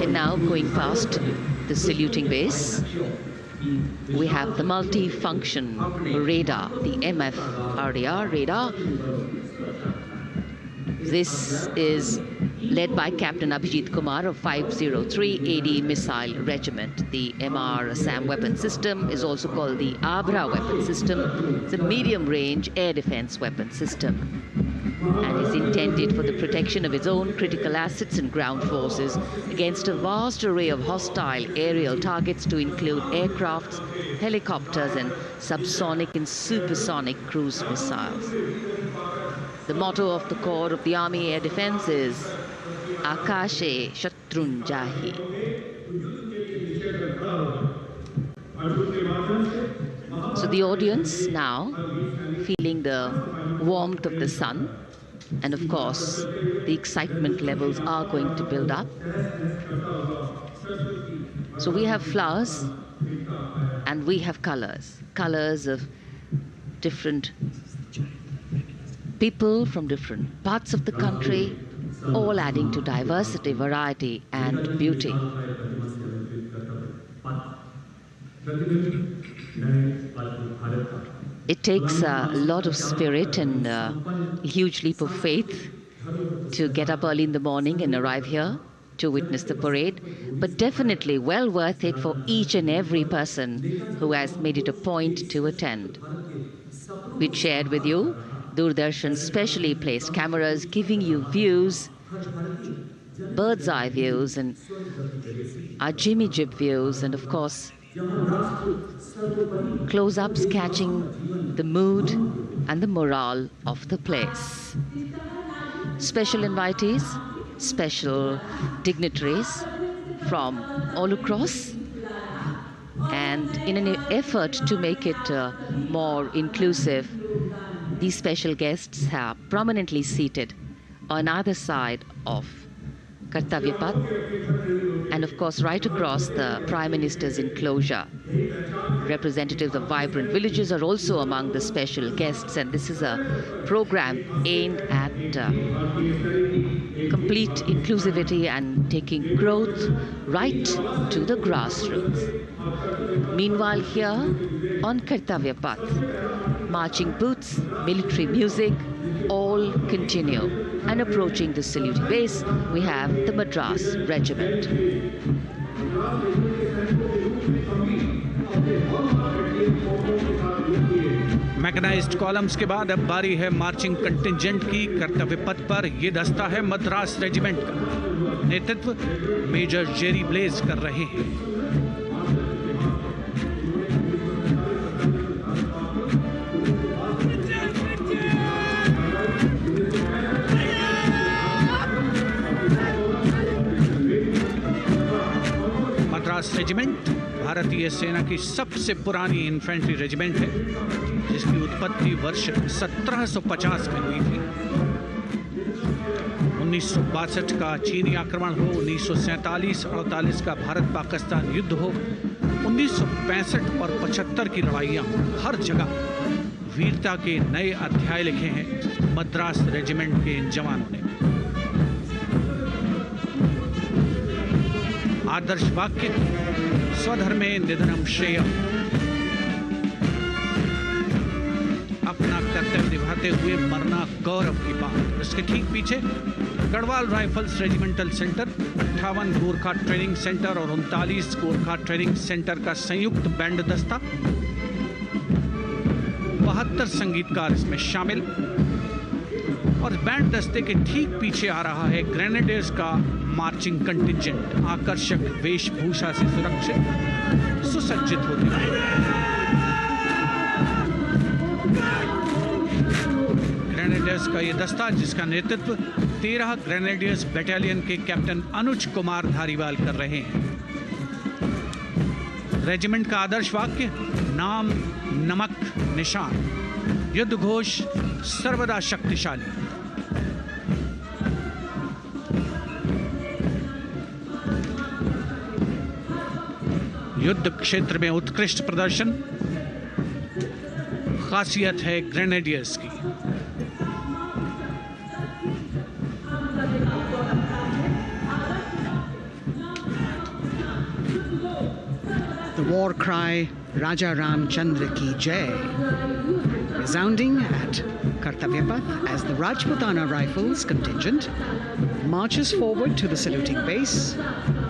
And now going past the saluting base, we have the multi-function radar, the MFRDR radar. This is led by Captain Abhijit Kumar of 503 AD Missile Regiment. The MR SAM weapon system is also called the Abra weapon system. It's a medium-range air defense weapon system and is intended for the protection of its own critical assets and ground forces against a vast array of hostile aerial targets to include aircrafts, helicopters and subsonic and supersonic cruise missiles. The motto of the Corps of the Army Air Defense is Akashe Shatrun Jahi. So the audience now feeling the warmth of the sun, and of course the excitement levels are going to build up. So we have flowers and we have colors of different people from different parts of the country, all adding to diversity, variety and beauty. It takes a lot of spirit and a huge leap of faith to get up early in the morning and arrive here to witness the parade, but definitely well worth it for each and every person who has made it a point to attend. We shared with you Doordarshan's specially placed cameras giving you views, bird's eye views and our Jimmy Jib views, and of course close-ups catching the mood and the morale of the place. Special invitees, special dignitaries from all across, and in an effort to make it more inclusive, these special guests are prominently seated on either side of Kartavya Path, and of course right across the Prime Minister's enclosure. Representatives of vibrant villages are also among the special guests, and this is a program aimed at complete inclusivity and taking growth right to the grassroots. Meanwhile here on Kartavya Path, marching boots, military music, all continue. And approaching the saluting base, we have the Madras Regiment. Mechanized columns के बाद अब बारी है marching contingent की। कर्तव्य पथ पर ये दस्ता है मद्रास रेजिमेंट का। नेतृत्व मेजर जेरी ब्लेज कर रहे हैं। मद्रास रेजिमेंट भारतीय सेना की सबसे पुरानी इन्फेंट्री रेजिमेंट है, जिसकी उत्पत्ति वर्ष 1750 में हुई थी। 1962 का चीनी आक्रमण हो, 1947-48 का भारत पाकिस्तान युद्ध हो, 1965 और 75 की लड़ाइयाँ, हर जगह वीरता के नए अध्याय लिखे हैं मद्रास रेजिमेंट के इन जवानों ने। आदर्श वाक्य स्वधर्मे निधनम श्रेय। अपना कर्तव्य निभाते करते हुए मरना गौरव की बात। उसके ठीक पीछे Garhwal rifles regimental centre, 58 Gorkha training centre और 39 गोरखा ट्रेनिंग सेंटर का संयुक्त बैंड दस्ता, 72 संगीतकार इसमें शामिल। और बैंड दस्ते के ठीक पीछे आ रहा है ग्रेनेडियर्स का मार्चिंग कंटिंजेंट, आकर्षक वेशभूषा से सुरक्षित सुसज्जित होते हुए। ग्रेनेडियर्स का यह दस्ता, जिसका नेतृत्व 13 ग्रेनेडियर्स बटालियन के कैप्टन अनुज कुमार धारीवाल कर रहे हैं। रेजिमेंट का आदर्श वाक्य नाम नमक निशान, युद्ध घोष सर्वदा शक्तिशाली। युद्ध क्षेत्र में उत्कृष्ट प्रदर्शन खासियत है ग्रेनेडियर्स की। The war cry Raja Ramchandra Ki Jai resounding at Kartavya Path as the Rajputana Rifles contingent marches forward to the saluting base,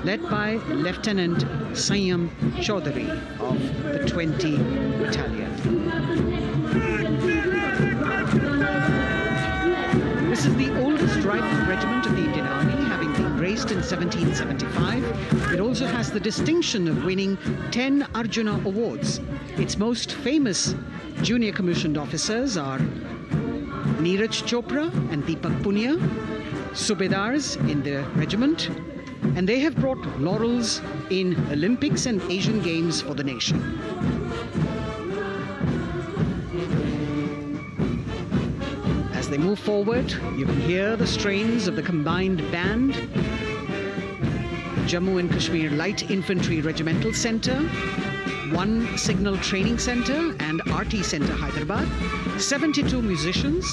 led by Lieutenant Sanyam Chaudhary of the 20 Battalion. This is the oldest rifle regiment of the Indian Army, having been raised in 1775. It also has the distinction of winning 10 Arjuna Awards. Its most famous junior commissioned officers are Neeraj Chopra and Deepak Punia, Subedars in the regiment, and they have brought laurels in Olympics and Asian Games for the nation. As they move forward, you can hear the strains of the combined band. Jammu and Kashmir Light Infantry Regimental Centre, 1 Signal Training Centre and RT Centre Hyderabad, 72 musicians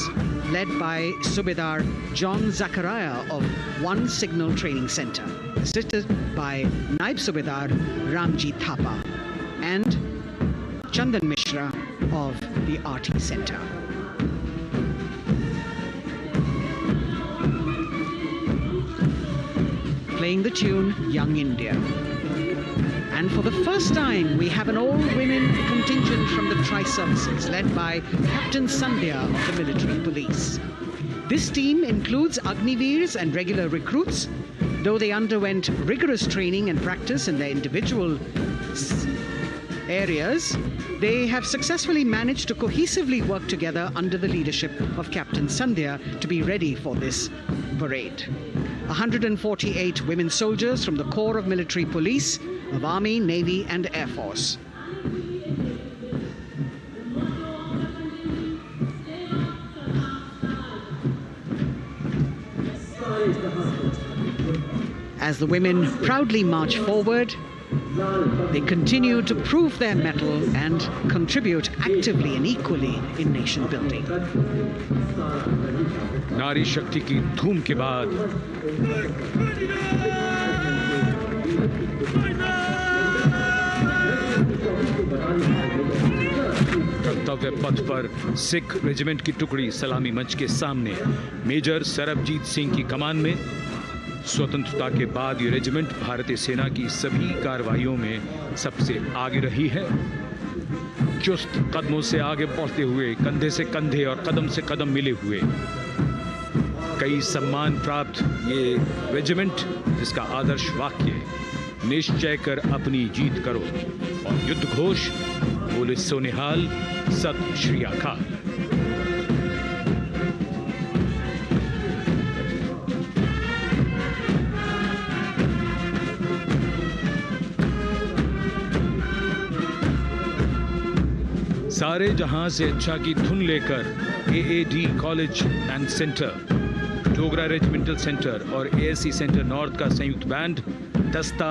led by Subedar John Zachariah of 1 Signal Training Centre, assisted by Naib Subedar Ramji Thapa and Chandan Mishra of the RT Centre. Playing the tune Young India. And for the first time, we have an all-women contingent from the Tri-Services, led by Captain Sandhya of the Military Police. This team includes Agniveers and regular recruits. Though they underwent rigorous training and practice in their individual areas, they have successfully managed to cohesively work together under the leadership of Captain Sandhya to be ready for this parade. 148 women soldiers from the Corps of Military Police, of Army, Navy and Air Force. As the women proudly march forward, they continue to prove their mettle and contribute actively and equally in nation building. नारी शक्ति की धूम के बाद कर्तव्य पथ पर Sikh regiment की टुकड़ी सलामी मंच के सामने मेजर सरबजीत सिंह की कमान में। स्वतंत्रता के बाद ये रेजिमेंट भारतीय सेना की सभी कार्रवाइयों में सबसे आगे रही है। चुस्त कदमों से आगे बढ़ते हुए, कंधे से कंधे और कदम से कदम मिले हुए, कई सम्मान प्राप्त ये रेजिमेंट, जिसका आदर्श वाक्य निश्चय कर अपनी जीत करो और युद्ध घोष बोले सोनिहाल सत श्री अकाल। सारे जहां से अच्छा की धुन लेकर AAD college and centre, Dogra regimental centre और एएससी सेंटर नॉर्थ का संयुक्त बैंड दस्ता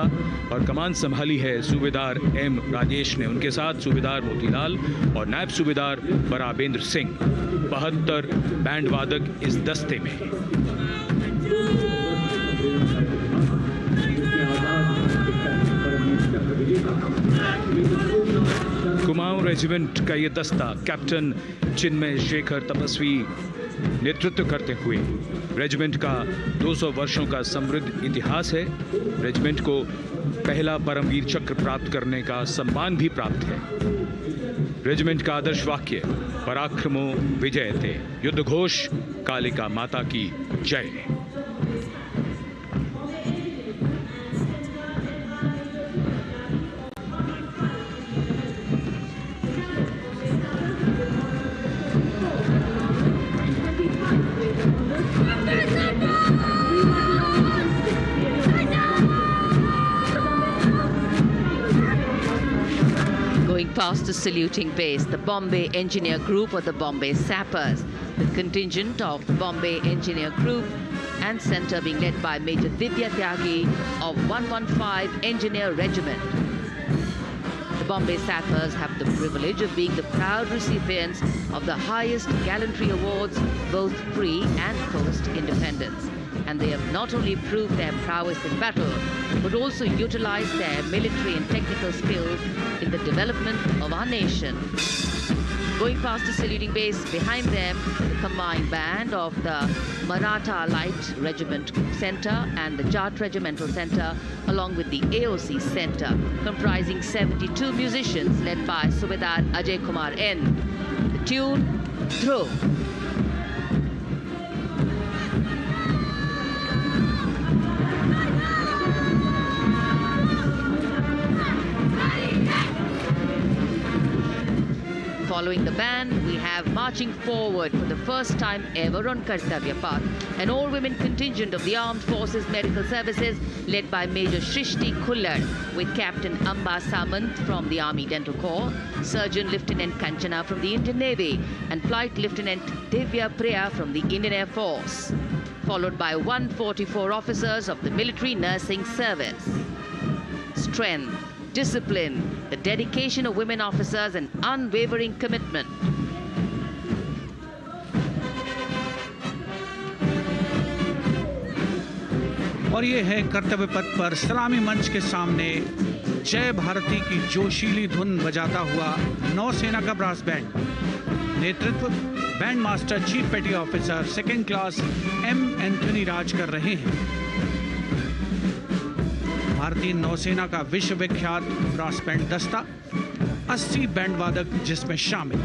और कमान संभाली है सूबेदार एम राजेश ने। उनके साथ सूबेदार मोतीलाल और नायब सूबेदार बराबेंद्र सिंह। 72 बैंड वादक इस दस्ते में। कुमाऊं रेजिमेंट का ये दस्ता कैप्टन चिन्मय शेखर तपस्वी नेतृत्व करते हुए रेजिमेंट का 200 वर्षों का समृद्ध इतिहास है। रेजिमेंट को पहला परमवीर चक्र प्राप्त करने का सम्मान भी प्राप्त है। रेजिमेंट का आदर्श वाक्य पराक्रमो विजयते, युद्ध घोष कालिका माता की जय। Past the saluting base, the Bombay Engineer Group or the Bombay Sappers, the contingent of the Bombay Engineer Group and centre being led by Major Divya Tyagi of 115 Engineer Regiment. The Bombay Sappers have the privilege of being the proud recipients of the highest gallantry awards both pre and post-independence. And they have not only proved their prowess in battle, but also utilized their military and technical skills in the development of our nation. Going past the saluting base, behind them, the combined band of the Maratha Light Regiment Centre and the Jat Regimental Centre, along with the AOC Centre, comprising 72 musicians led by Subedar Ajay Kumar N. The tune, Dhruv. Following the band, we have marching forward for the first time ever on Kartavya Path, an all-women contingent of the Armed Forces Medical Services led by Major Shrishti Khullar with Captain Amba Samant from the Army Dental Corps, Surgeon Lieutenant Kanchana from the Indian Navy and Flight Lieutenant Divya Priya from the Indian Air Force, followed by 144 officers of the Military Nursing Service. Strength, discipline, the dedication of women officers and unwavering commitment. और ये है कर्तव्य पथ पर सलामी मंच के सामने जय भारती की जोशीली धुन बजाता हुआ नौसेना का ब्रास बैंड। नेतृत्व band master chief petty officer second class M Anthony Raj कर रहे हैं। भारतीय नौसेना का विश्व विख्यात ब्रास बैंड दस्ता 80 बैंड वादक जिसमें शामिल।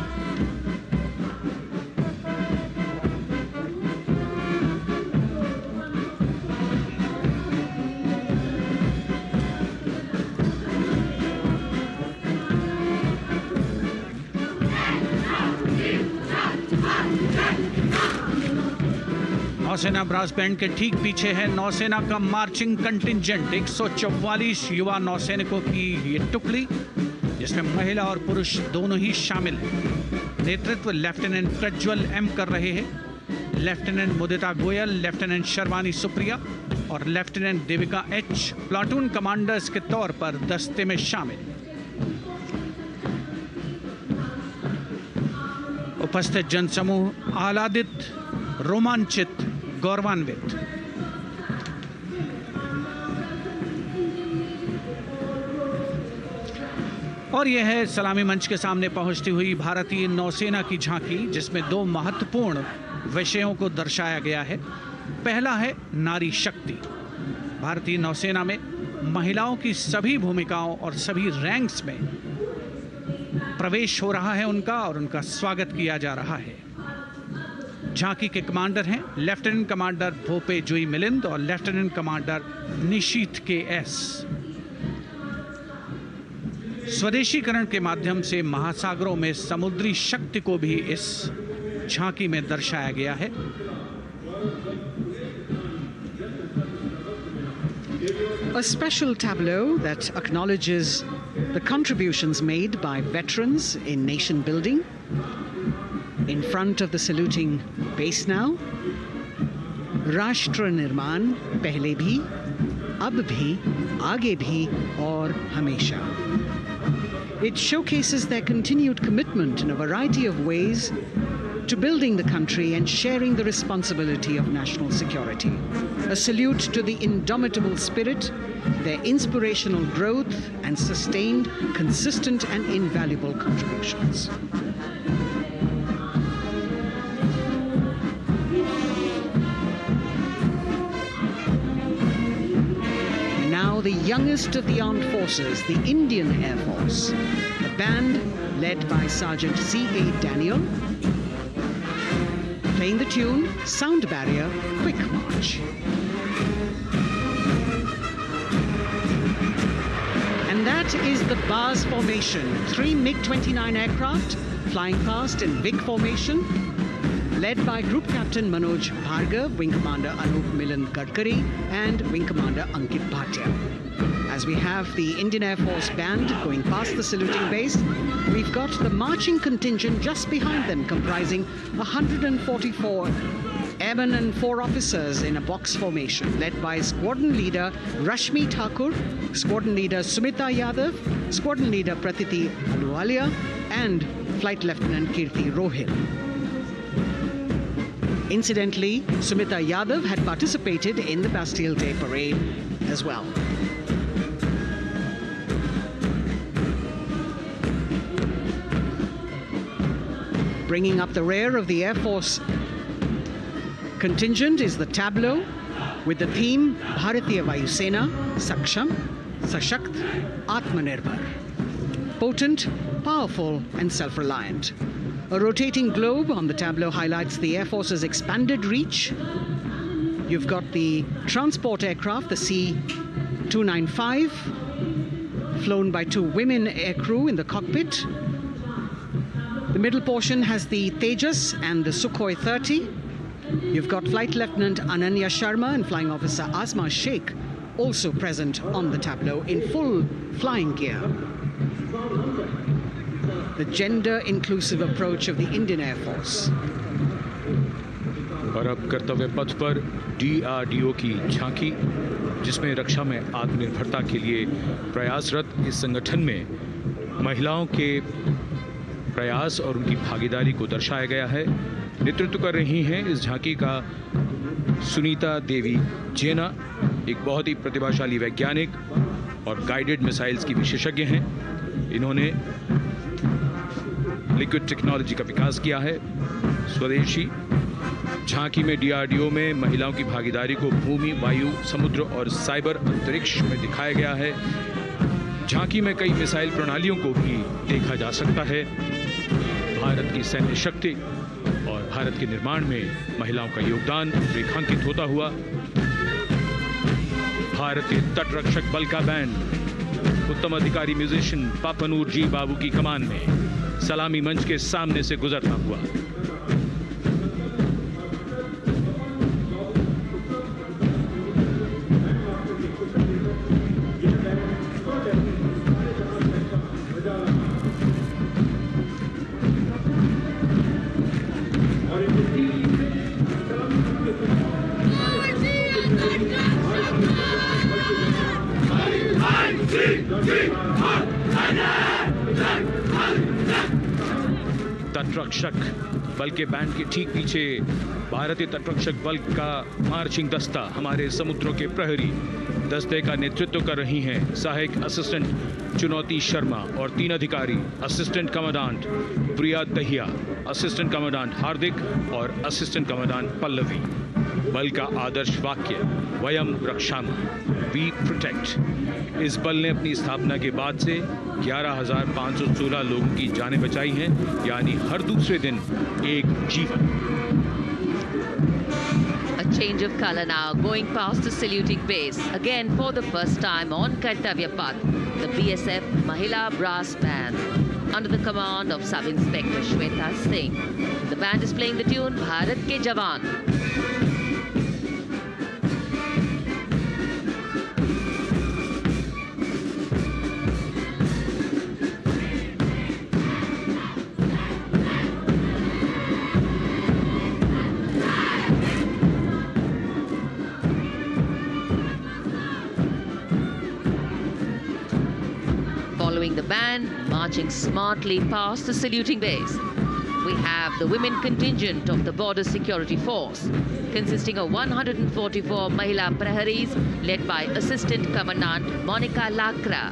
नौसेना ब्रास बैंड के ठीक पीछे है नौसेना का मार्चिंग कंटिंजेंट 144 युवा नौसैनिकों की ये टुकड़ी, जिसमें महिला और पुरुष दोनों ही शामिल हैं। नेतृत्व लेफ्टिनेंट प्रज्वल एम कर रहे हैं। लेफ्टिनेंट मुदिता गोयल, लेफ्टिनेंट शर्वानी सुप्रिया और lieutenant Devika H platoon commanders के तौर पर दस्ते में शामिल। उपस्थित जनसमूह आह्लादित, रोमांचित, गौरवान्वित। और यह है सलामी मंच के सामने पहुंचती हुई भारतीय नौसेना की झांकी, जिसमें दो महत्वपूर्ण विषयों को दर्शाया गया है। पहला है नारी शक्ति। भारतीय नौसेना में महिलाओं की सभी भूमिकाओं और सभी रैंक्स में प्रवेश हो रहा है उनका, और उनका स्वागत किया जा रहा है। झांकी के कमांडर हैं लेफ्टिनेंट कमांडर भोपे जुई मिलिंद और लेफ्टिनेंट कमांडर निशीथ के एस। स्वदेशीकरण के माध्यम से महासागरों में समुद्री शक्ति को भी इस झांकी में दर्शाया गया है। A special tableau that acknowledges the contributions made by veterans in nation building. In front of the saluting base now, राष्ट्र निर्माण पहले भी, अब भी, आगे भी और हमेशा. It showcases their continued commitment in a variety of ways to building the country and sharing the responsibility of national security. A salute to the indomitable spirit, their inspirational growth and sustained, consistent and invaluable contributions. And now the youngest of the armed forces, the Indian Air Force, the band led by Sergeant C.A. Daniel, playing the tune Sound Barrier Quick March. And that is the bars formation. 3 MiG-29 aircraft flying past in VIC formation, led by Group Captain Manoj Bhargav, Wing Commander Anup Milan Gadkari, and Wing Commander Ankit Bhatia. As we have the Indian Air Force band going past the saluting base, we've got the marching contingent just behind them, comprising 144 airmen and 4 officers in a box formation, led by Squadron Leader Rashmi Thakur, Squadron Leader Sumita Yadav, Squadron Leader Pratiti Aluwalia, and Flight Lieutenant Kirti Rohil. Incidentally, Sumita Yadav had participated in the Bastille Day parade as well. Bringing up the rear of the Air Force contingent is the tableau with the theme Bharatiya Vayu Sena, Saksham, Sashakt, Atmanirbhar. Potent, powerful and self-reliant. A rotating globe on the tableau highlights the Air Force's expanded reach. You've got the transport aircraft, the C-295, flown by 2 women aircrew in the cockpit. The middle portion has the Tejas and the Sukhoi 30. You've got Flight Lieutenant Ananya Sharma and Flying Officer Asma Sheikh also present on the tableau in full flying gear. The gender-inclusive approach of the Indian Air Force. और अब कर्तव्य पथ पर DRDO की झांकी, जिसमें रक्षा में आत्मनिर्भरता के लिए प्रयासरत इस संगठन में महिलाओं के प्रयास और उनकी भागीदारी को दर्शाया गया है। नेतृत्व कर रही हैं इस झांकी का सुनीता देवी जेना, एक बहुत ही प्रतिभाशाली वैज्ञानिक और गाइडेड मिसाइल्स की विशेषज्ञ हैं। इन्होंने लिक्विड टेक्नोलॉजी का विकास किया है, स्वदेशी। झांकी में DRDO में महिलाओं की भागीदारी को भूमि, वायु, समुद्र और साइबर अंतरिक्ष में दिखाया गया है। झांकी में कई मिसाइल प्रणालियों को भी देखा जा सकता है। भारत की सैन्य शक्ति और भारत के निर्माण में महिलाओं का योगदान रेखांकित होता हुआ। भारतीय तटरक्षक बल का बैंड उत्तम अधिकारी म्यूजिशियन पापनूर जी बाबू की कमान में सलामी मंच के सामने से गुजरता हुआ। तटरक्षक बल के बैंड के ठीक पीछे भारतीय तटरक्षक बल का मार्चिंग दस्ता, हमारे समुद्रों के प्रहरी दस्ते का नेतृत्व कर रही हैं सहायक असिस्टेंट चुनौती शर्मा और 3 अधिकारी, असिस्टेंट कमांडेंट प्रिया दहिया, असिस्टेंट कमांडेंट हार्दिक और असिस्टेंट कमांडेंट पल्लवी। बल का आदर्श वाक्य वयम रक्षामः, वी प्रोटेक्ट। इस बल ने अपनी स्थापना के बाद से 11,516 लोगों की जानें बचाई हैं, यानी हर दूसरे दिन एक जीवन। A change of color now, going past the saluting base. Again, for the first time on Kartavya Path, the BSF Mahila Brass Band, under the command of Sub-Inspector Shweta Singh. The band is playing the tune Bharat Ke Jawan. Following the band, marching smartly past the saluting base. we have the women contingent of the Border Security Force, consisting of 144 Mahila Praharis, led by Assistant Commandant Monica Lakra.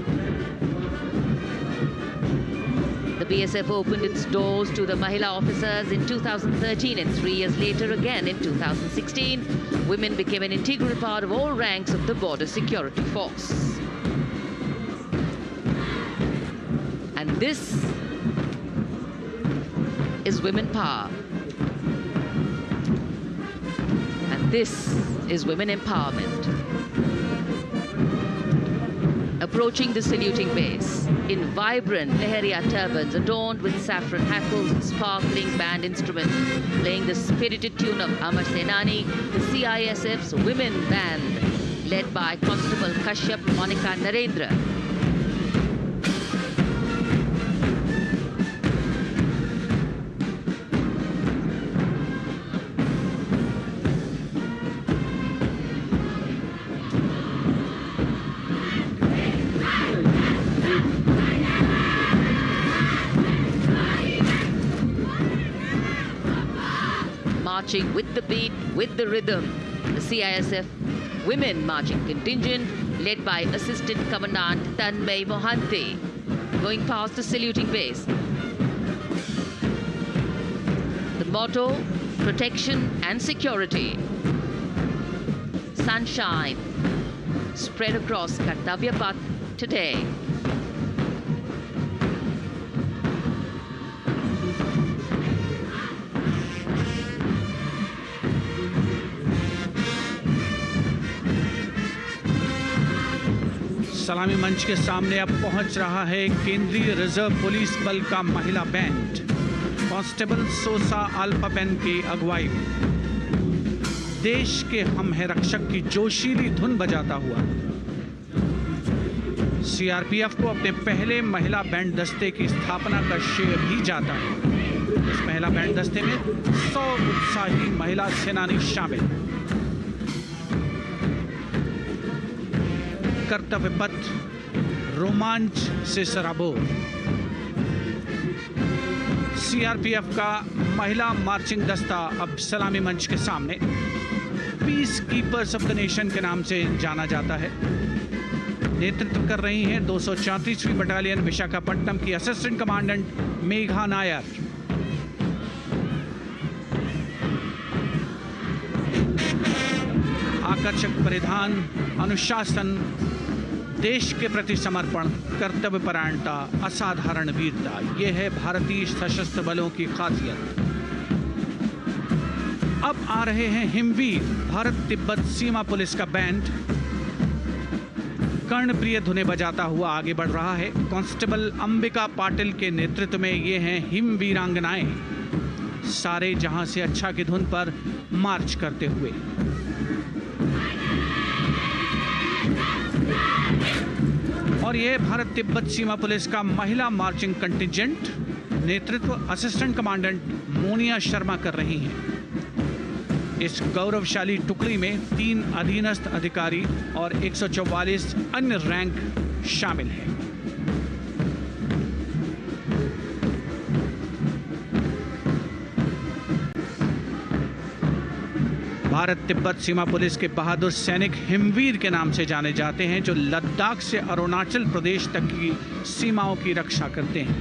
The BSF opened its doors to the Mahila officers in 2013, and 3 years later again in 2016. Women became an integral part of all ranks of the Border Security Force. And this is women power. And this is women empowerment. Approaching the saluting base in vibrant Leheria turbans adorned with saffron hackles and sparkling band instruments, playing the spirited tune of Amar Senani, the CISF's women band, led by Constable Kashyap Monica Narendra. Marching with the beat, with the rhythm, the CISF Women Marching Contingent, led by Assistant Commandant Tanmay Mohanty, going past the saluting base. The motto, protection and security. Sunshine spread across Kartavya Path today. सलामी मंच के सामने अब पहुंच रहा है केंद्रीय reserve police बल का महिला बैंड। कांस्टेबल सोसा अल्पाबेन की अगुवाई में देश के हम है रक्षक की जोशीली धुन बजाता हुआ सीआरपीएफ को अपने पहले महिला बैंड दस्ते की स्थापना का श्रेय भी जाता है। इस महिला बैंड दस्ते में 100 उत्साही महिला सेनानी शामिल। कर्तव्य पथ रोमांच से सराबोर। सीआरपीएफ का महिला मार्चिंग दस्ता अब सलामी मंच के सामने peace keepers of the nation के नाम से जाना जाता है। नेतृत्व कर रही हैं 234वीं बटालियन विशाखापट्टनम की असिस्टेंट कमांडेंट मेघा नायर। आकर्षक परिधान, अनुशासन, देश के प्रति समर्पण, कर्तव्य परायणता, असाधारण वीरता, ये है भारतीय सशस्त्र बलों की खासियत। अब आ रहे हैं हिमवीर भारत तिब्बत सीमा पुलिस का बैंड। कर्णप्रिय धुनें बजाता हुआ आगे बढ़ रहा है। कांस्टेबल अंबिका पाटिल के नेतृत्व में ये हैं हिमवीरांगनाएं, सारे जहां से अच्छा की धुन पर मार्च करते हुए। और यह भारत तिब्बत सीमा पुलिस का महिला मार्चिंग कंटिजेंट, नेतृत्व असिस्टेंट कमांडेंट मोनिया शर्मा कर रही हैं। इस गौरवशाली टुकड़ी में 3 अधीनस्थ अधिकारी और 144 अन्य रैंक शामिल हैं। भारत तिब्बत सीमा पुलिस के बहादुर सैनिक हिमवीर के नाम से जाने जाते हैं, जो लद्दाख से अरुणाचल प्रदेश तक की सीमाओं की रक्षा करते हैं।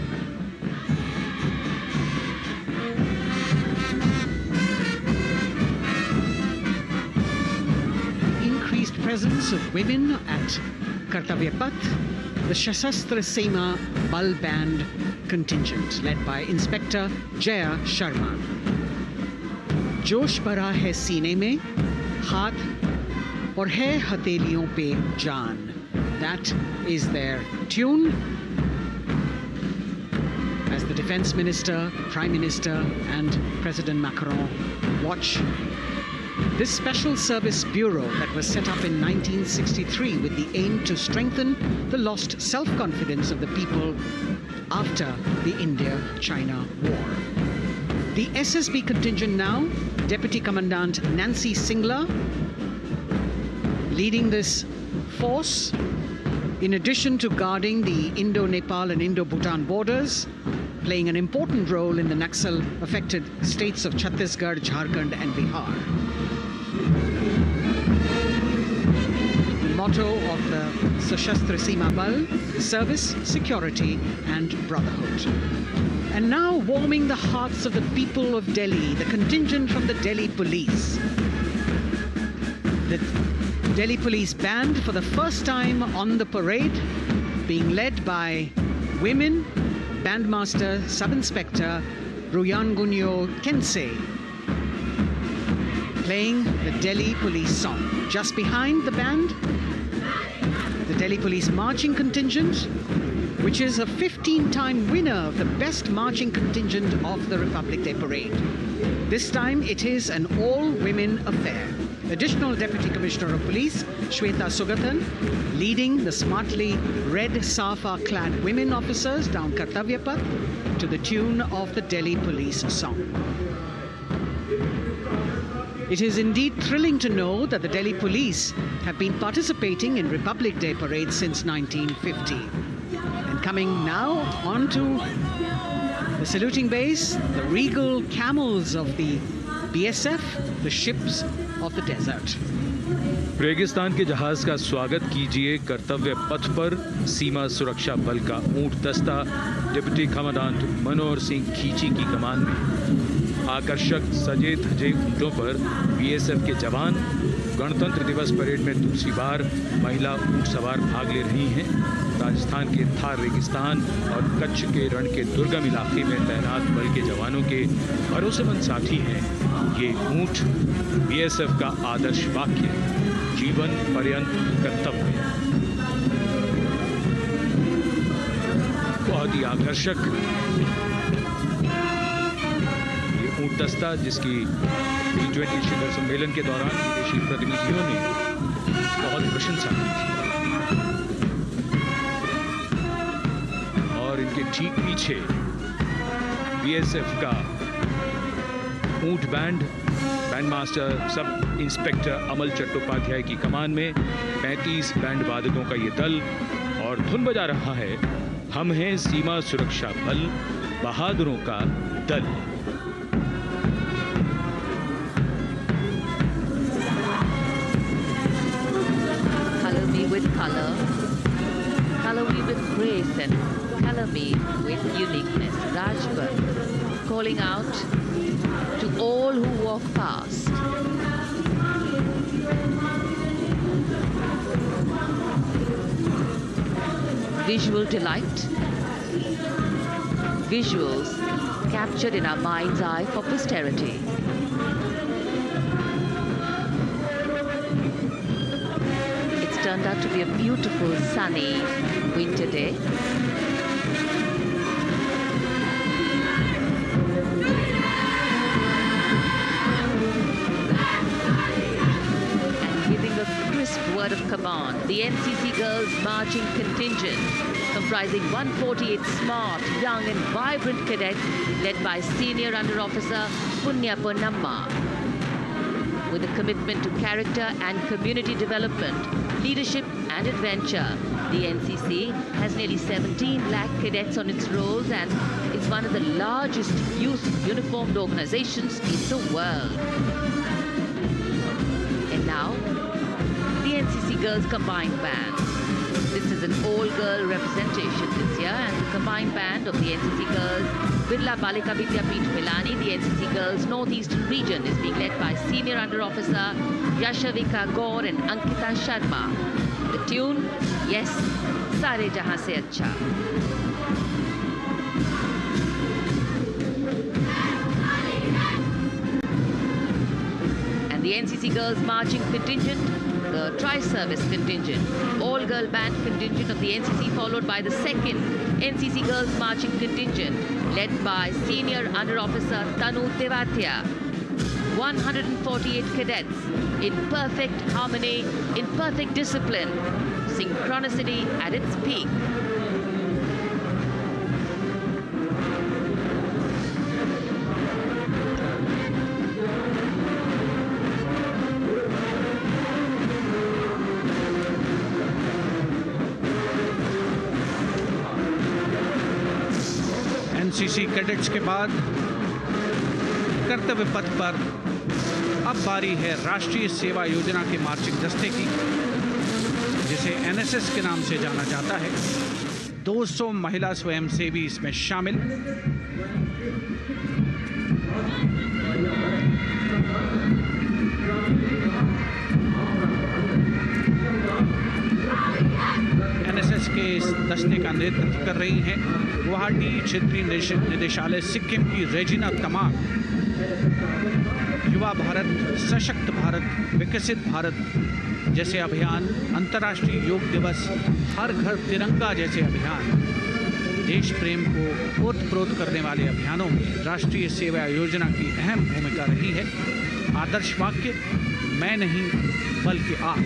Increased presence of women at Kartavya Path, the Shasastra Seema Bal Band contingent led by Inspector Jaya Sharma. जोश भरा है सीने में, हाथ और है हथेलियों पे जान. That is their tune. As the Defense Minister, Prime Minister and President Macron watch this Special Service Bureau that was set up in 1963 with the aim to strengthen the lost self-confidence of the people after the India-China War. The SSB contingent now, Deputy Commandant Nancy Singla, leading this force, in addition to guarding the Indo-Nepal and Indo-Bhutan borders, playing an important role in the Naxal-affected states of Chhattisgarh, Jharkhand and Bihar. The motto of the Sashastra Seema Bal: service, security and brotherhood. And now warming the hearts of the people of Delhi, the contingent from the Delhi Police. The Delhi Police Band for the first time on the parade, being led by women, Bandmaster Sub-Inspector Ruyangunyo Kensei, playing the Delhi Police song. Just behind the band, the Delhi Police marching contingent, which is a 15-time winner of the best marching contingent of the Republic Day Parade. This time it is an all-women affair. Additional Deputy Commissioner of Police, Shweta Sugathan, leading the smartly red safa-clad women officers down Kartavya Path to the tune of the Delhi Police song. It is indeed thrilling to know that the Delhi Police have been participating in Republic Day parades since 1950. And coming now onto the saluting base, the regal camels of the BSF, the ships of the desert. रेगिस्तान के जहाज का स्वागत कीजिए कर्तव्य पथ पर सीमा सुरक्षा बल का ऊंट दस्ता डिप्टी कमांडेंट मनोहर सिंह खींची की कमान में। आकर्षक सजे धजे ऊंटों पर बीएसएफ के जवान। गणतंत्र दिवस परेड में दूसरी बार महिला ऊंट सवार भाग ले रही हैं। राजस्थान के थार रेगिस्तान और कच्छ के रण के दुर्गम इलाके में तैनात बल के जवानों के भरोसेमंद साथी हैं। ये ऊंट बीएसएफ का आदर्श वाक्य, जीवन पर्यंत कर्तव्य। बहुत ही आकर्षक ये ऊंट दस्ता, जिसकी G20 शिखर सम्मेलन के दौरान विदेशी प्रतिनिधियों ने बहुत प्रशंसा की थी। और इनके ठीक पीछे बीएसएफ का ऊंट बैंड मास्टर सब इंस्पेक्टर अमल चट्टोपाध्याय की कमान में 35 बैंड वादकों का ये दल, और धुन बजा रहा है हम हैं सीमा सुरक्षा बल, बहादुरों का दल। Color me with color, color me with grace, and color me with uniqueness. Rajput calling out to all who walk past. Visual delight. Visuals captured in our mind's eye for posterity. It's turned out to be a beautiful, sunny winter day. Word of command, the NCC Girls Marching Contingent, comprising 148 smart, young and vibrant cadets led by Senior Under Officer Punya Ponnamma. With a commitment to character and community development, leadership and adventure, the NCC has nearly 17 lakh cadets on its rolls and is one of the largest youth uniformed organizations in the world. And now, the NCC Girls Combined Band. This is an all-girl representation this year, and the combined band of the NCC Girls Birla Balika Vidyapeeth Pilani, the NCC Girls Northeastern region, is being led by Senior Under Officer Yashavika Gaur and Ankita Sharma. The tune, yes, Sare Jahan Se Acha. And the NCC Girls Marching Contingent, the Tri-Service Contingent, all-girl band contingent of the NCC, followed by the second NCC Girls Marching Contingent, led by Senior Under Officer Tanu Tewatia. 148 cadets in perfect harmony, in perfect discipline, synchronicity at its peak. NCC cadets के बाद कर्तव्य पथ पर अब बारी है राष्ट्रीय सेवा योजना के मार्चिंग दस्ते की, जिसे एनएसएस के नाम से जाना जाता है। 200 महिला स्वयंसेवी इसमें शामिल। एनएसएस के इस दस्ते का नेतृत्व कर रही हैं गुवाहाटी क्षेत्रीय निदेशालय सिक्किम की रेजिना तमांग। युवा भारत, सशक्त भारत, विकसित भारत जैसे अभियान, अंतर्राष्ट्रीय योग दिवस, हर घर तिरंगा जैसे अभियान, देश प्रेम को ओतप्रोत करने वाले अभियानों में राष्ट्रीय सेवा योजना की अहम भूमिका रही है। आदर्श वाक्य, मैं नहीं बल्कि आप।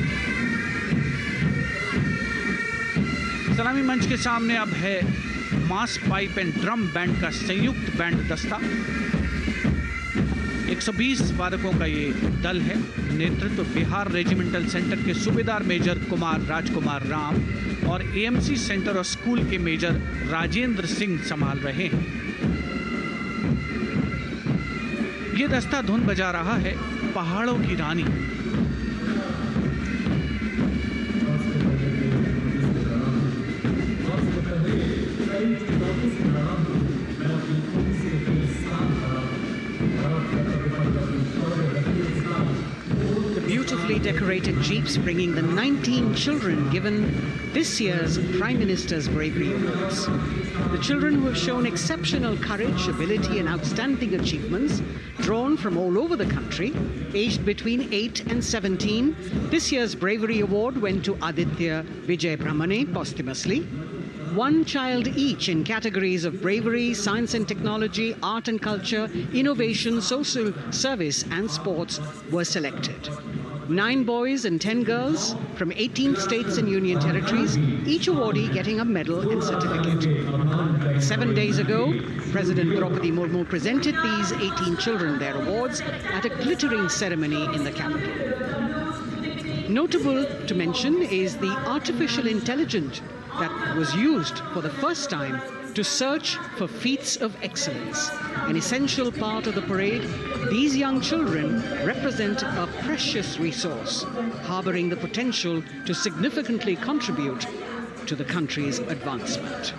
सलामी मंच के सामने अब है मास पाइप एंड ड्रम बैंड का संयुक्त बैंड दस्ता। 120 वादकों का ये दल है। नेतृत्व बिहार रेजिमेंटल सेंटर के सूबेदार मेजर कुमार राजकुमार राम और एएमसी सेंटर और स्कूल के मेजर राजेंद्र सिंह संभाल रहे हैं। ये दस्ता धुन बजा रहा है पहाड़ों की रानी। Beautifully decorated jeeps bringing the 19 children given this year's Prime Minister's Bravery Awards. The children who have shown exceptional courage, ability and outstanding achievements, drawn from all over the country, aged between 8 and 17. This year's Bravery Award went to Aditya Vijay Brahmane posthumously. One child each in categories of bravery, science and technology, art and culture, innovation, social service and sports were selected. 9 boys and 10 girls from 18 states and union territories, each awardee getting a medal and certificate. 7 days ago, President Droupadi Murmu presented these 18 children their awards at a glittering ceremony in the capital. Notable to mention is the artificial intelligence that was used for the first time to search for feats of excellence. An essential part of the parade, these young children represent a precious resource, harboring the potential to significantly contribute to the country's advancement.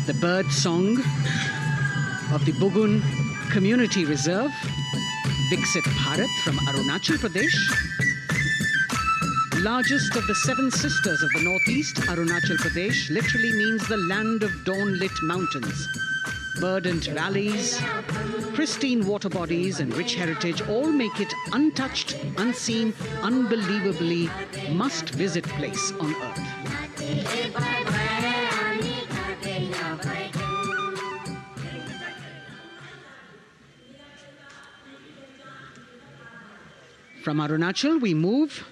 The bird song of the Bugun Community Reserve, Viksit Bharat from Arunachal Pradesh. Largest of the 7 sisters of the Northeast, Arunachal Pradesh literally means the land of dawn-lit mountains. Verdant valleys, pristine water bodies and rich heritage all make it untouched, unseen, unbelievably must-visit place on earth. From Arunachal, we move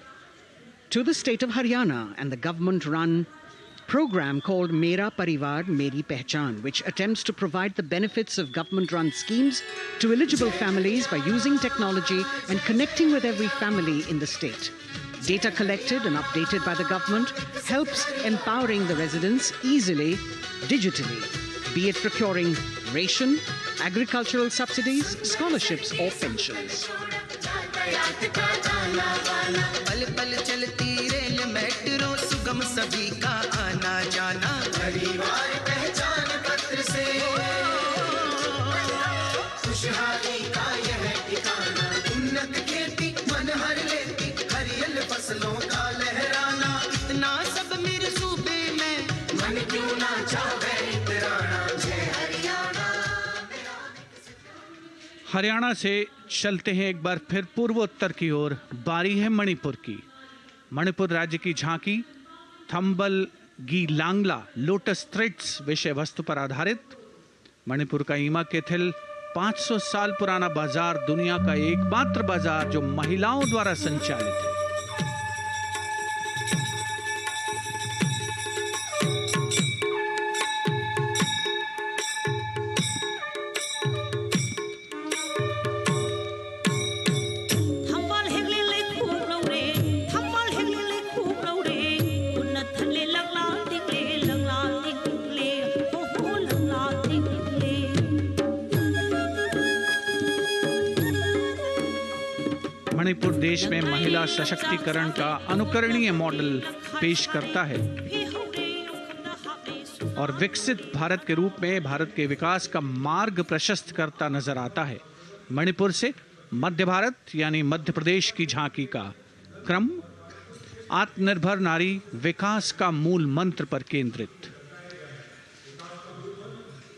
to the state of Haryana and the government-run program called Mera Parivar Meri Pehchan, which attempts to provide the benefits of government-run schemes to eligible families by using technology and connecting with every family in the state. Data collected and updated by the government helps empowering the residents easily, digitally, be it procuring ration, agricultural subsidies, scholarships or pensions. पल पल चलती rail metro सुगम सभी का आना जाना परिवार पहचान पत्र से खुशहाली का यह ठिकाना उन्नत खेती मन हर लेती हरियल फसलों का लहराना इतना सब मेरे सूबे में मन क्यों ना चाहे इतराना जय हरियाणा। हरियाणा से चलते हैं एक बार फिर पूर्वोत्तर की ओर। बारी है मणिपुर की। मणिपुर राज्य की झांकी थंबल गी लांगला लोटस थ्रेड्स विषय वस्तु पर आधारित। मणिपुर का ईमा केथिल 500 साल पुराना बाजार दुनिया का एकमात्र बाजार जो महिलाओं द्वारा संचालित है। मणिपुर देश में महिला सशक्तिकरण का अनुकरणीय मॉडल पेश करता है और विकसित भारत के रूप में भारत के विकास का मार्ग प्रशस्त करता नजर आता है। मणिपुर से मध्य भारत यानी मध्य प्रदेश की झांकी का क्रम आत्मनिर्भर नारी विकास का मूल मंत्र पर केंद्रित।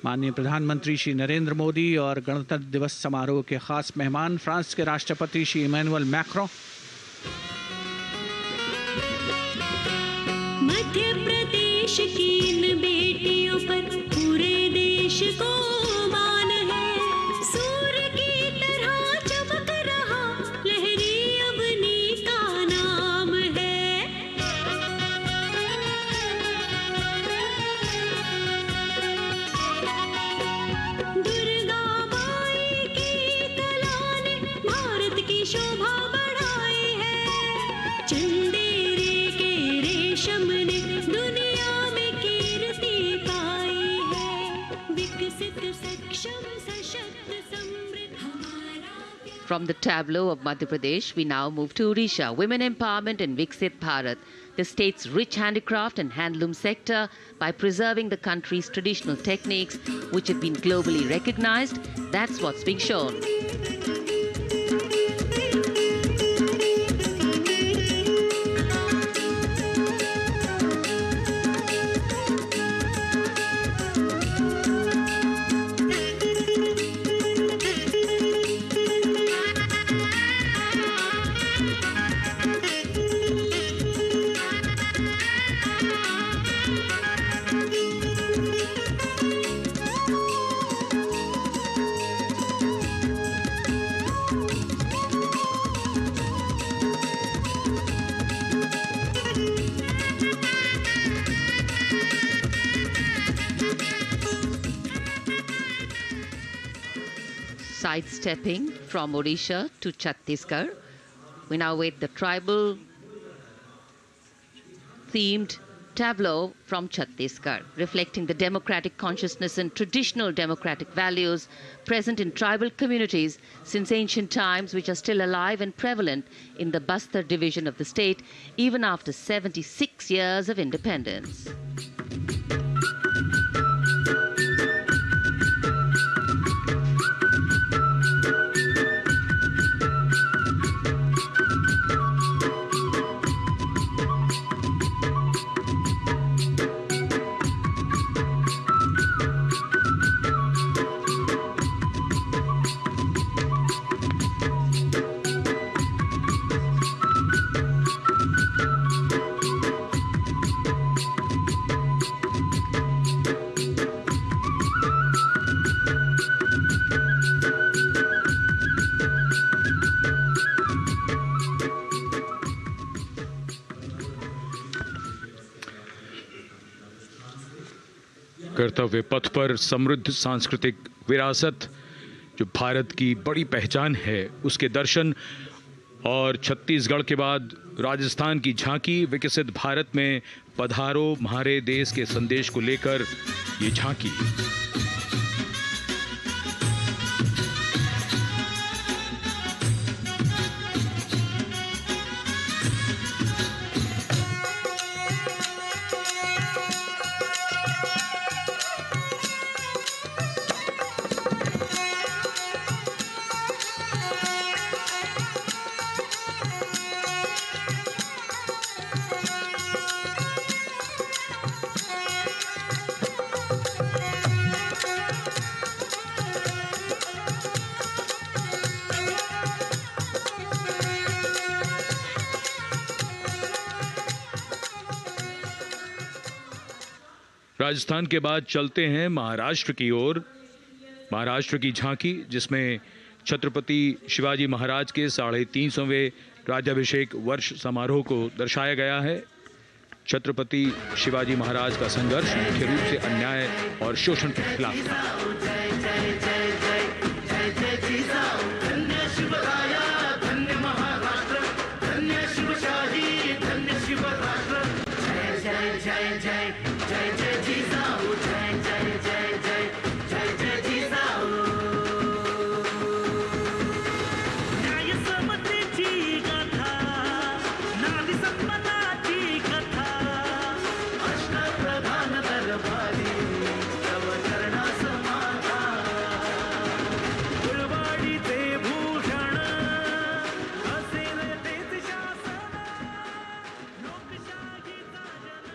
माननीय प्रधानमंत्री श्री नरेंद्र मोदी और गणतंत्र दिवस समारोह के खास मेहमान फ्रांस के राष्ट्रपति श्री इमैनुअल मैक्रों, मध्य प्रदेश की इन बेटियों पर पूरे देश को मान है। सूर्य की तरह चमक रहा लहरी अवनी का नाम है। दुर्गा माई की कला ने भारत की शोभा बढ़ाई है। चंदेरे के रेशम ने दुनिया में कीर्ति पाई है। विकसित सक्षम सशक्त समृद्ध हमारा प्यार। From the tableau of Madhya Pradesh, we now move to Odisha. Women empowerment in Viksit Bharat, the state's rich handicraft and handloom sector, by preserving the country's traditional techniques, which have been globally recognized. That's what's being shown. Sidestepping from Odisha to Chhattisgarh, we now wait the tribal themed tableau from Chhattisgarh, reflecting the democratic consciousness and traditional democratic values present in tribal communities since ancient times, which are still alive and prevalent in the Bastar division of the state, even after 76 years of independence. कर्तव्य पथ पर समृद्ध सांस्कृतिक विरासत जो भारत की बड़ी पहचान है, उसके दर्शन, और छत्तीसगढ़ के बाद राजस्थान की झांकी विकसित भारत में पधारो म्हारे देश के संदेश को लेकर ये झांकी। राजस्थान के बाद चलते हैं महाराष्ट्र की ओर। महाराष्ट्र की झांकी, जिसमें छत्रपति शिवाजी महाराज के 350वें राज्याभिषेक वर्ष समारोह को दर्शाया गया है। छत्रपति शिवाजी महाराज का संघर्ष मुख्य रूप से अन्याय और शोषण के खिलाफ था।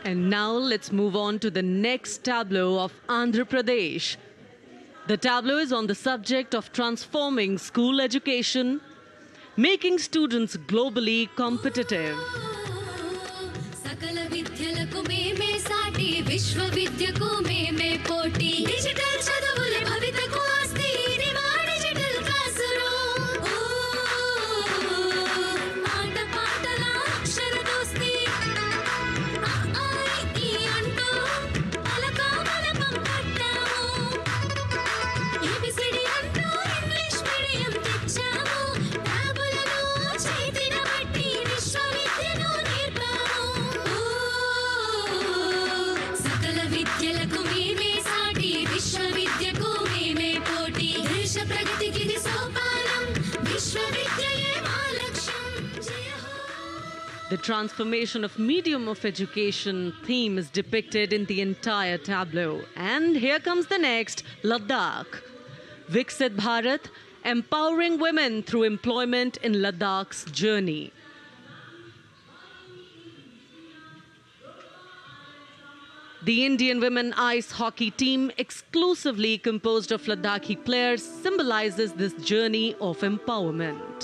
And now let's move on to the next tableau of Andhra Pradesh. The tableau is on the subject of transforming school education, making students globally competitive. सकल विद्यలకు మేమే సాటి విశ్వవిద్యకు మేమే పోటీ డిజిటల్ చదువుల భవితకు ఆస్తి ఇది మా డిజిటల్ క్లాస్ రూమ్ ఆట పాటల అక్షర దోస్తి ఈ అంటూ పలక బలపం పట్టాము ఏబిసిడి అంటూ ఇంగ్లీష్ మీడియం తెచ్చాము ట్యాబులను చేతిన బట్టి విశ్వవిద్యను నేర్పాము సకల విద్యలకు మేమే సాటి విశ్వవిద్యకు మేమే పోటీ దేశ ప్రగతికి ఇది సోపానం విశ్వవిద్యయే మా లక్ష్యం జయ హో. The transformation of medium of education theme is depicted in the entire tableau. And here comes the next, Ladakh. Viksit Bharat, empowering women through employment in Ladakh's journey. The Indian women ice hockey team, exclusively composed of Ladakhi players, symbolizes this journey of empowerment.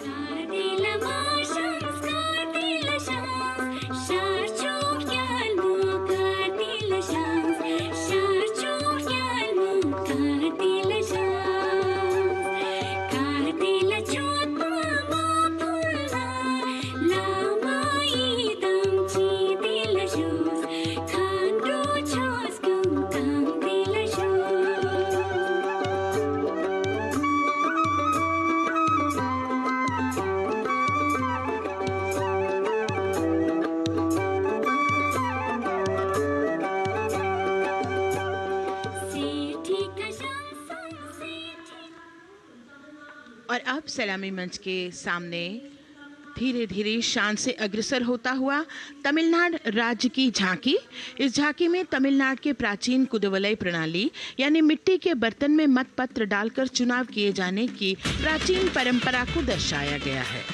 Kartila marshals, kartila shams, sharchuk yalmu, kartila shams, sharchuk yalmu, kartila shams, kartila chotma mapulla, lamai damchi tila shoes, khandru chos kum tila shoes. और अब सलामी मंच के सामने धीरे धीरे शान से अग्रसर होता हुआ तमिलनाडु राज्य की झांकी। इस झांकी में तमिलनाडु के प्राचीन कुदवलय प्रणाली यानी मिट्टी के बर्तन में मतपत्र डालकर चुनाव किए जाने की प्राचीन परंपरा को दर्शाया गया है।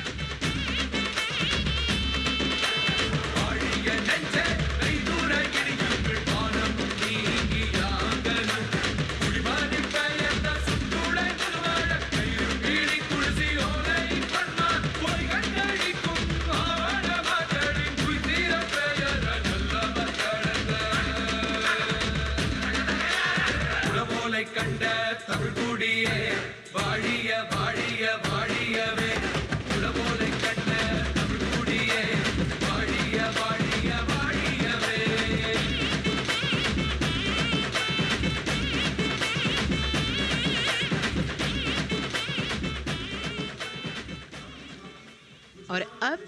और अब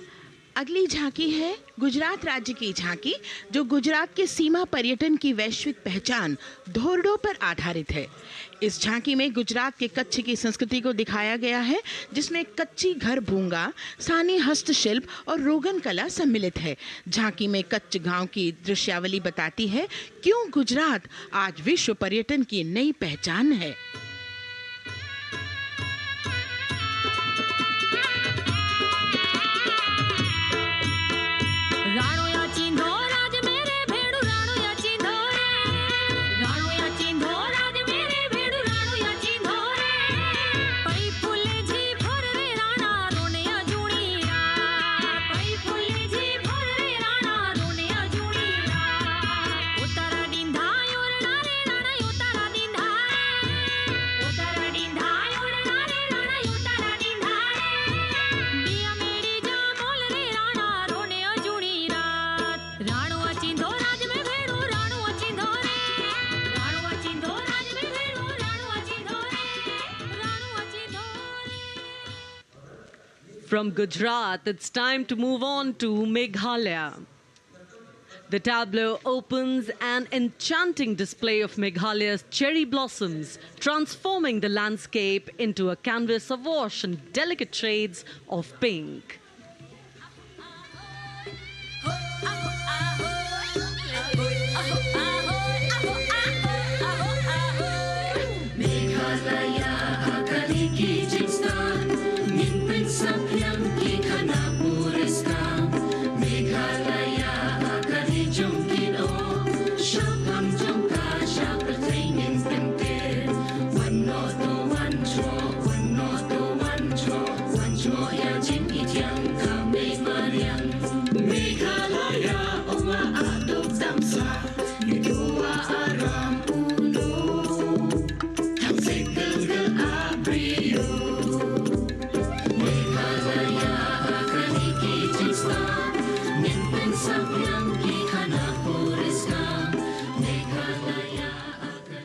अगली झांकी है गुजरात राज्य की झांकी, जो गुजरात के सीमा पर्यटन की वैश्विक पहचान धोरडो पर आधारित है। इस झांकी में गुजरात के कच्छ की संस्कृति को दिखाया गया है, जिसमें कच्ची घर भूंगा, स्थानीय हस्तशिल्प और रोगन कला सम्मिलित है। झांकी में कच्छ गांव की दृश्यावली बताती है क्यों गुजरात आज विश्व पर्यटन की नई पहचान है। राणो या चिंधो राज मेरे भेड़ू राणो या चिंधो रे राणो या चिंधो राज मेरे भेड़ू राणो या चिंधो रे पई फुले जी भर रे राणा रोने या जुणी रा पई फुले जी भर रे राणा रोने या जुणी रा उतारा डिंधा योरना रे राणा उतारा डिंधा उतारा डिंधा योरना रे राणा उतारा डिंधा दिया मेरी जा बोल रे राणा रोने या जुणी राणो अचिंधो राज में भेड़ू राणो अचिंधो रे राणो अचिंधो राज में भेड़ू राणो अचिंधो रे राणो अचिंधो रे। From Gujarat, it's time to move on to Meghalaya. The tableau opens an enchanting display of Meghalaya's cherry blossoms, transforming the landscape into a canvas awash in delicate shades of pink. Meghalaya Akali की जिस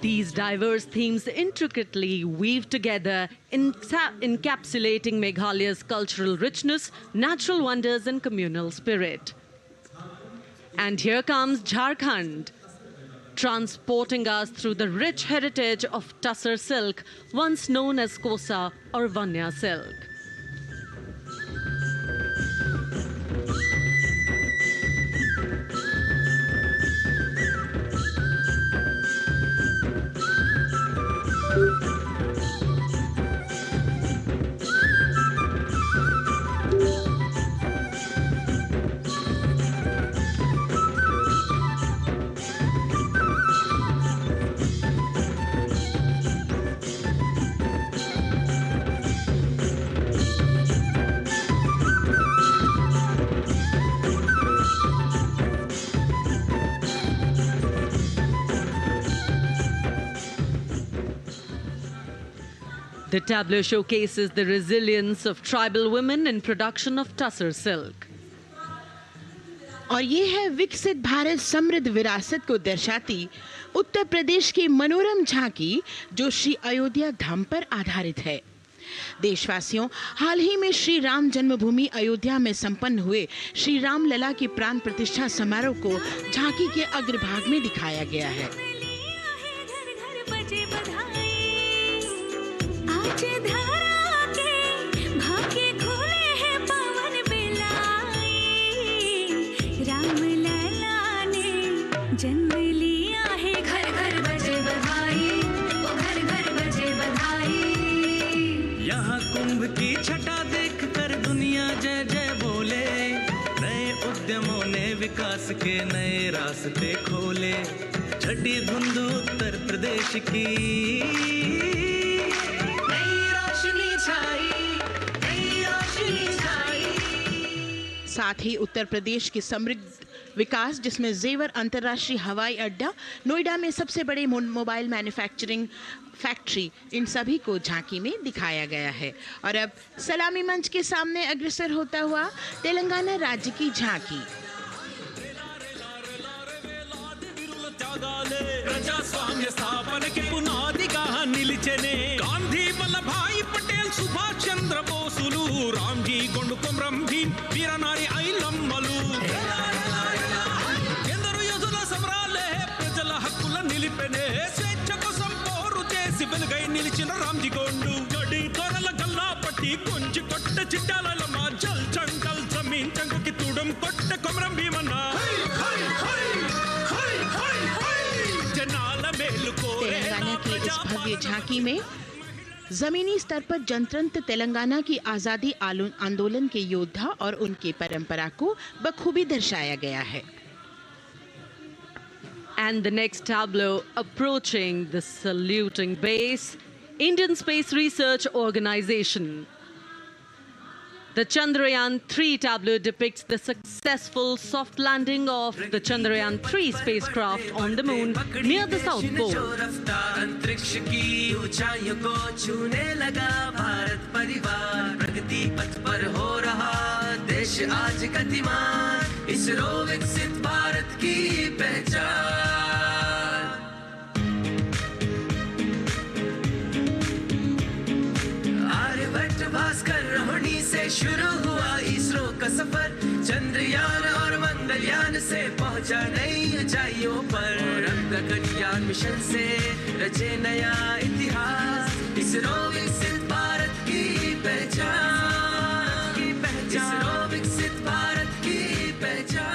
These diverse themes intricately weave together, encapsulating Meghalaya's cultural richness, natural wonders, and communal spirit. And here comes Jharkhand, transporting us through the rich heritage of Tussar silk, once known as Kosa or Vanya silk. The tableau showcases the resilience of tribal women in production of Tussar silk. और ये है विकसित भारत समृद्ध विरासत को दर्शाती उत्तर प्रदेश की मनोरम झांकी जो श्री अयोध्या धाम पर आधारित है। देशवासियों, हाल ही में श्री राम जन्मभूमि अयोध्या में संपन्न हुए श्री राम लला की प्राण प्रतिष्ठा समारोह को झांकी के अग्रभाग में दिखाया गया है। जन्म लिया है, घर घर बजे बधाई, ओ घर घर बजे बधाई। यहाँ कुंभ की छटा देख कर दुनिया जय जय बोले, नए उद्यमों ने विकास के नए रास्ते खोले। छठी धुंध उत्तर प्रदेश की नई रोशनी छाई, नई रोशनी छाई। साथ ही उत्तर प्रदेश की समृद्ध विकास जिसमें जेवर अंतर्राष्ट्रीय हवाई अड्डा, नोएडा में सबसे बड़े मोबाइल मैन्युफैक्चरिंग फैक्ट्री, इन सभी को झांकी में दिखाया गया है। और अब सलामी मंच के सामने अग्रसर होता हुआ तेलंगाना राज्य की झांकी। ప్రజాస్వామ్య స్థాపనకి పునాదిగా నిలిచెనే గాంధీ వల్లభాయ్ పటేల్ సుభాష్ చంద్ర బోసులు రామ్జీ గొండు కొమరం భీం వీరనారి ఐలమ్మలు ఎందరో యోధుల సమరాలే ప్రజల హక్కుల నిలిపెనే స్వేచ్ఛ కోసం పోరు చేసి వెలుగై నిలిచిన రామ్జీ గొండు గడి తొరల గల్లా పట్టి కొంచి కొట్ట చిట్టాలమ్మ జల్ జంగల్ జమీన్ జంగుకి తుడం కొట్ట కొమరం భీమన్న तेलंगाना की इस भव्य झांकी में जमीनी स्तर पर जनतंत्र तेलंगाना की आजादी आंदोलन के योद्धा और उनकी परंपरा को बखूबी दर्शाया गया है। And the next tableau approaching the saluting base, Indian Space Research Organization. The Chandrayaan-3 tableau depicts the successful soft landing of the Chandrayaan-3 spacecraft on the moon near the South Pole. अंतरिक्ष की ऊंचाइयों को छूने लगा भारत परिवार, प्रगति पथ पर हो रहा देश आज गतिमान, इसरो विकसित भारत की पहचान। आर्यभट्ट भास्कर रोहिणी से शुरू हुआ इसरो का सफर, चंद्रयान और मंगलयान से पहुंचा नई ऊंचाइयों पर, गगनयान मिशन से रचे नया इतिहास, इसरो विकसित भारत की पहचान, इसरो विकसित भारत की पहचान।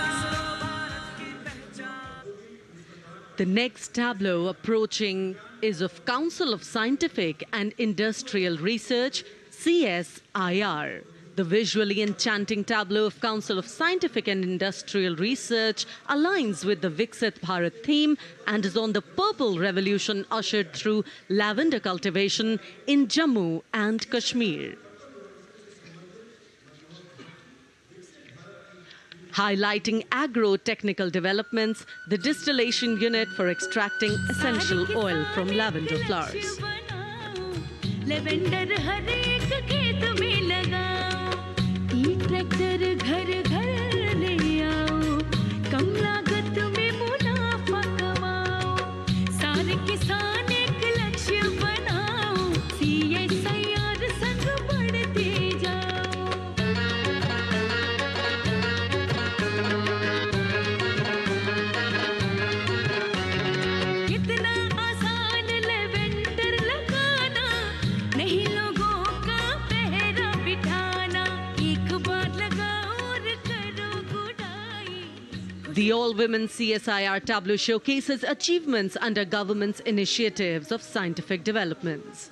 The next tableau approaching is of Council of Scientific and Industrial Research, CSIR. The visually enchanting tableau of Council of Scientific and Industrial Research aligns with the Viksit Bharat theme and is on the Purple Revolution ushered through lavender cultivation in Jammu and Kashmir. highlighting agro-technical developments, the distillation unit for extracting essential oil from lavender flowers. Lavender हर एक खेत में लगाओ, ई tractor घर घर ले आओ, कम लागत में मुनाफा कमाओ, सारे किसान एक लक्ष्य बनाओ, CSIR संग बढ़ते जाओ। कितना आसान लेवेंडर लगाना, नहीं लोगों का पहरा बिठाना, एक बार लगाओ और करो गुडाई। The all-women CSIR tableau showcases achievements under government's initiatives of scientific developments.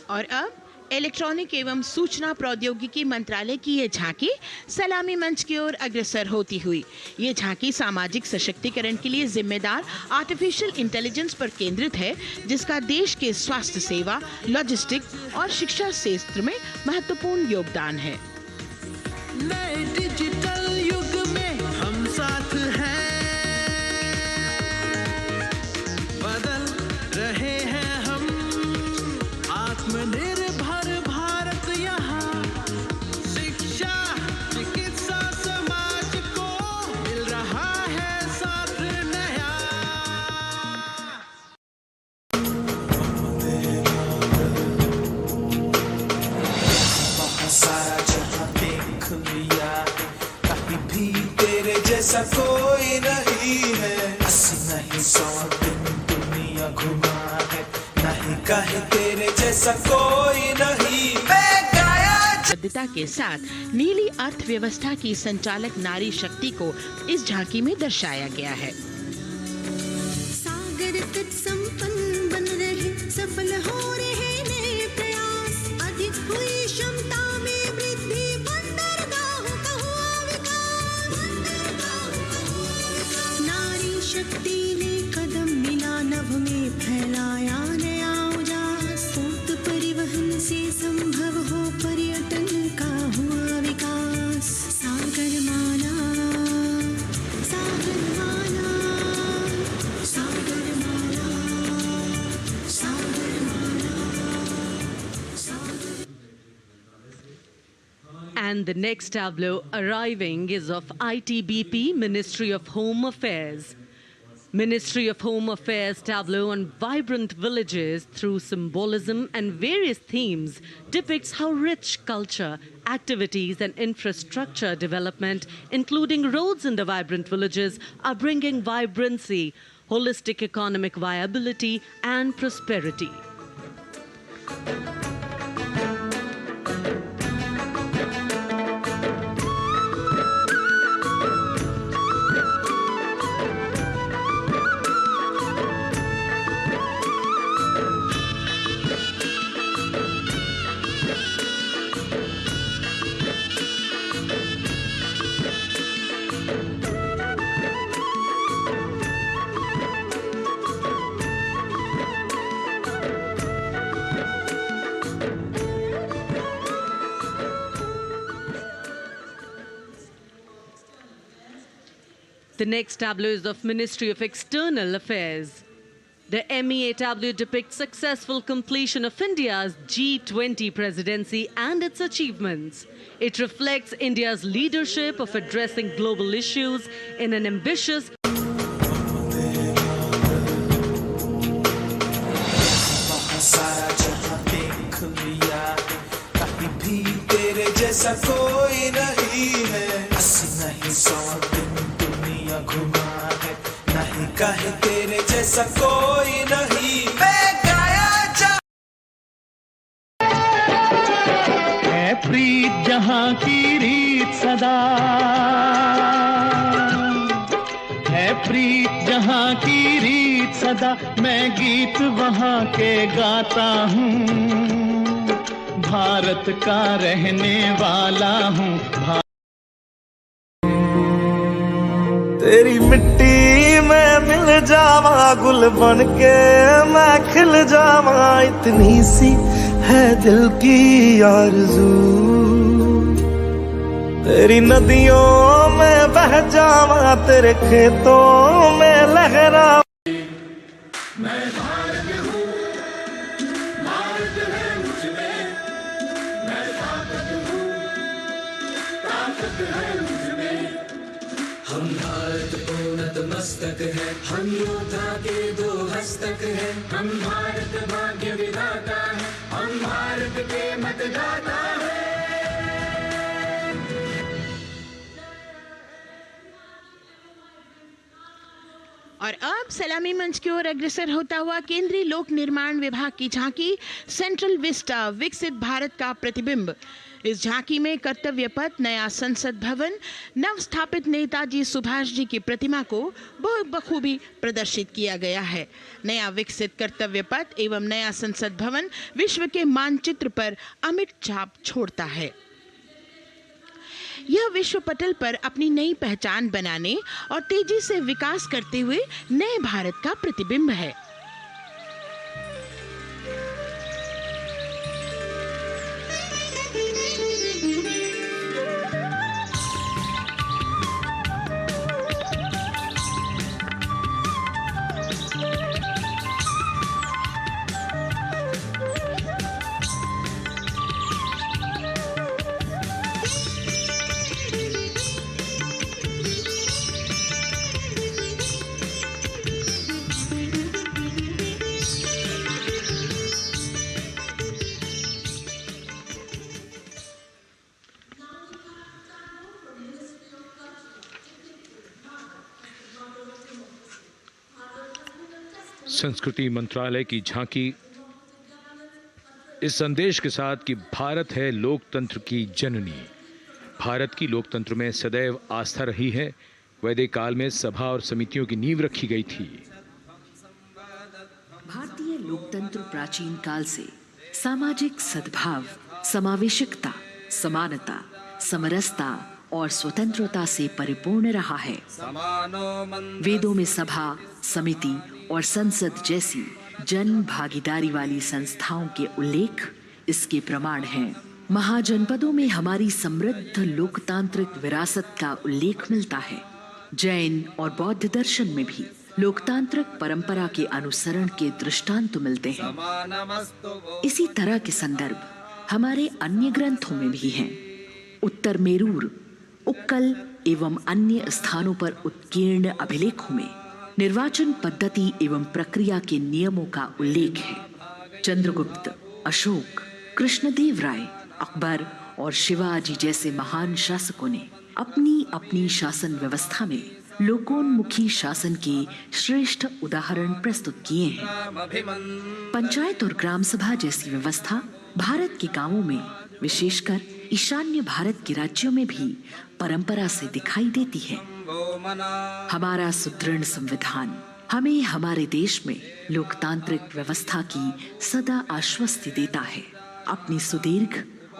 और अब इलेक्ट्रॉनिक एवं सूचना प्रौद्योगिकी मंत्रालय की ये झांकी सलामी मंच की ओर अग्रसर होती हुई। ये झांकी सामाजिक सशक्तिकरण के लिए जिम्मेदार आर्टिफिशियल इंटेलिजेंस पर केंद्रित है, जिसका देश के स्वास्थ्य सेवा, लॉजिस्टिक और शिक्षा क्षेत्र में महत्वपूर्ण योगदान है। नए डिजिटल युग में हम साथ हैं, बदल रहे हैं हम, आत्मनिर्भर भारत यहाँ, शिक्षा चिकित्सा समाज को मिल रहा है साथ नया। बहुत सारा जहाँ देख लिया है, कहीं भी तेरे जैसा कोई नहीं है, 80 नहीं 100 दिन दुनिया घुमा है, नहीं कहे तेरे जैसा कोई नहीं। बद्धता के साथ नीली अर्थव्यवस्था की संचालक नारी शक्ति को इस झांकी में दर्शाया गया है। सागर तट संपन्न बन रहे, सफल हो रहे नए प्रयास, अधिक हुई क्षमता में वृद्धि, बंदरगाहों का हुआ विकास, नारी शक्ति ने कदम मिला नभ में, फैलाया नया उजास, पोत परिवहन से संभव हो पर्यटन का हुआ विकास, सागर माला, सागर माला, सागर माला, सागर माला। And the next tableau arriving is of ITBP, Ministry of Home Affairs. Ministry of Home Affairs tableau on vibrant villages through symbolism and various themes depicts how rich culture, activities and infrastructure development, including roads in the vibrant villages, are bringing vibrancy, holistic economic viability and prosperity. The next tableau is of Ministry of External Affairs. The MEA tableau depicts successful completion of India's G20 presidency and its achievements. It reflects India's leadership of addressing global issues in an ambitious जैसा कोई नहीं है, 80 नहीं 100 दिन दुनिया घुमा है, नहीं कहे तेरे जैसा कोई नहीं। मैं गाया जा है प्रीत जहाँ की रीत सदा, है प्रीत जहाँ की रीत सदा, मैं गीत वहाँ के गाता हूँ, भारत का रहने वाला हूँ। तेरी मिट्टी में मिल जावा, गुल बन के मैं खिल जावा, इतनी सी है दिल की आरज़ू। तेरी नदियों बह जावा तेरे खेतों में लहरा। मैं भारत हूँ, भारत है मुझ में, मैं ताकत हूँ, ताकत है मुझ में। हम भारत को नतमस्तक है, हम योद्धा के दो हस्तक है, हम भारत भाग्य विधाता है, हम भारत के मतदाता है। और अब सलामी मंच की ओर अग्रसर होता हुआ केंद्रीय लोक निर्माण विभाग की झांकी सेंट्रल विस्टा, विकसित भारत का प्रतिबिंब। इस झांकी में कर्तव्य पथ, नया संसद भवन, नव स्थापित नेताजी सुभाष जी की प्रतिमा को बहुत बखूबी प्रदर्शित किया गया है। नया विकसित कर्तव्य पथ एवं नया संसद भवन विश्व के मानचित्र पर अमिट छाप छोड़ता है। यह विश्व पटल पर अपनी नई पहचान बनाने और तेजी से विकास करते हुए नए भारत का प्रतिबिंब है। संस्कृति मंत्रालय की झांकी इस संदेश के साथ कि भारत है लोकतंत्र की जननी। भारत की लोकतंत्र में सदैव आस्था रही है। वैदिक काल में सभा और समितियों की नींव रखी गई थी। भारतीय लोकतंत्र प्राचीन काल से सामाजिक सद्भाव, समावेशकता, समानता, समरसता और स्वतंत्रता से परिपूर्ण रहा है। वेदों में सभा, समिति और संसद जैसी जन भागीदारी वाली संस्थाओं के उल्लेख इसके प्रमाण हैं। महाजनपदों में हमारी समृद्ध लोकतांत्रिक विरासत का उल्लेख मिलता है। जैन और बौद्ध दर्शन में भी लोकतांत्रिक परंपरा के अनुसरण के दृष्टांत मिलते हैं। इसी तरह के संदर्भ हमारे अन्य ग्रंथों में भी हैं। उत्तर मेरूर, उक्कल एवं अन्य स्थानों पर उत्कीर्ण अभिलेखों में निर्वाचन पद्धति एवं प्रक्रिया के नियमों का उल्लेख है। चंद्रगुप्त, अशोक, कृष्णदेव राय, अकबर और शिवाजी जैसे महान शासकों ने अपनी अपनी शासन व्यवस्था में लोकोन्मुखी शासन के श्रेष्ठ उदाहरण प्रस्तुत किए हैं। पंचायत और ग्राम सभा जैसी व्यवस्था भारत के गांवों में, विशेषकर ईशान्य भारत के राज्यों में भी परंपरा से दिखाई देती है। हमारा सुदृढ़ संविधान हमें हमारे देश में लोकतांत्रिक व्यवस्था की सदा आश्वस्ति देता है। अपनी सुदीर्घ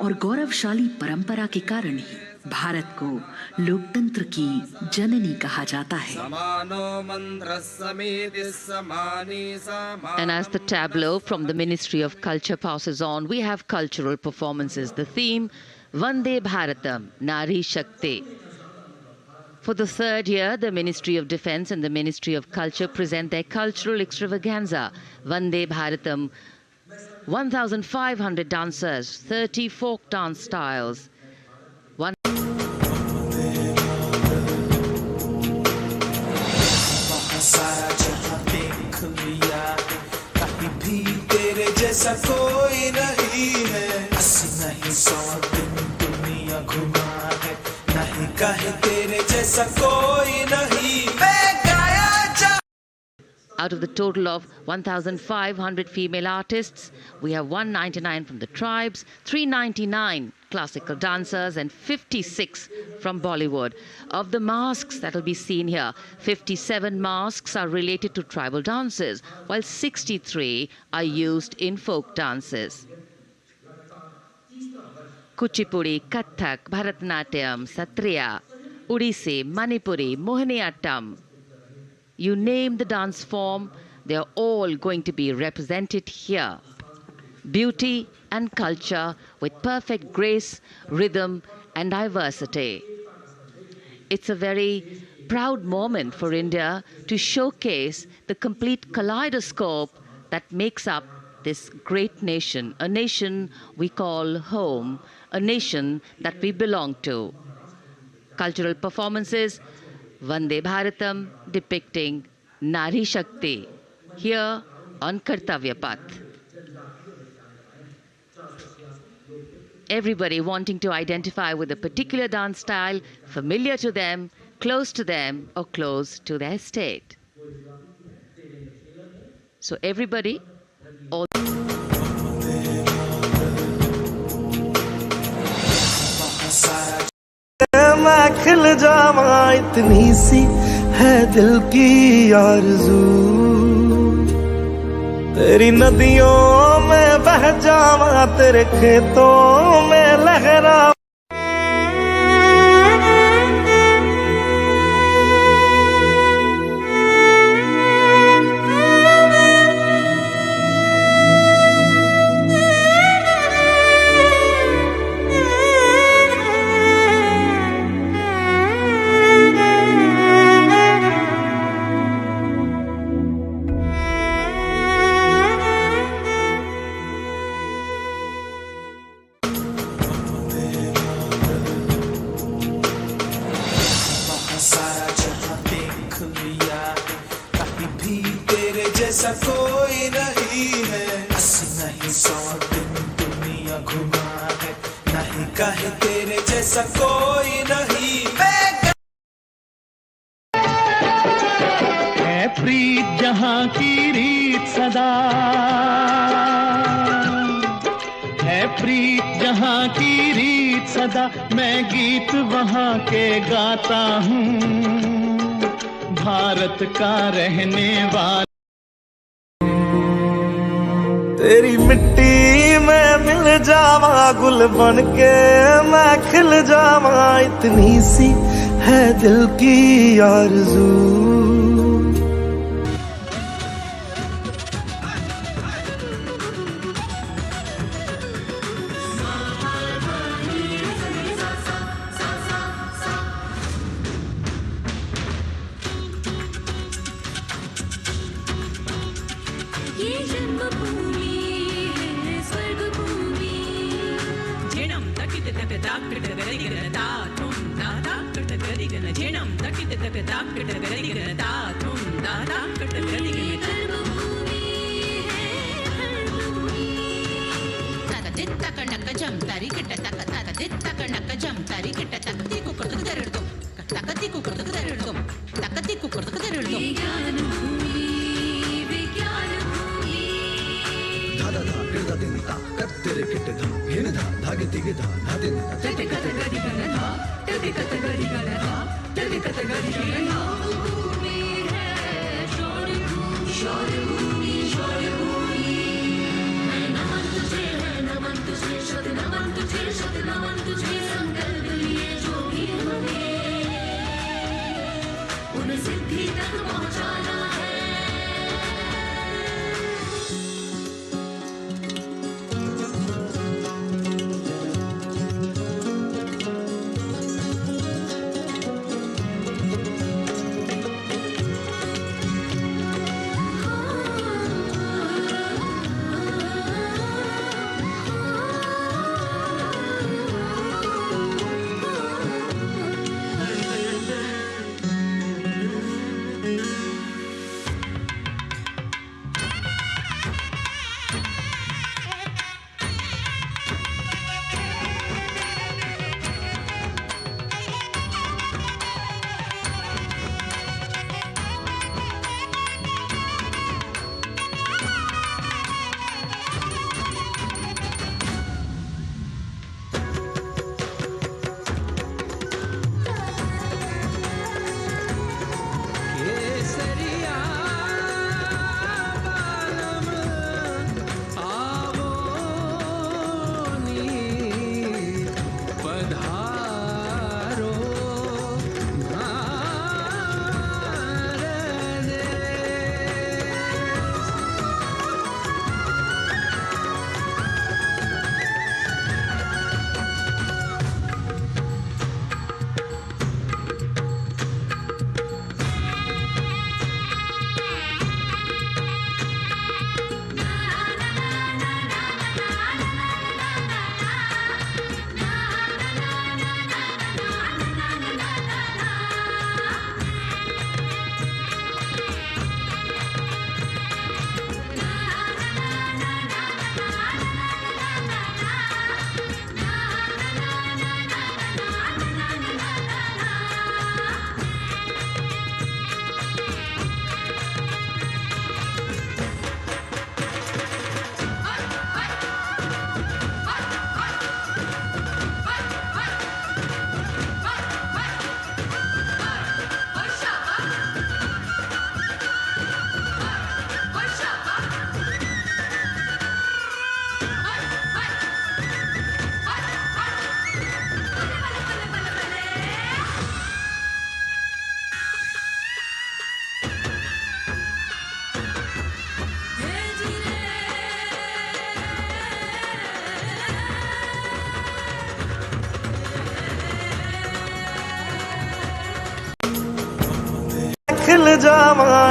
और गौरवशाली परंपरा के कारण ही भारत को लोकतंत्र की जननी कहा जाता है। And as the tableau from the Ministry of Culture passes on, we have cultural performances. The theme, Vande Bharatam, Nari Shakti. For the third year, the Ministry of Defence and the Ministry of Culture present their cultural extravaganza, Vande Bharatam. 1,500 dancers, 30 folk dance styles. जैसा कोई नहीं है, 80 नहीं 100 दिन दुनिया घुमा है, नहीं कहे तेरे जैसा कोई नहीं। Out of the total of 1,500 female artists, we have 199 from the tribes, 399 classical dancers and 56 from Bollywood. Of the masks that will be seen here, 57 masks are related to tribal dances, while 63 are used in folk dances. Kuchipudi, Kathak, Bharatanatyam, Satriya, Odissi, Manipuri, Mohiniyattam. You name the dance form, they are all going to be represented here. Beauty and culture with perfect grace, rhythm and diversity. It's a very proud moment for India to showcase the complete kaleidoscope that makes up this great nation, a nation we call home, a nation that we belong to. Cultural performances, Vande Bharatam, depicting Nari Shakti, here on Kartavya Path. Everybody wanting to identify with a particular dance style, familiar to them, close to them, or close to their state. So everybody, all मैं खिल जावा इतनी सी है दिल की आरज़ू तेरी नदियों में बह जावा तेरे खेतों में लहरा जैसा कोई नहीं है 80 नहीं 100 दिन दुनिया घुमा है नहीं कहे तेरे जैसा कोई नहीं है प्रीत जहाँ की रीत सदा है प्रीत जहाँ की रीत सदा मैं गीत वहाँ के गाता हूँ भारत का रहने वाला तेरी मिट्टी में मिल जावा गुल बन के मैं खिल जावा इतनी सी है दिल की आरज़ू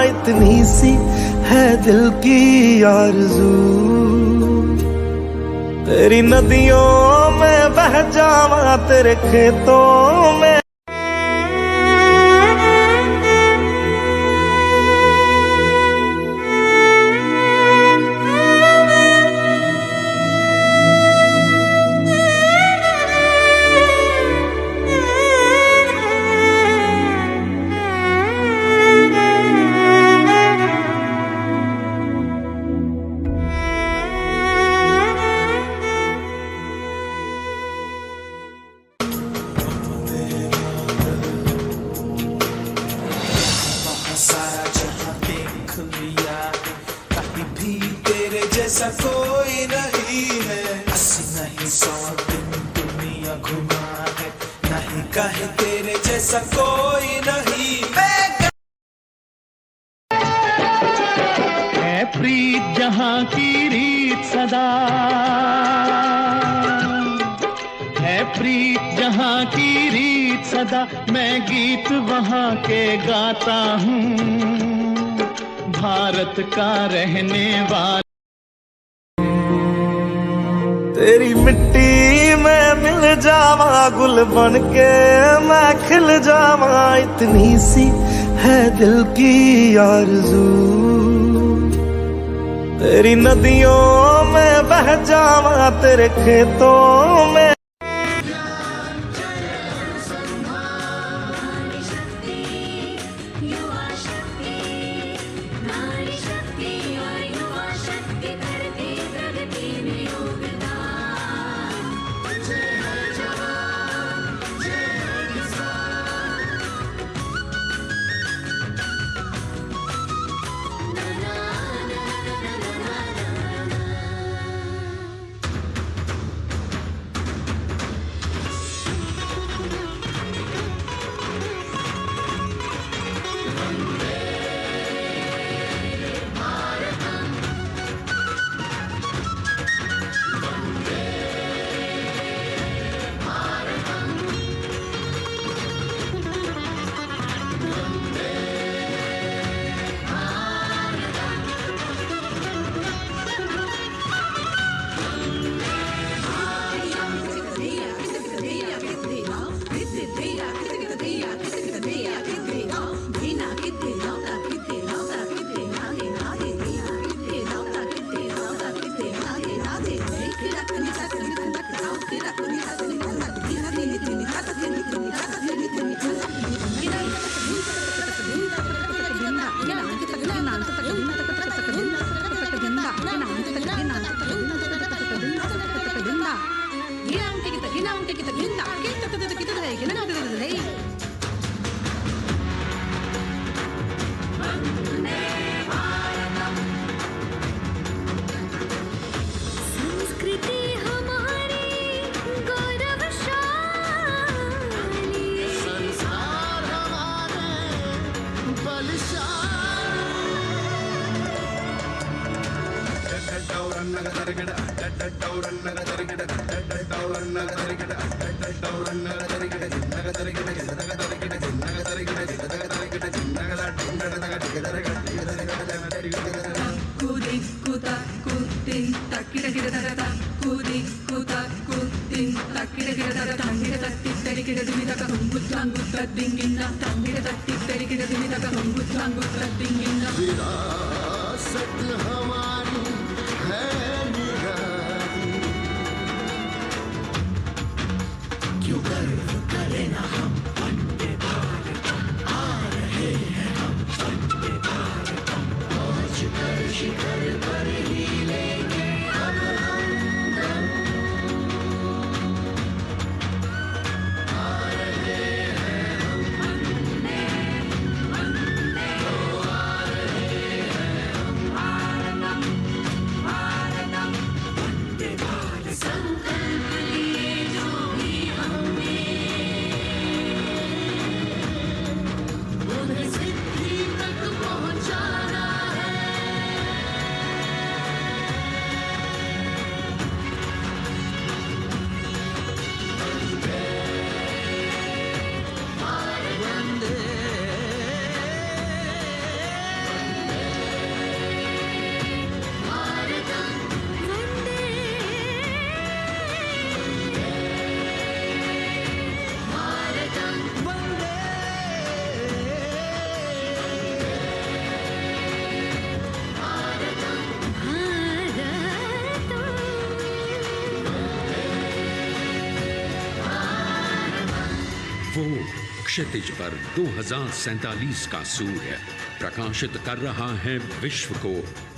इतनी सी है दिल की आरज़ू। तेरी नदियों में बह जावा, तेरे खेतों में। कोई नहीं है, 80 नहीं 100 दिन दुनिया घुमा है, नहीं कहे तेरे जैसा कोई नहीं। है प्रीत जहाँ की रीत सदा, है प्रीत जहाँ की रीत सदा, मैं गीत वहाँ के गाता हूँ, भारत का रहने वाला। तेरी मिट्टी में मिल जावा, गुल बन के मैं खिल जावा, इतनी सी है दिल की आरज़ू। तेरी नदियों में बह जावा, तेरे खेतों में। वो क्षितिज पर 2047 का सूर्य प्रकाशित कर रहा है विश्व को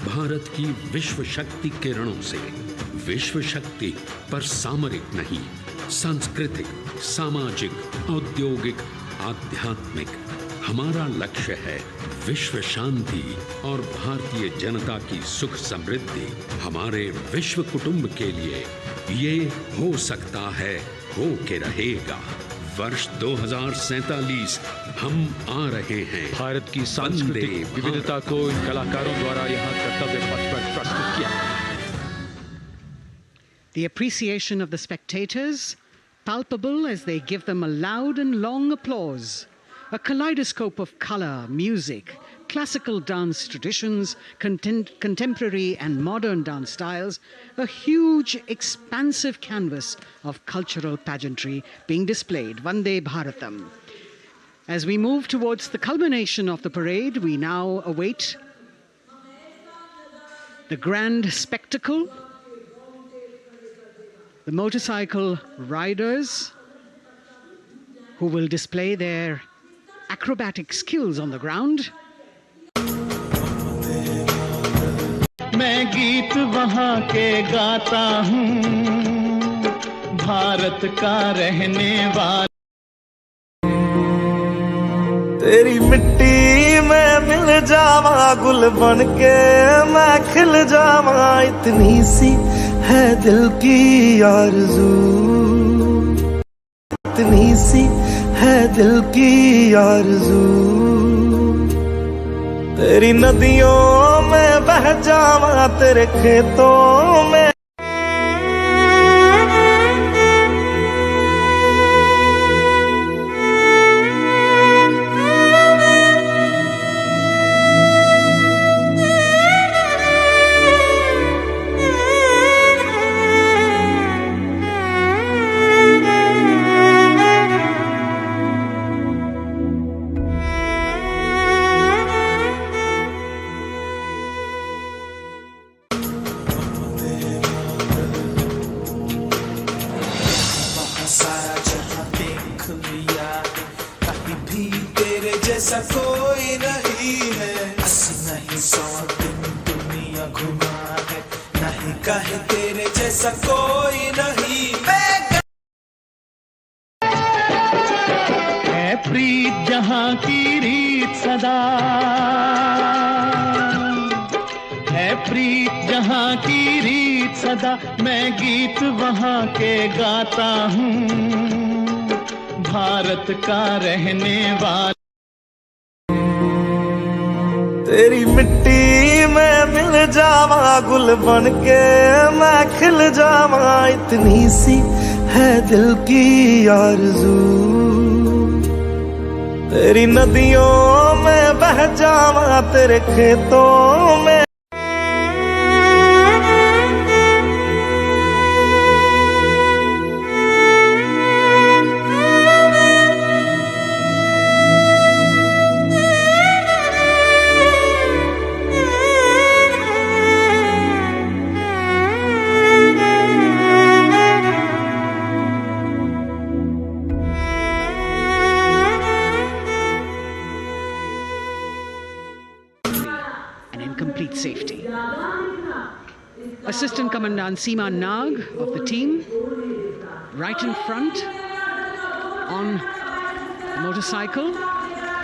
भारत की विश्व शक्ति किरणों से। विश्व शक्ति पर सामरिक नहीं, सांस्कृतिक, सामाजिक, औद्योगिक, आध्यात्मिक। हमारा लक्ष्य है विश्व शांति और भारतीय जनता की सुख समृद्धि। हमारे विश्व कुटुंब के लिए ये हो सकता है, हो के रहेगा। वर्ष 2047 हम आ रहे हैं। भारत की सांस्कृतिक विविधता को इन कलाकारों द्वारा यहाँ कर्तव्य पथ पर प्रस्तुत किया। The appreciation of the spectators, palpable as they give them a loud and long applause. A kaleidoscope of color, music, classical dance traditions, contemporary and modern dance styles, a huge, expansive canvas of cultural pageantry being displayed, Vande Bharatam. As we move towards the culmination of the parade, we now await the grand spectacle, the motorcycle riders who will display their acrobatic skills on the ground. मैं गीत वहाँ के गाता हूँ, भारत का रहने वाला। तेरी मिट्टी में मिल जावा, गुल बन के मैं खिल जावा, इतनी सी है दिल की आरज़ू, इतनी सी है दिल की आरज़ू। तेरी नदियों में बह जावा, तेरे खेतों में। कोई नहीं है, 80 नहीं 100 दिन दुनिया घुमा है, नहीं कहे तेरे जैसा कोई नहीं। है प्रीत जहाँ की रीत सदा, है प्रीत जहाँ की रीत सदा, मैं गीत वहाँ के गाता हूँ, भारत का रहने वाला। तेरी मिट्टी में मिल जावा, गुल बन के मैं खिल जावा, इतनी सी है दिल की आरज़ू। तेरी नदियों में बह जावा, तेरे खेतों में। Safety. Assistant Commandant Seema Nag of the team, right in front on the motorcycle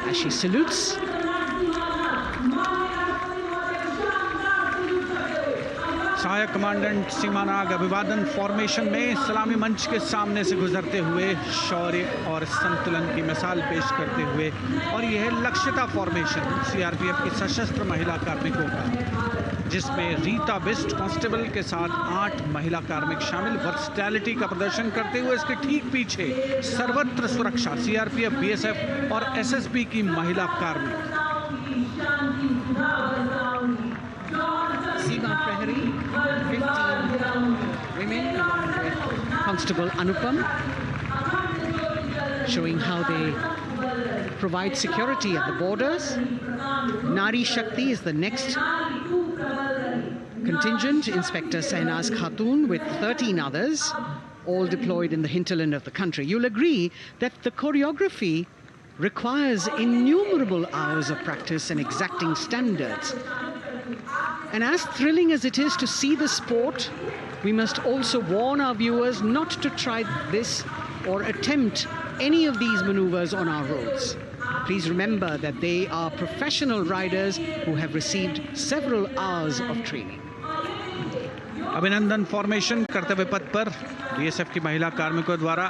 as she salutes. सहायक कमांडेंट सीमा नाग अभिवादन फॉर्मेशन में सलामी मंच के सामने से गुजरते हुए शौर्य और संतुलन की मिसाल पेश करते हुए, और यह लक्ष्यता फॉर्मेशन सीआरपीएफ की सशस्त्र महिला कार्मिकों का, जिसमें रीता बिस्ट कांस्टेबल के साथ 8 महिला कार्मिक शामिल वर्सटैलिटी का प्रदर्शन करते हुए, इसके ठीक पीछे सर्वत्र सुरक्षा सीआरपीएफ, बीएसएफ और एसएसबी की महिला कार्मिक। Seema Prahari, 15 women along with Constable Anupam, showing how they provide security at the borders. Nari Shakti is the next contingent, Inspector Sainaz Khatun with 13 others, all deployed in the hinterland of the country, you'll agree that the choreography requires innumerable hours of practice and exacting standards. And as thrilling as it is to see the sport, we must also warn our viewers not to try this or attempt any of these maneuvers on our roads. Please remember that they are professional riders who have received several hours of training. अभिनंदन formation कर्तव्य पथ पर BSF की महिला कार्मिकों द्वारा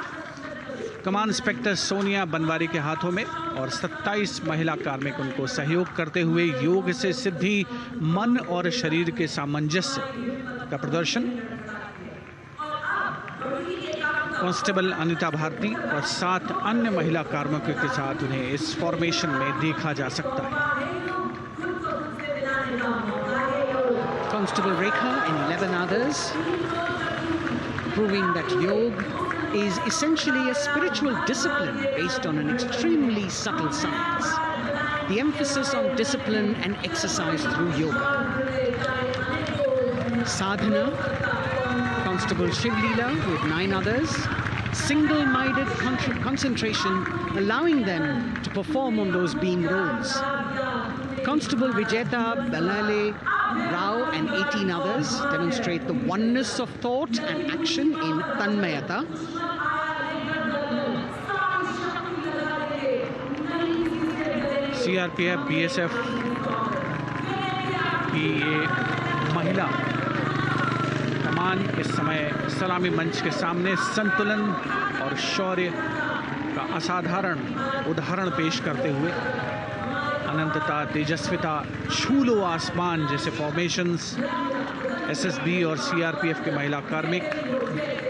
कमान inspector Sonia Banwari के हाथों में और 27 महिला कार्मिक उनको सहयोग करते हुए योग से सिद्धि मन और शरीर के सामंजस्य का प्रदर्शन। कांस्टेबल अनिता भारती और 7 अन्य महिला कार्मिकों के साथ उन्हें इस फॉर्मेशन में देखा जा सकता है। Constable Rekha and 11 others, proving that yoga is essentially a spiritual discipline based on an extremely subtle science. The emphasis on discipline and exercise through yoga. Sadhana, Constable Shivleela with 9 others, single-minded concentration, allowing them to perform on those beam rolls. Constable Vijeta Balale Rao and 18 others demonstrate the oneness of thought and action in Tanmayata. CRPF BSF की ये महिला कमान इस समय सलामी मंच के सामने संतुलन और शौर्य का असाधारण उदाहरण पेश करते हुए अनंतता, तेजस्विता, छू लो आसमान जैसे फॉर्मेशंस एसएसबी और सीआरपीएफ के महिला कार्मिक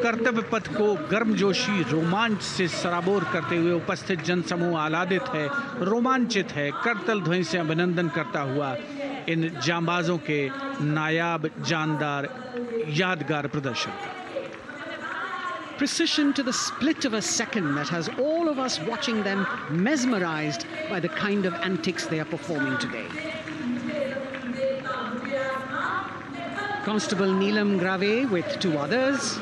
कर्तव्य पथ को गर्मजोशी रोमांच से सराबोर करते हुए उपस्थित जनसमूह आह्लादित है, रोमांचित है, करतल ध्वनि से अभिनंदन करता हुआ इन जांबाजों के नायाब, जानदार, यादगार प्रदर्शन का। Precision to the split of a second that has all of us watching them mesmerized by the kind of antics they are performing today. Constable Neelam Grave with 2 others,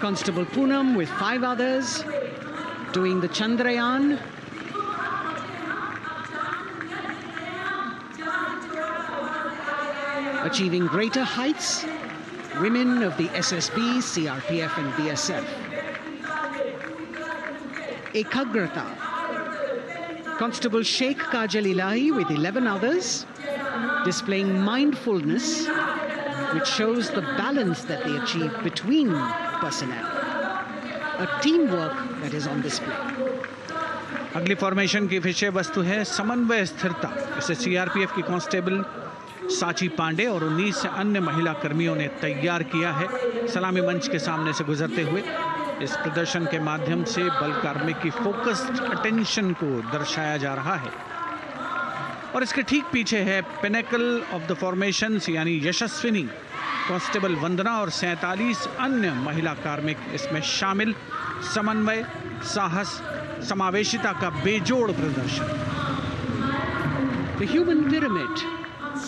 Constable Poonam with 5 others, doing the Chandrayaan. Achieving greater heights, women of the SSB, CRPF and BSF. Ekagrata. Constable Sheikh Kajal Ilahi with 11 others, displaying mindfulness, which shows the balance that they achieve between personnel. A teamwork that is on display. अगली formation की विषय वस्तु है समन्वय स्थिरता। इसे CRPF की constable साची पांडे और 19 अन्य महिला कर्मियों ने तैयार किया है। सलामी मंच के सामने से गुजरते हुए इस प्रदर्शन के माध्यम से बल कार्मिक की फोकस्ड अटेंशन को दर्शाया जा रहा है। और इसके ठीक पीछे है पिनेकल ऑफ द फॉर्मेशंस यानी यशस्विनी कांस्टेबल वंदना और 47 अन्य महिला कार्मिक इसमें शामिल। समन्वय, साहस, समावेशिता का बेजोड़ प्रदर्शन। The human pyramid,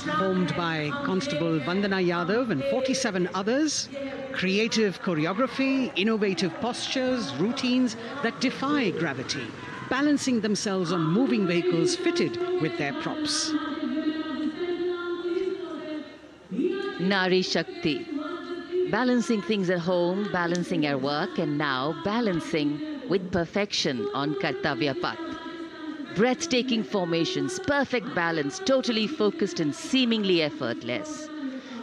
formed by Constable Vandana Yadav and 47 others, creative choreography, innovative postures, routines that defy gravity, balancing themselves on moving vehicles fitted with their props. Nari Shakti, balancing things at home, balancing at work, and now balancing with perfection on Kartavya Path. Breathtaking formations, perfect balance, totally focused and seemingly effortless.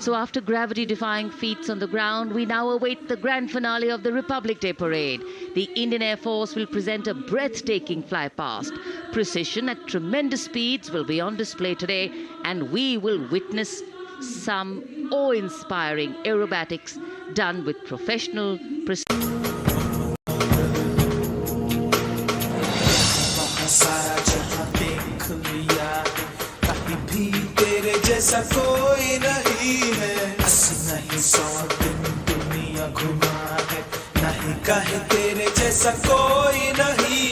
So after gravity-defying feats on the ground, we now await the grand finale of the Republic Day Parade. The Indian Air Force will present a breathtaking fly-past. Precision at tremendous speeds will be on display today, and we will witness some awe-inspiring aerobatics done with professional precision. जैसा कोई नहीं है, 80 नहीं 100 दिन दुनिया घुमा है, नहीं कहे तेरे जैसा कोई नहीं।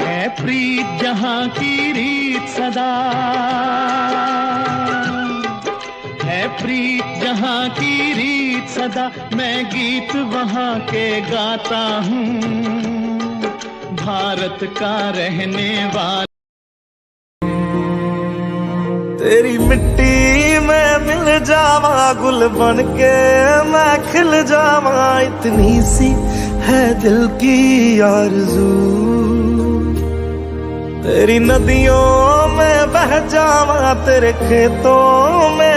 है प्रीत जहाँ की रीत सदा, है प्रीत जहाँ की रीत सदा मैं गीत वहाँ के गाता हूँ, भारत का रहने वाला। तेरी मिट्टी में मिल जावा, गुल बन के मैं खिल जावा, इतनी सी है दिल की आरज़ू। तेरी नदियों में बह जावा, तेरे खेतों में।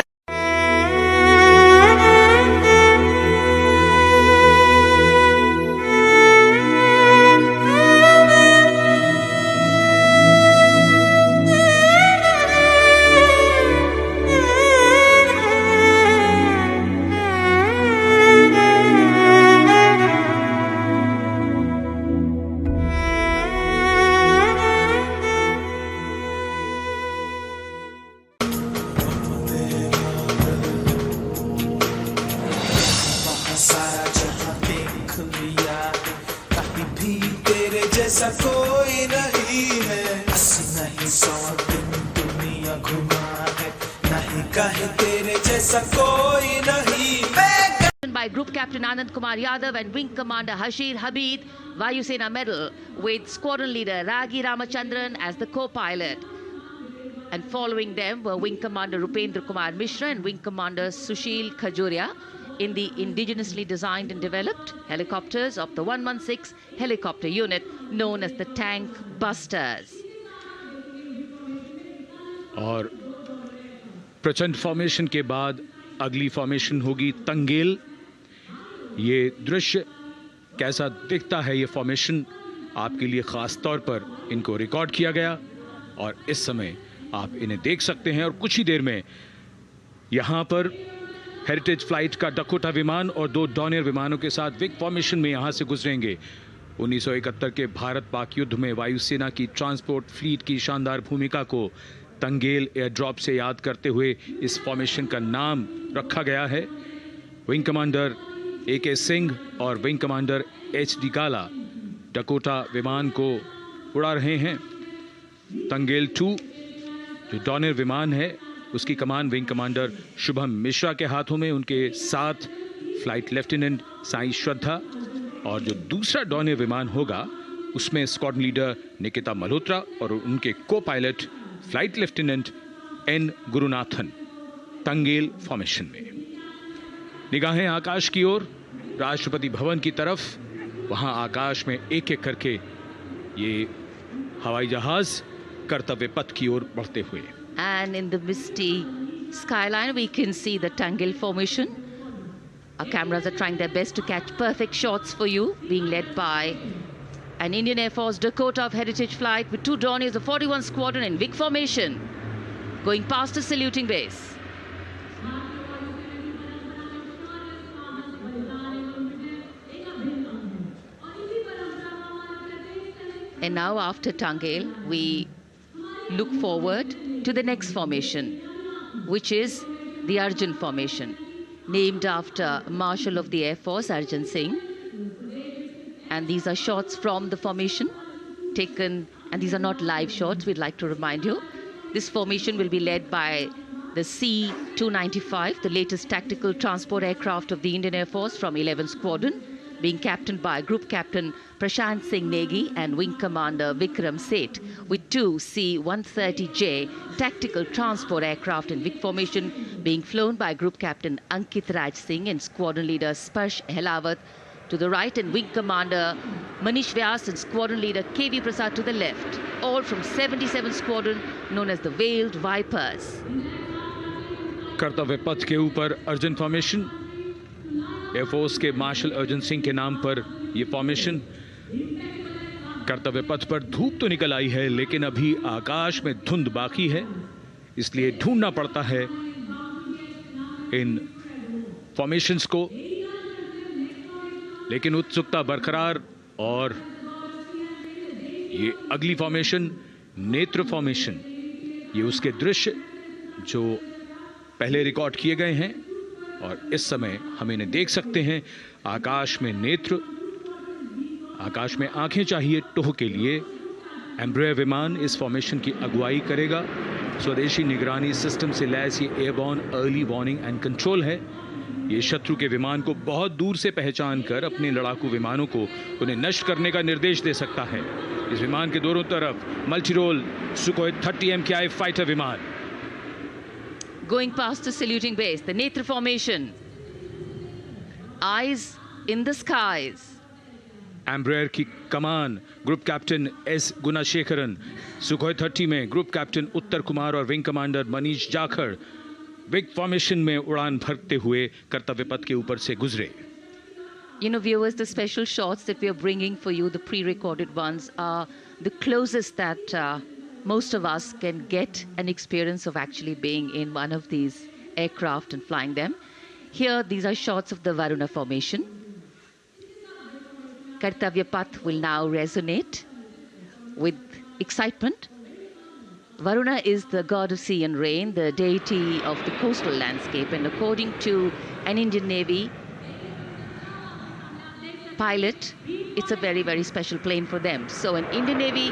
कोई नहीं है, 80 नहीं 100 दिन दुनिया घुमा है, नहीं कहे तेरे जैसा कोई नहीं। By Group Captain Anand Kumar Yadav and Wing Commander Hashir Habib, Vayusena Medal, with Squadron Leader Ragi Ramachandran as the co-pilot. And following them were Wing Commander Rupendra Kumar Mishra and Wing Commander Sushil Khajuria in the indigenously designed and developed helicopters of the 116 helicopter unit known as the Tank Busters. और प्रचंड formation के बाद अगली formation होगी तंगेल। ये दृश्य कैसा दिखता है, ये फॉर्मेशन आपके लिए खास तौर पर इनको रिकॉर्ड किया गया और इस समय आप इन्हें देख सकते हैं। और कुछ ही देर में यहाँ पर हेरिटेज फ्लाइट का डकोटा विमान और 2 डॉनियर विमानों के साथ विग फॉर्मेशन में यहाँ से गुजरेंगे। 1971 के भारत पाक युद्ध में वायुसेना की ट्रांसपोर्ट फ्लीट की शानदार भूमिका को तंगेल एयर ड्रॉप से याद करते हुए इस फॉर्मेशन का नाम रखा गया है। विंग कमांडर AK सिंह और विंग कमांडर HD काला डकोटा विमान को उड़ा रहे हैं। तंगेल 2 जो डॉनियर विमान है उसकी कमान विंग कमांडर शुभम मिश्रा के हाथों में, उनके साथ फ्लाइट लेफ्टिनेंट साई श्रद्धा, और जो दूसरा डॉनियर विमान होगा उसमें स्क्वाड्रन लीडर निकिता मल्होत्रा और उनके को pilot flight lieutenant N Gurunathan. Tangail formation में निगाहें आकाश की ओर, राष्ट्रपति भवन की तरफ। वहां आकाश में एक एक करके ये हवाई जहाज कर्तव्य पथ की ओर बढ़ते हुए। And in the misty skyline, we can see the Tangel formation. Our cameras are trying their best to catch perfect shots for you, being led by an Indian Air Force Dakota of Heritage Flight with 2 Dorniers of 41 Squadron in WIG formation, going past the saluting base. And now after Tangel, we look forward to the next formation, which is the Arjun formation, named after Marshal of the Air Force Arjun Singh. And these are shots from the formation taken, and these are not live shots, we'd like to remind you. This formation will be led by the C-295, the latest tactical transport aircraft of the Indian Air Force from 11th Squadron, being captained by Group Captain Prashant Singh Negi and Wing Commander Vikram Seth, with 2 C-130J tactical transport aircraft in WIG formation being flown by Group Captain Ankit Raj Singh and Squadron Leader Sparsh Helawat to the right, and Wing Commander Manish Vyas and Squadron Leader KV Prasad to the left, all from 77th Squadron known as the Veiled Vipers. कर्तव्य पथ के ऊपर Arjun formation, air force के martial Arjun Singh के नाम पर यह formation. कर्तव्य पथ पर धूप तो निकल आई है, लेकिन अभी आकाश में धुंध बाकी है, इसलिए ढूंढना पड़ता है इन फॉर्मेशंस को। लेकिन उत्सुकता बरकरार, और ये अगली फॉर्मेशन नेत्र फॉर्मेशन, ये उसके दृश्य जो पहले रिकॉर्ड किए गए हैं और इस समय हम इन्हें देख सकते हैं। आकाश में नेत्र, आकाश में आंखें चाहिए टोह के लिए। एम्ब्रेयर विमान इस फॉर्मेशन की अगुवाई करेगा। स्वदेशी निगरानी सिस्टम से लैस ये airborne early warning and control है। ये शत्रु के विमान को बहुत दूर से पहचान कर अपने लड़ाकू विमानों को उन्हें नष्ट करने का निर्देश दे सकता है। इस विमान के दोनों तरफ multi role Sukhoi 30 MKI fighter विमान। Going past the saluting base, the Netra formation. Eyes in the skies. Embraer की कमान ग्रुप कैप्टन एस गुणाशेखरन, सुखोई 30 में ग्रुप कैप्टन उत्तर कुमार और wing commander Manish Jakhar big formation में उड़ान भरते हुए कर्तव्य पथ के ऊपर से गुजरे। You know, viewers, the special shots that we are bringing for you, the pre-recorded ones, are the closest that most of us can get an experience of actually being in one of these aircraft and flying them. Here, these are shots of the Varuna formation. Kartavya Path will now resonate with excitement. Varuna is the god of sea and rain, the deity of the coastal landscape, and according to an Indian Navy pilot, it's a very, very special plane for them. So an Indian Navy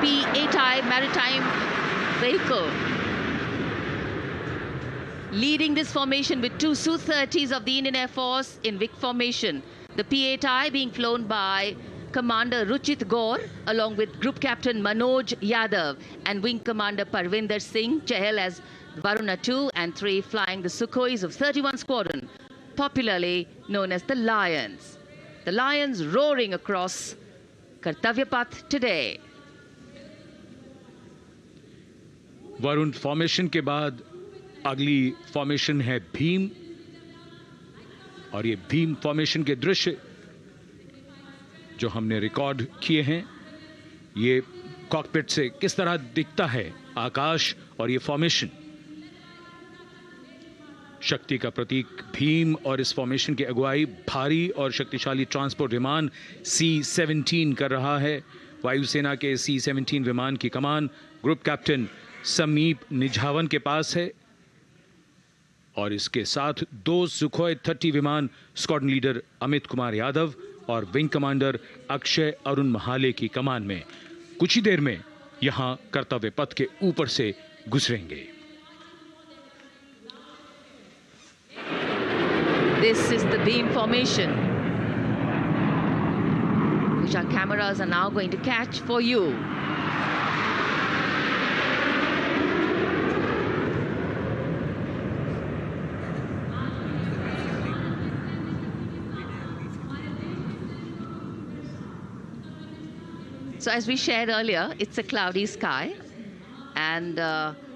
P-8I maritime vehicle leading this formation with two Su-30s of the Indian Air Force in Vic formation. The P-8I being flown by Commander Ruchit Gaur along with Group Captain Manoj Yadav and Wing Commander Parvinder Singh Chahal as Varuna 2 and 3 flying the Sukhois of 31 Squadron, popularly known as the Lions. The Lions roaring across Kartavya Path today. Varun formation के बाद अगली formation है भीम, और ये Bhim formation के दृश्य जो हमने रिकॉर्ड किए हैं, ये कॉकपिट से किस तरह दिखता है आकाश और ये फॉर्मेशन। शक्ति का प्रतीक भीम और इस फॉर्मेशन की अगुवाई भारी और शक्तिशाली ट्रांसपोर्ट विमान C-17 कर रहा है। वायुसेना के C-17 विमान की कमान ग्रुप कैप्टन समीप निझावन के पास है और इसके साथ दो सुखोई 30 विमान स्क्वाड्रन लीडर अमित कुमार यादव और विंग कमांडर अक्षय अरुण महाले की कमान में कुछ ही देर में यहां कर्तव्य पथ के ऊपर से गुजरेंगे। This is the beam formation, which our cameras are now going to catch for you. So as we shared earlier, it's a cloudy sky, and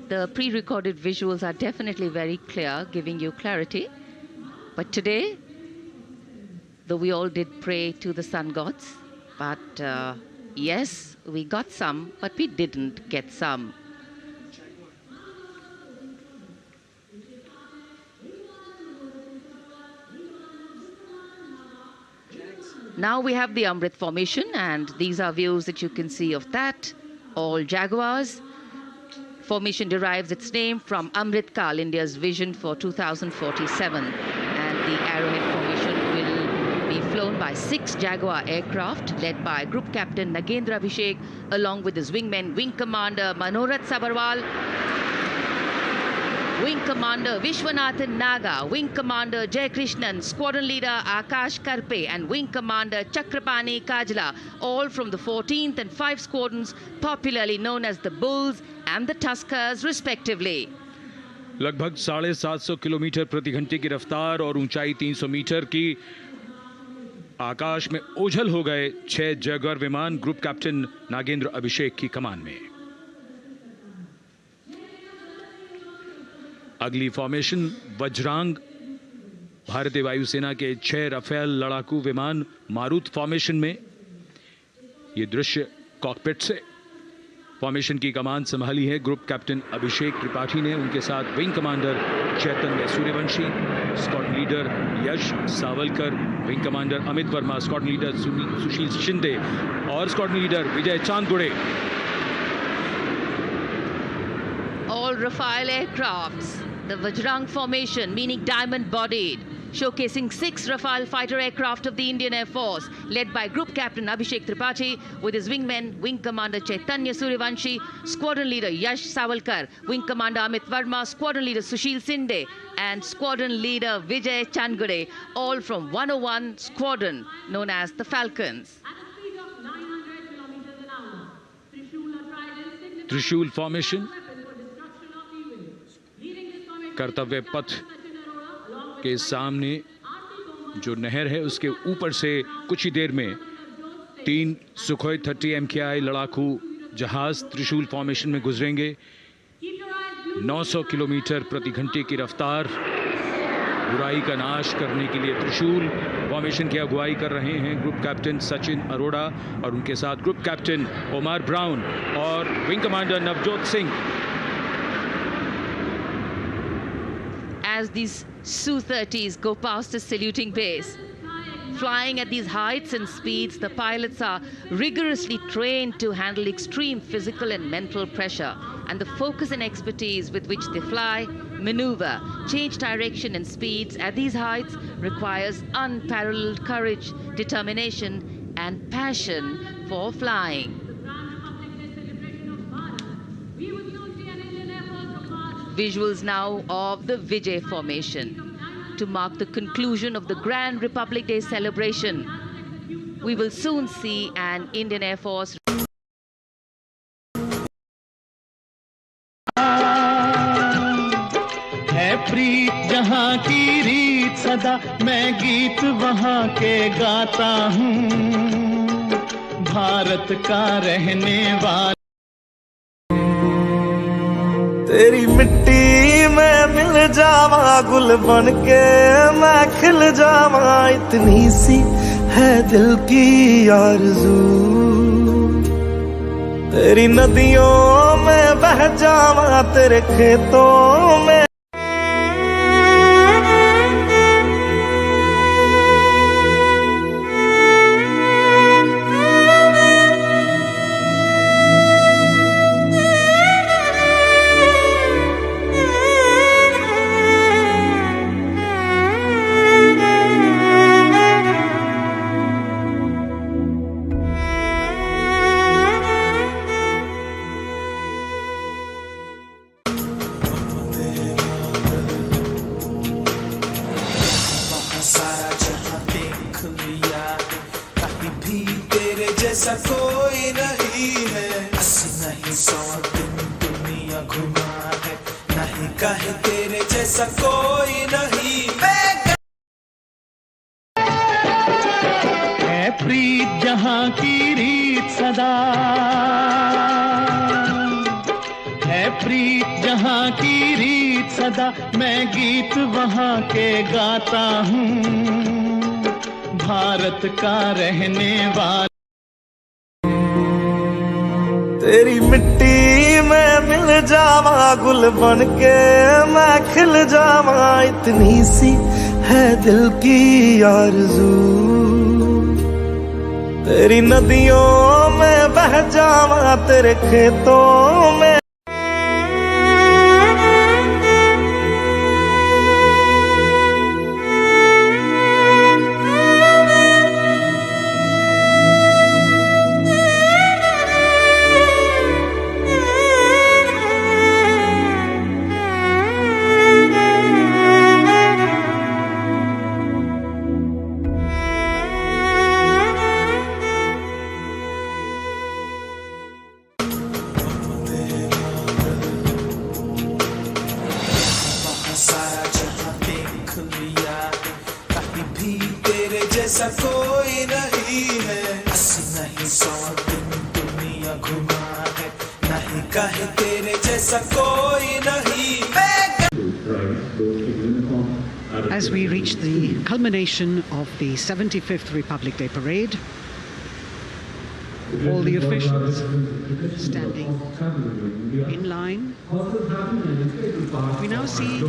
the pre-recorded visuals are definitely very clear, giving you clarity. But today, though we all did pray to the sun gods, but yes, we got some, but we didn't get some. Now we have the Amrit formation, and these are views that you can see of that. All Jaguars. Formation derives its name from Amrit Kal, India's vision for 2047. And the Arrowhead formation will be flown by 6 Jaguar aircraft led by Group Captain Nagendra Abhishek along with his wingmen, Wing Commander Manorat Sabarwal, Wing Commander Vishwanathan Naga, Wing Commander Jay Krishnan, Squadron Leader Akash Karpe and Wing Commander Chakrapani Kajla, all from the 14th and 5 squadrons popularly known as the Bulls and the Tuskers respectively. लगभग 750 kilometre प्रति घंटे की रफ्तार और ऊंचाई 300 metre की आकाश में ओझल हो गए 6 जैगुआर विमान ग्रुप कैप्टन नागेंद्र अभिषेक की कमान में। अगली फॉर्मेशन वज्रांग, भारतीय वायुसेना के 6 राफेल लड़ाकू विमान मारुत फॉर्मेशन में। ये दृश्य कॉकपिट से। फॉर्मेशन की कमान संभाली है ग्रुप कैप्टन अभिषेक त्रिपाठी ने, उनके साथ wing commander Chaitanya Suryavanshi, squadron leader Yash Savalkar, wing commander Amit Verma, squadron leader Sushil Shinde और squadron leader Vijay Chandgude. All Rafale aircrafts, the Vajrang formation, meaning diamond-bodied, showcasing 6 Rafale fighter aircraft of the Indian Air Force, led by Group Captain Abhishek Tripathi, with his wingmen, Wing Commander Chaitanya Suryavanshi, Squadron Leader Yash Savalkar, Wing Commander Amit Verma, Squadron Leader Sushil Sinde, and Squadron Leader Vijay Changade, all from 101 Squadron, known as the Falcons. त्रिशूल formation कर्तव्य पथ के सामने जो नहर है उसके ऊपर से कुछ ही देर में 3 सुखोई 30 MKI लड़ाकू जहाज त्रिशूल फॉर्मेशन में गुजरेंगे। 900 किलोमीटर प्रति घंटे की रफ्तार, बुराई का नाश करने के लिए त्रिशूल फॉर्मेशन की अगुवाई कर रहे हैं ग्रुप कैप्टन सचिन अरोड़ा और उनके साथ ग्रुप कैप्टन ओमार ब्राउन और wing commander Navjot Singh. As these Su-30s go past the saluting base, flying at these heights and speeds, the pilots are rigorously trained to handle extreme physical and mental pressure, and the focus and expertise with which they fly, maneuver, change direction and speeds at these heights requires unparalleled courage, determination and passion for flying. Visuals now of the Vijay formation to mark the conclusion of the Grand Republic Day celebration. We will soon see an Indian Air Force है प्रीत जहाँ की रीत सदा, मैं गीत वहाँ के गाता हूँ, भारत का रहने वाला। तेरी मिट्टी में मिल जावा, गुल बन के मैं खिल जावा, इतनी सी है दिल की आरज़ू। तेरी नदियों में बह जावा, तेरे खेतों में। कोई नहीं है, 80 नहीं 100 दिन दुनिया घुमा है, नहीं कहे तेरे जैसा कोई नहीं। है प्रीत जहाँ की रीत सदा, है प्रीत जहाँ की रीत सदा, मैं गीत वहाँ के गाता हूँ, भारत का रहने वाला। तेरी मिट्टी में मिल जावा, गुल बन के मैं खिल जावा, इतनी सी है दिल की आरज़ू। तेरी नदियों में बह जावा, तेरे खेतों में। जैसा कोई नहीं है, 80 नहीं 100 दिन दुनिया घुमा है, नहीं कहे तेरे जैसा कोई नहीं। As we reach the culmination of the 75th Republic Day Parade, all the officials standing in line. We now see the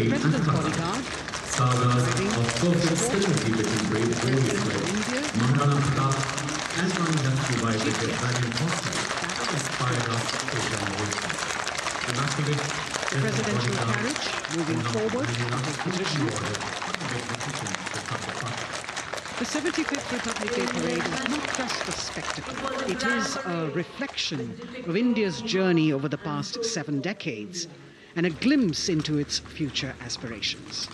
President's bodyguard. Sagas of coexistence between brave warriors like Maharana Pratap and Rani Lakshmibai with their valiant foresight inspired us to generation. The presidential carriage moving forward to his position. The 75th Republic Day Parade is not just a spectacle. It is a reflection of India's journey over the past 7 decades and a glimpse into its future aspirations.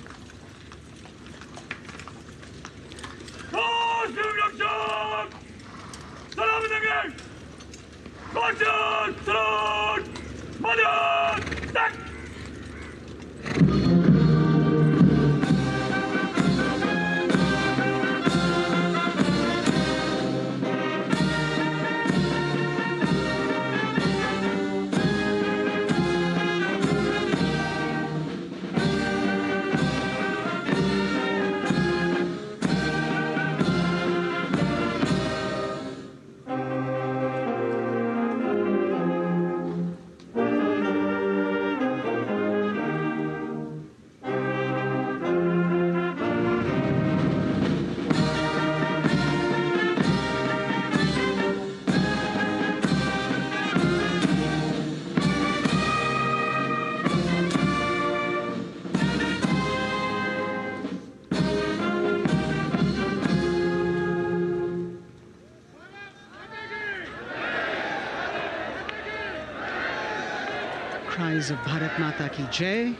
Cries of Bharat Mata Ki Jai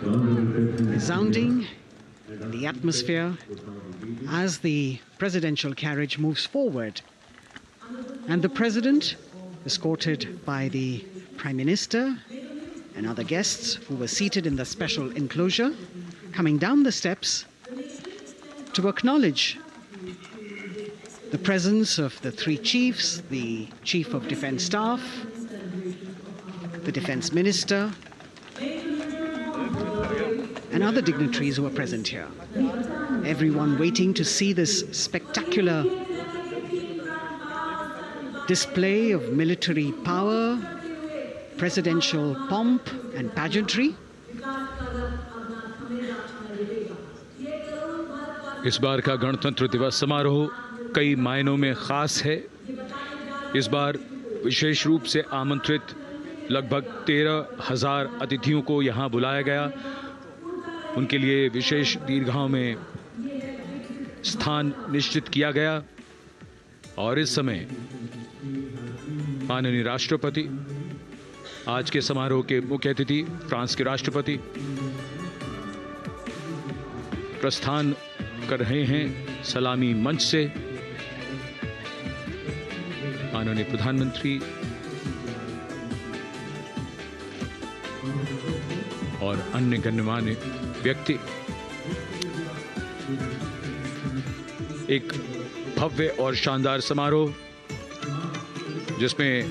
resounding in the atmosphere as the presidential carriage moves forward. And the president, escorted by the Prime Minister and other guests who were seated in the special enclosure, coming down the steps to acknowledge the presence of the 3 chiefs, the Chief of Defence Staff, the Defence Minister, and other dignitaries who are present here. Everyone waiting to see this spectacular display of military power, presidential pomp and pageantry. इस बार का गणतंत्र दिवस समारोह कई मायनों में खास है। इस बार विशेष रूप से आमंत्रित लगभग 13,000 अतिथियों को यहां बुलाया गया। उनके लिए विशेष दीर्घाओं में स्थान निश्चित किया गया और इस समय माननीय राष्ट्रपति, आज के समारोह के मुख्य अतिथि फ्रांस के राष्ट्रपति प्रस्थान कर रहे हैं सलामी मंच से। माननीय प्रधानमंत्री और अन्य गण्यमान्य व्यक्ति एक भव्य और शानदार समारोह जिसमें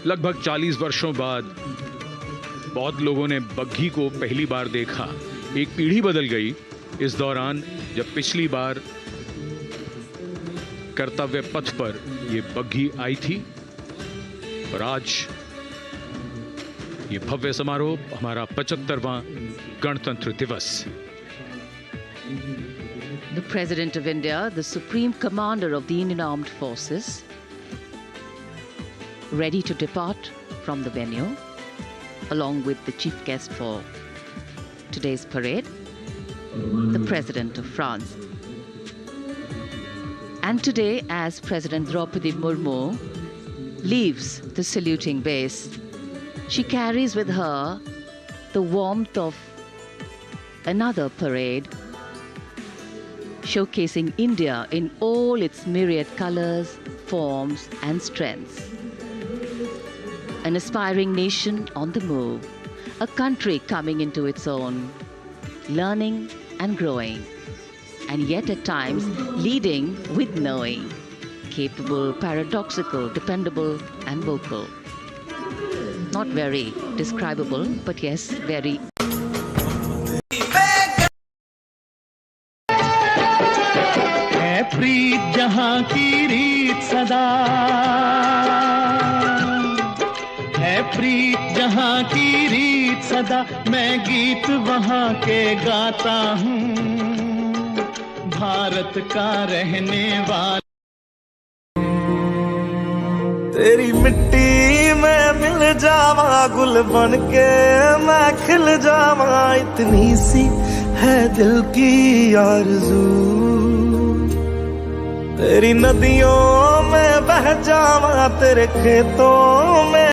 लगभग 40 वर्षों बाद बहुत लोगों ने बग्घी को पहली बार देखा। एक पीढ़ी बदल गई इस दौरान, जब पिछली बार कर्तव्य पथ पर ये बग्घी आई थी और आज ये भव्य समारोह हमारा 75वां गणतंत्र दिवस। The President of India, the Supreme Commander of the Indian Armed Forces, ready to depart from the venue, along with the chief guest for today's parade, the President of France. And today, as President Droupadi Murmu leaves the saluting base, she carries with her the warmth of another parade, showcasing India in all its myriad colors, forms, and strengths. An aspiring nation on the move, a country coming into its own, learning and growing, and yet at times leading with knowing, capable, paradoxical, dependable, and vocal. Not very describable, but yes, very. है प्रीत जहाँ की रीत सदा, है प्रीत जहाँ की रीत सदा, मैं गीत वहाँ के गाता हूँ, भारत का रहने वाला। तेरी मिट्टी में मिल जावा, गुल बन के मैं खिल जावा, इतनी सी है दिल की आरज़ू। तेरी नदियों में बह जावा, तेरे खेतों में।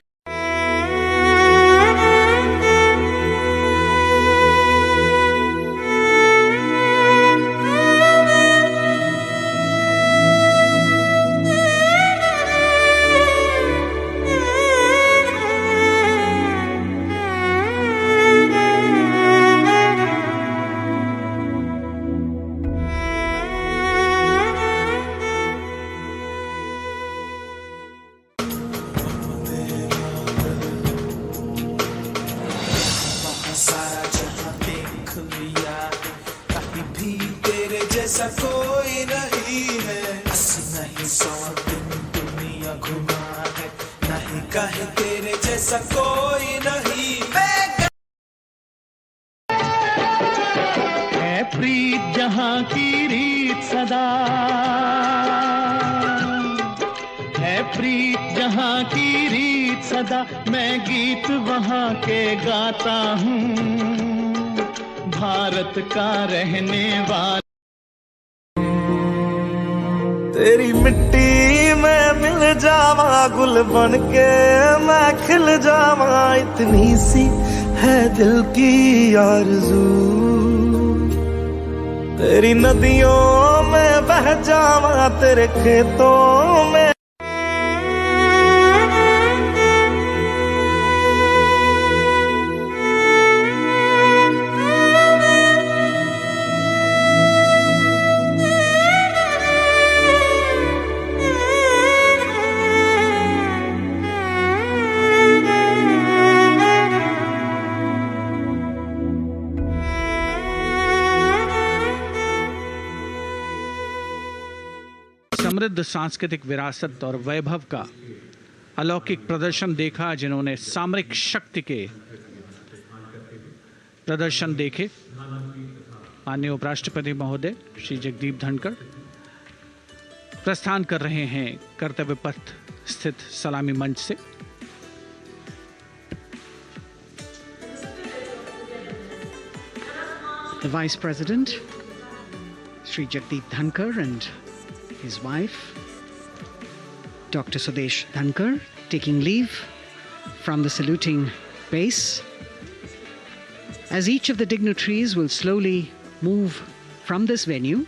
सारा जहां देख लिया, कहीं भी तेरे जैसा कोई नहीं है। 80 नहीं 100 दिन दुनिया घुमा है, नहीं कहीं तेरे जैसा कोई नहीं। है प्रीत जहां की रीत सदा, है प्रीत जहां की रीत सदा, मैं गीत वहां के गाता हूँ, भारत का रहने वाला। तेरी मिट्टी में मिल जावा, गुल बन के मैं खिल जावा, इतनी सी है दिल की आरज़ू। तेरी नदियों में बह जावा, तेरे खेतों में। समृद्ध सांस्कृतिक विरासत और वैभव का अलौकिक प्रदर्शन देखा जिन्होंने सामरिक शक्ति के प्रदर्शन देखे। माननीय उपराष्ट्रपति महोदय श्री जगदीप धनखड़ प्रस्थान कर रहे हैं कर्तव्य पथ स्थित सलामी मंच से। The Vice President, Sri Jagdeep Dhankar, and his wife, Dr. Sudesh Dhankar, taking leave from the saluting base. As each of the dignitaries will slowly move from this venue,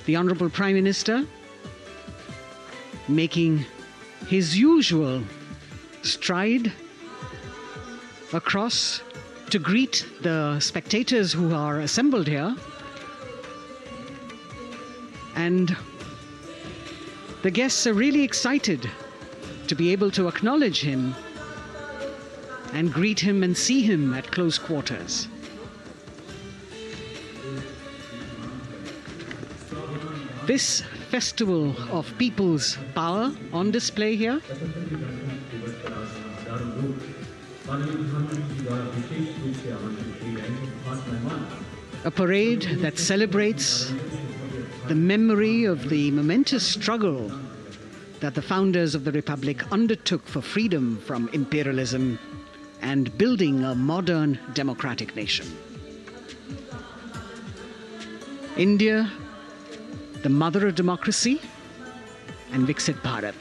the Honorable Prime Minister making his usual stride across to greet the spectators who are assembled here. And the guests are really excited to be able to acknowledge him and greet him and see him at close quarters. This festival of people's power on display here, a parade that celebrates the memory of the momentous struggle that the founders of the Republic undertook for freedom from imperialism and building a modern democratic nation. India, the mother of democracy, and Viksit Bharat.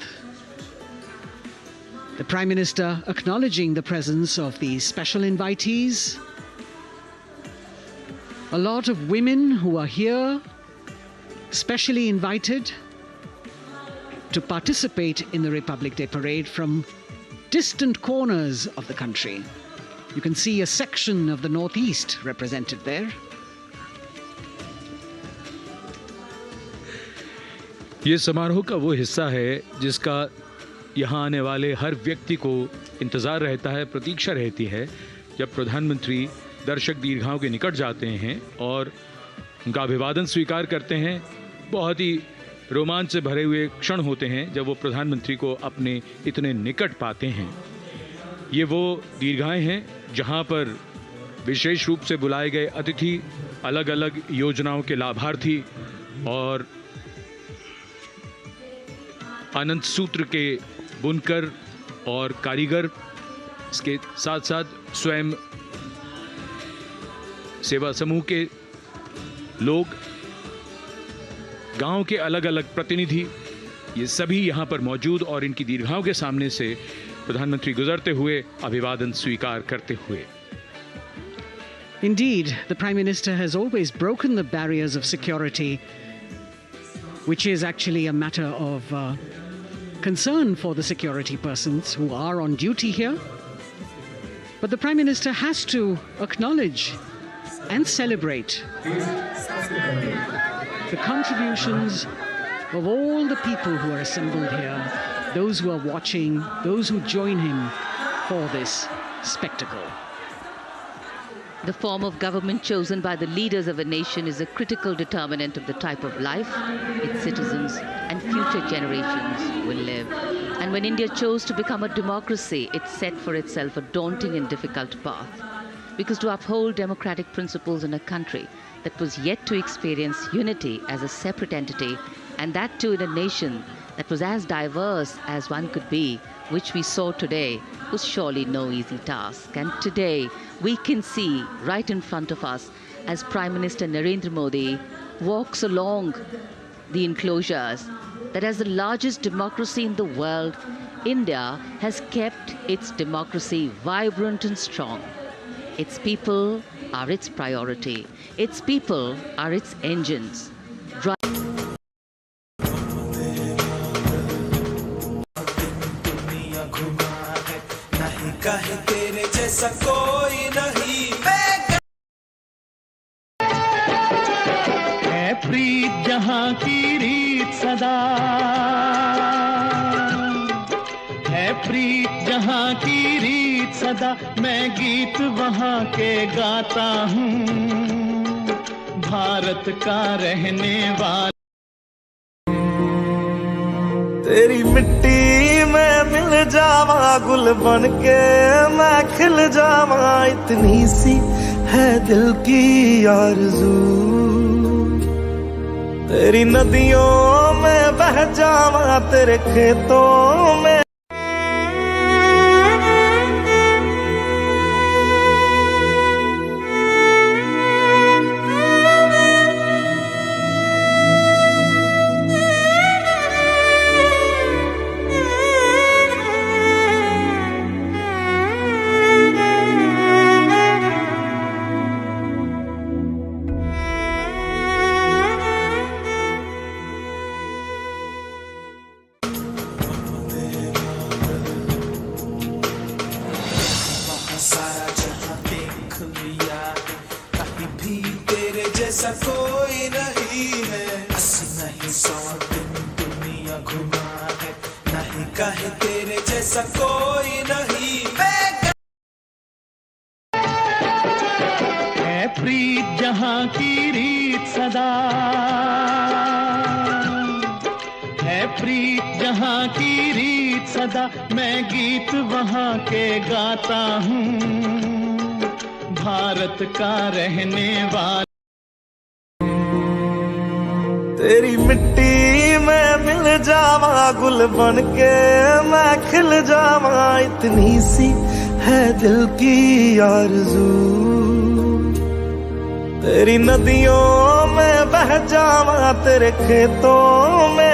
The Prime Minister acknowledging the presence of these special invitees, a lot of women who are here, specially invited to participate in the Republic Day Parade from distant corners of the country. You can see a section of the Northeast represented there. ये समारोह का वो हिस्सा है जिसका यहाँ आने वाले हर व्यक्ति को इंतज़ार रहता है, प्रतीक्षा रहती है जब प्रधानमंत्री दर्शक दीर्घाओं के निकट जाते हैं और उनका अभिवादन स्वीकार करते हैं। बहुत ही रोमांच से भरे हुए क्षण होते हैं जब वो प्रधानमंत्री को अपने इतने निकट पाते हैं। ये वो दीर्घाएं हैं जहाँ पर विशेष रूप से बुलाए गए अतिथि, अलग अलग योजनाओं के लाभार्थी और आनंद सूत्र के बुनकर और कारीगर, इसके साथ साथ स्वयं सेवा समूह के लोग, गांव के अलग अलग प्रतिनिधि, ये सभी यहां पर मौजूद और इनकी दीर्घाओं के सामने से प्रधानमंत्री गुजरते हुए अभिवादन स्वीकार करते हुए। Indeed, the Prime Minister has always broken the barriers of security, which is actually a matter of concern for the security persons who are on duty here. But the Prime Minister has to acknowledge and celebrate the contributions of all the people who are assembled here, those who are watching, those who join him for this spectacle. The form of government chosen by the leaders of a nation is a critical determinant of the type of life its citizens and future generations will live. And when India chose to become a democracy, it set for itself a daunting and difficult path. Because to uphold democratic principles in a country that was yet to experience unity as a separate entity, and that too in a nation that was as diverse as one could be, which we saw today, was surely no easy task. And today we can see right in front of us as Prime Minister Narendra Modi walks along the enclosures that as the largest democracy in the world, India has kept its democracy vibrant and strong. Its people are its priority. Its people are its engines. कहे तेरे जैसा कोई नहीं है प्रीत जहाँ की रीत सदा, है प्रीत जहाँ की रीत सदा, मैं गीत वहाँ के गाता हूँ, भारत का रहने वाला। तेरी मिट्टी में मिल जावा, गुल बन के मैं खिल जावा, इतनी सी है दिल की आरज़ू। तेरी नदियों में बह जावा, तेरे खेतों में। जैसा कोई नहीं है, 80 नहीं 100 दिन दुनिया घुमा है, नहीं कहे तेरे जैसा कोई नहीं। है प्रीत जहाँ की रीत सदा, है प्रीत जहाँ की रीत सदा, मैं गीत वहाँ के गाता हूँ, भारत का रहने वाला। तेरी मिट्टी में मिल जावा, गुल बन के मैं खिल जावा, इतनी सी है दिल की आरज़ू। तेरी नदियों में बह जावा, तेरे खेतों में।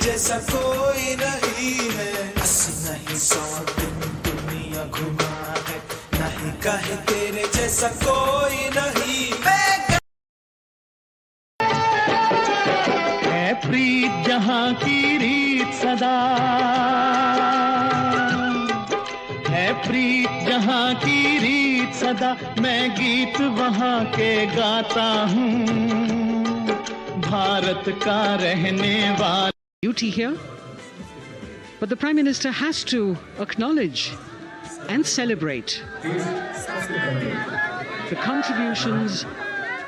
जैसा कोई नहीं है, 80 नहीं 100 दिन दुनिया घुमा है, नहीं कहे तेरे जैसा कोई नहीं। है प्रीत जहाँ की रीत सदा, है प्रीत जहाँ की रीत सदा, मैं गीत वहाँ के गाता हूँ, भारत का रहने वाला। Duty here. But the Prime Minister has to acknowledge and celebrate the contributions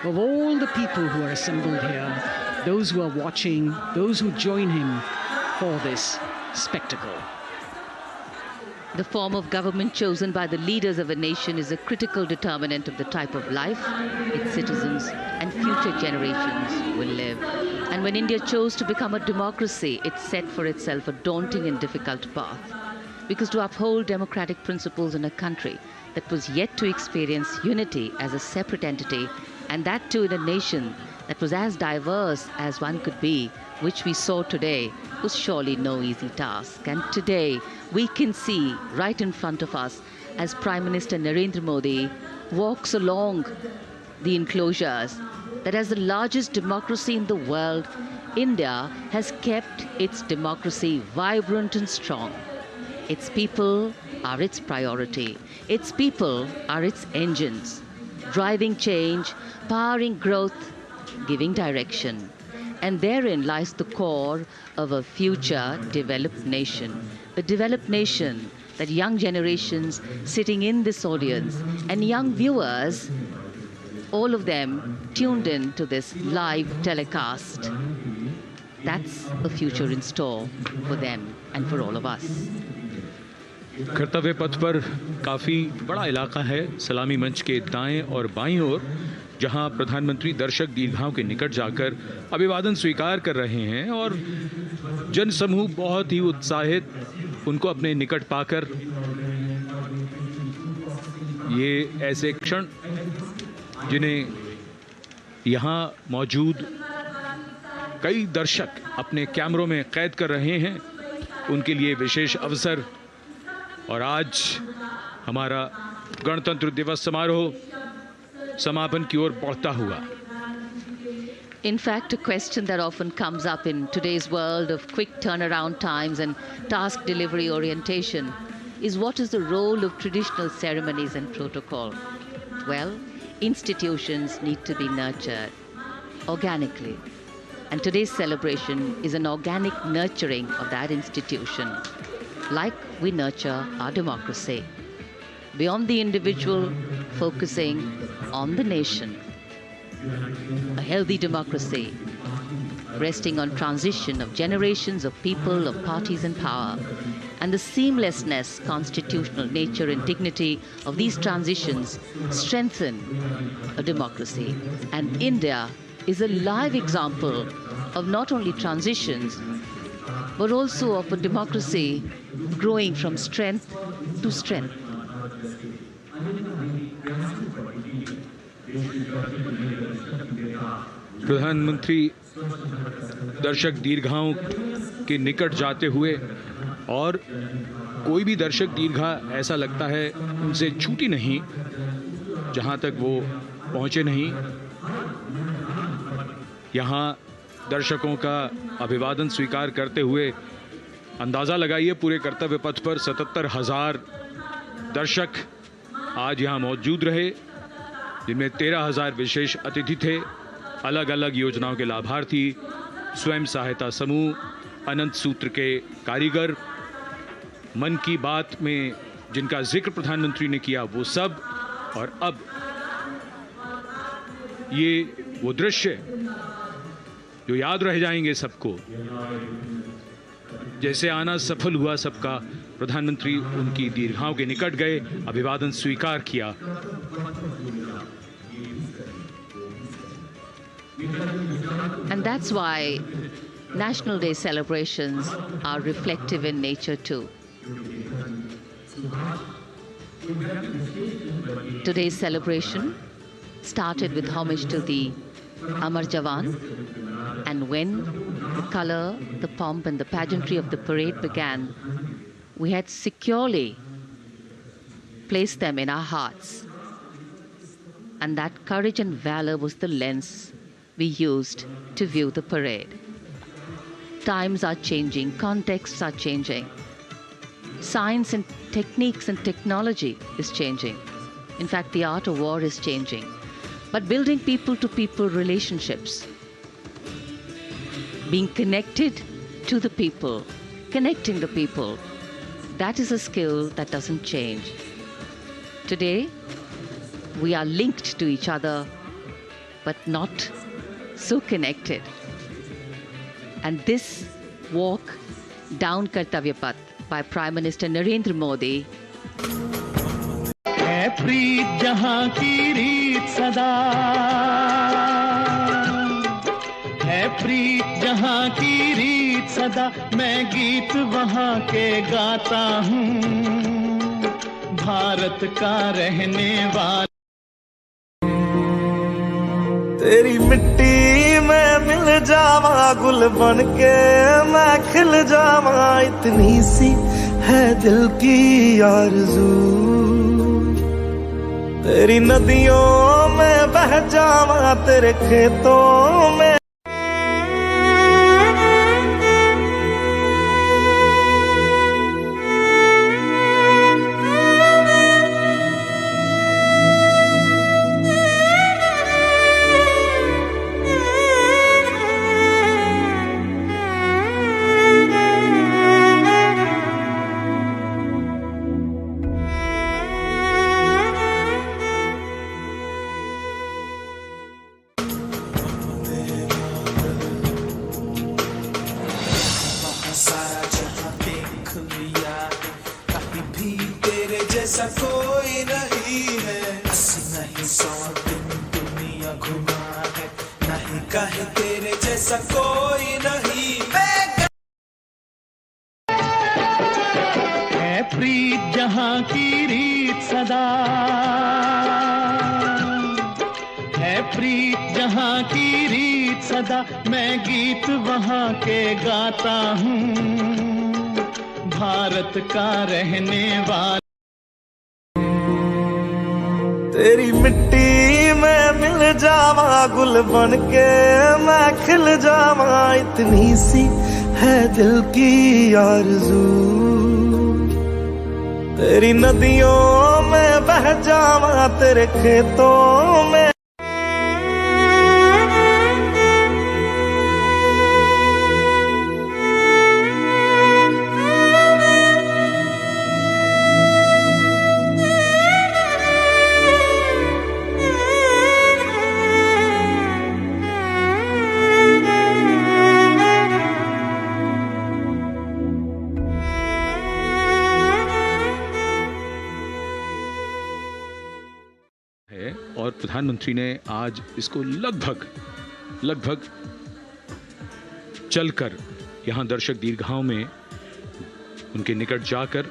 of all the people who are assembled here, those who are watching, those who join him for this spectacle. The form of government chosen by the leaders of a nation is a critical determinant of the type of life its citizens and future generations will live. And when India chose to become a democracy, it set for itself a daunting and difficult path. Because to uphold democratic principles in a country that was yet to experience unity as a separate entity, and that too in a nation that was as diverse as one could be, which we saw today, was surely no easy task. And today, we can see right in front of us as Prime Minister Narendra Modi walks along the enclosures that as the largest democracy in the world, India has kept its democracy vibrant and strong. Its people are its priority. Its people are its engines, driving change, powering growth, giving direction. And therein lies the core of a future developed nation. A developed nation that young generations sitting in this audience and young viewers, all of them tuned in to this live telecast. That's a future in store for them and for all of us. कर्तव्य पथ पर काफ़ी बड़ा इलाका है, सलामी मंच के दाएं और बाईं ओर, जहां प्रधानमंत्री दर्शक दीर्घाओं के निकट जाकर अभिवादन स्वीकार कर रहे हैं और जनसमूह बहुत ही उत्साहित उनको अपने निकट पाकर ये ऐसे क्षण जिन्हें यहाँ मौजूद कई दर्शक अपने कैमरों में कैद कर रहे हैं, उनके लिए विशेष अवसर। और आज हमारा गणतंत्र दिवस समारोह समापन की ओर बढ़ता हुआ। In fact, a question that often comes up in today's world of quick turnaround times and task delivery orientation is what is the role of traditional ceremonies and protocol? Well, institutions need to be nurtured organically. And today's celebration is an organic nurturing of that institution, like we nurture our democracy. Beyond the individual, focusing on the nation. A healthy democracy, resting on transition of generations of people, of parties in power, and the seamlessness, constitutional nature and dignity of these transitions strengthen a democracy. And India is a live example of not only transitions, but also of a democracy growing from strength to strength. प्रधानमंत्री दर्शक दीर्घाओं के निकट जाते हुए, और कोई भी दर्शक दीर्घा ऐसा लगता है उनसे छूटी नहीं जहां तक वो पहुंचे नहीं। यहाँ दर्शकों का अभिवादन स्वीकार करते हुए अंदाज़ा लगाइए, पूरे कर्तव्य पथ पर 77,000 दर्शक आज यहाँ मौजूद रहे, जिनमें 13,000 विशेष अतिथि थे, अलग अलग योजनाओं के लाभार्थी, स्वयं सहायता समूह, अनंत सूत्र के कारीगर, मन की बात में जिनका जिक्र प्रधानमंत्री ने किया वो सब। और अब ये वो दृश्य जो याद रह जाएंगे सबको, जैसे आना सफल हुआ सबका, प्रधानमंत्री उनकी दीर्घाओं के निकट गए, अभिवादन स्वीकार किया। And that's why National Day celebrations are reflective in nature too. Today's celebration started with homage to the Amar Jawan, and when the color, the pomp and the pageantry of the parade began, we had securely placed them in our hearts. And that courage and valor was the lens we used to view the parade. Times are changing, contexts are changing. Science and techniques and technology is changing. In fact, the art of war is changing. But building people-to-people relationships, being connected to the people, connecting the people. That is a skill that doesn't change. Today, we are linked to each other, but not so connected. And this walk down Kartavya Path by Prime Minister Narendra Modi है प्रीत जहां की रीत सदा, है प्रीत जहां की रीत सदा, मैं गीत वहां के गाता हूँ, भारत का रहने वाला। तेरी मिट्टी में मिल जावा, गुल बन के मैं खिल जावा, इतनी सी है दिल की आरज़ू। तेरी नदियों में बह जावा, तेरे खेतों में। जैसा कोई नहीं है, 80 नहीं 100 दिन दुनिया घुमा है, नहीं कहे तेरे जैसा कोई नहीं। है प्रीत जहां की रीत सदा, है प्रीत जहां की रीत सदा, मैं गीत वहां के गाता हूँ, भारत का रहने वाला। तेरी मिट्टी में मिल जावा, गुल बन के मैं खिल जावा, इतनी सी है दिल की आरज़ू। तेरी नदियों में बह जावा, तेरे खेतों में। और प्रधानमंत्री ने आज इसको लगभग चलकर यहां दर्शक दीर्घाओं में उनके निकट जाकर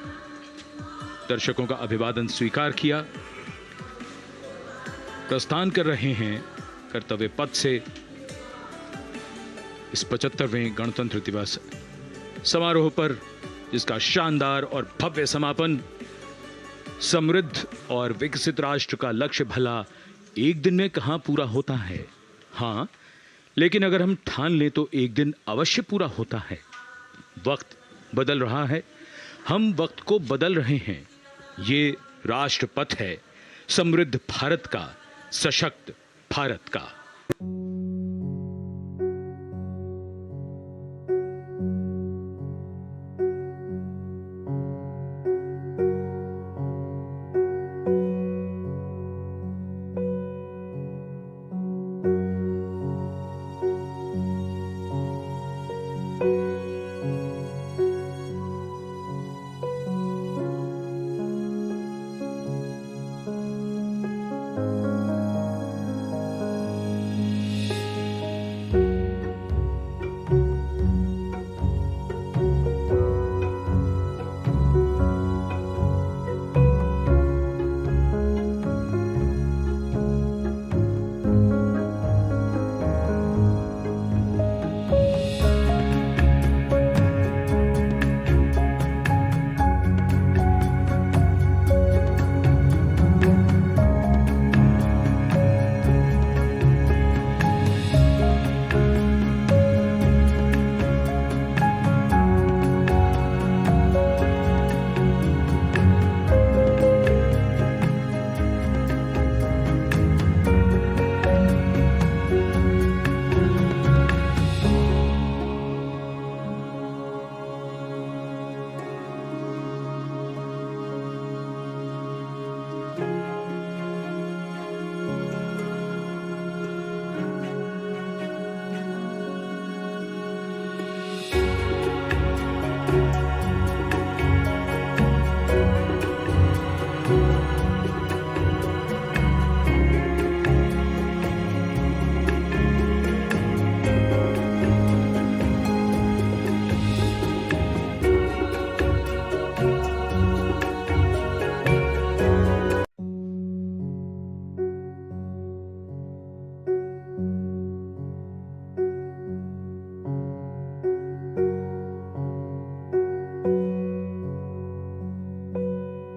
दर्शकों का अभिवादन स्वीकार किया। प्रस्थान कर रहे हैं कर्तव्य पथ से इस 75वें गणतंत्र दिवस समारोह पर, जिसका शानदार और भव्य समापन समृद्ध और विकसित राष्ट्र का लक्ष्य भला एक दिन में कहां पूरा होता है। हां, लेकिन अगर हम ठान लें तो एक दिन अवश्य पूरा होता है। वक्त बदल रहा है, हम वक्त को बदल रहे हैं। ये राष्ट्र पथ है समृद्ध भारत का, सशक्त भारत का।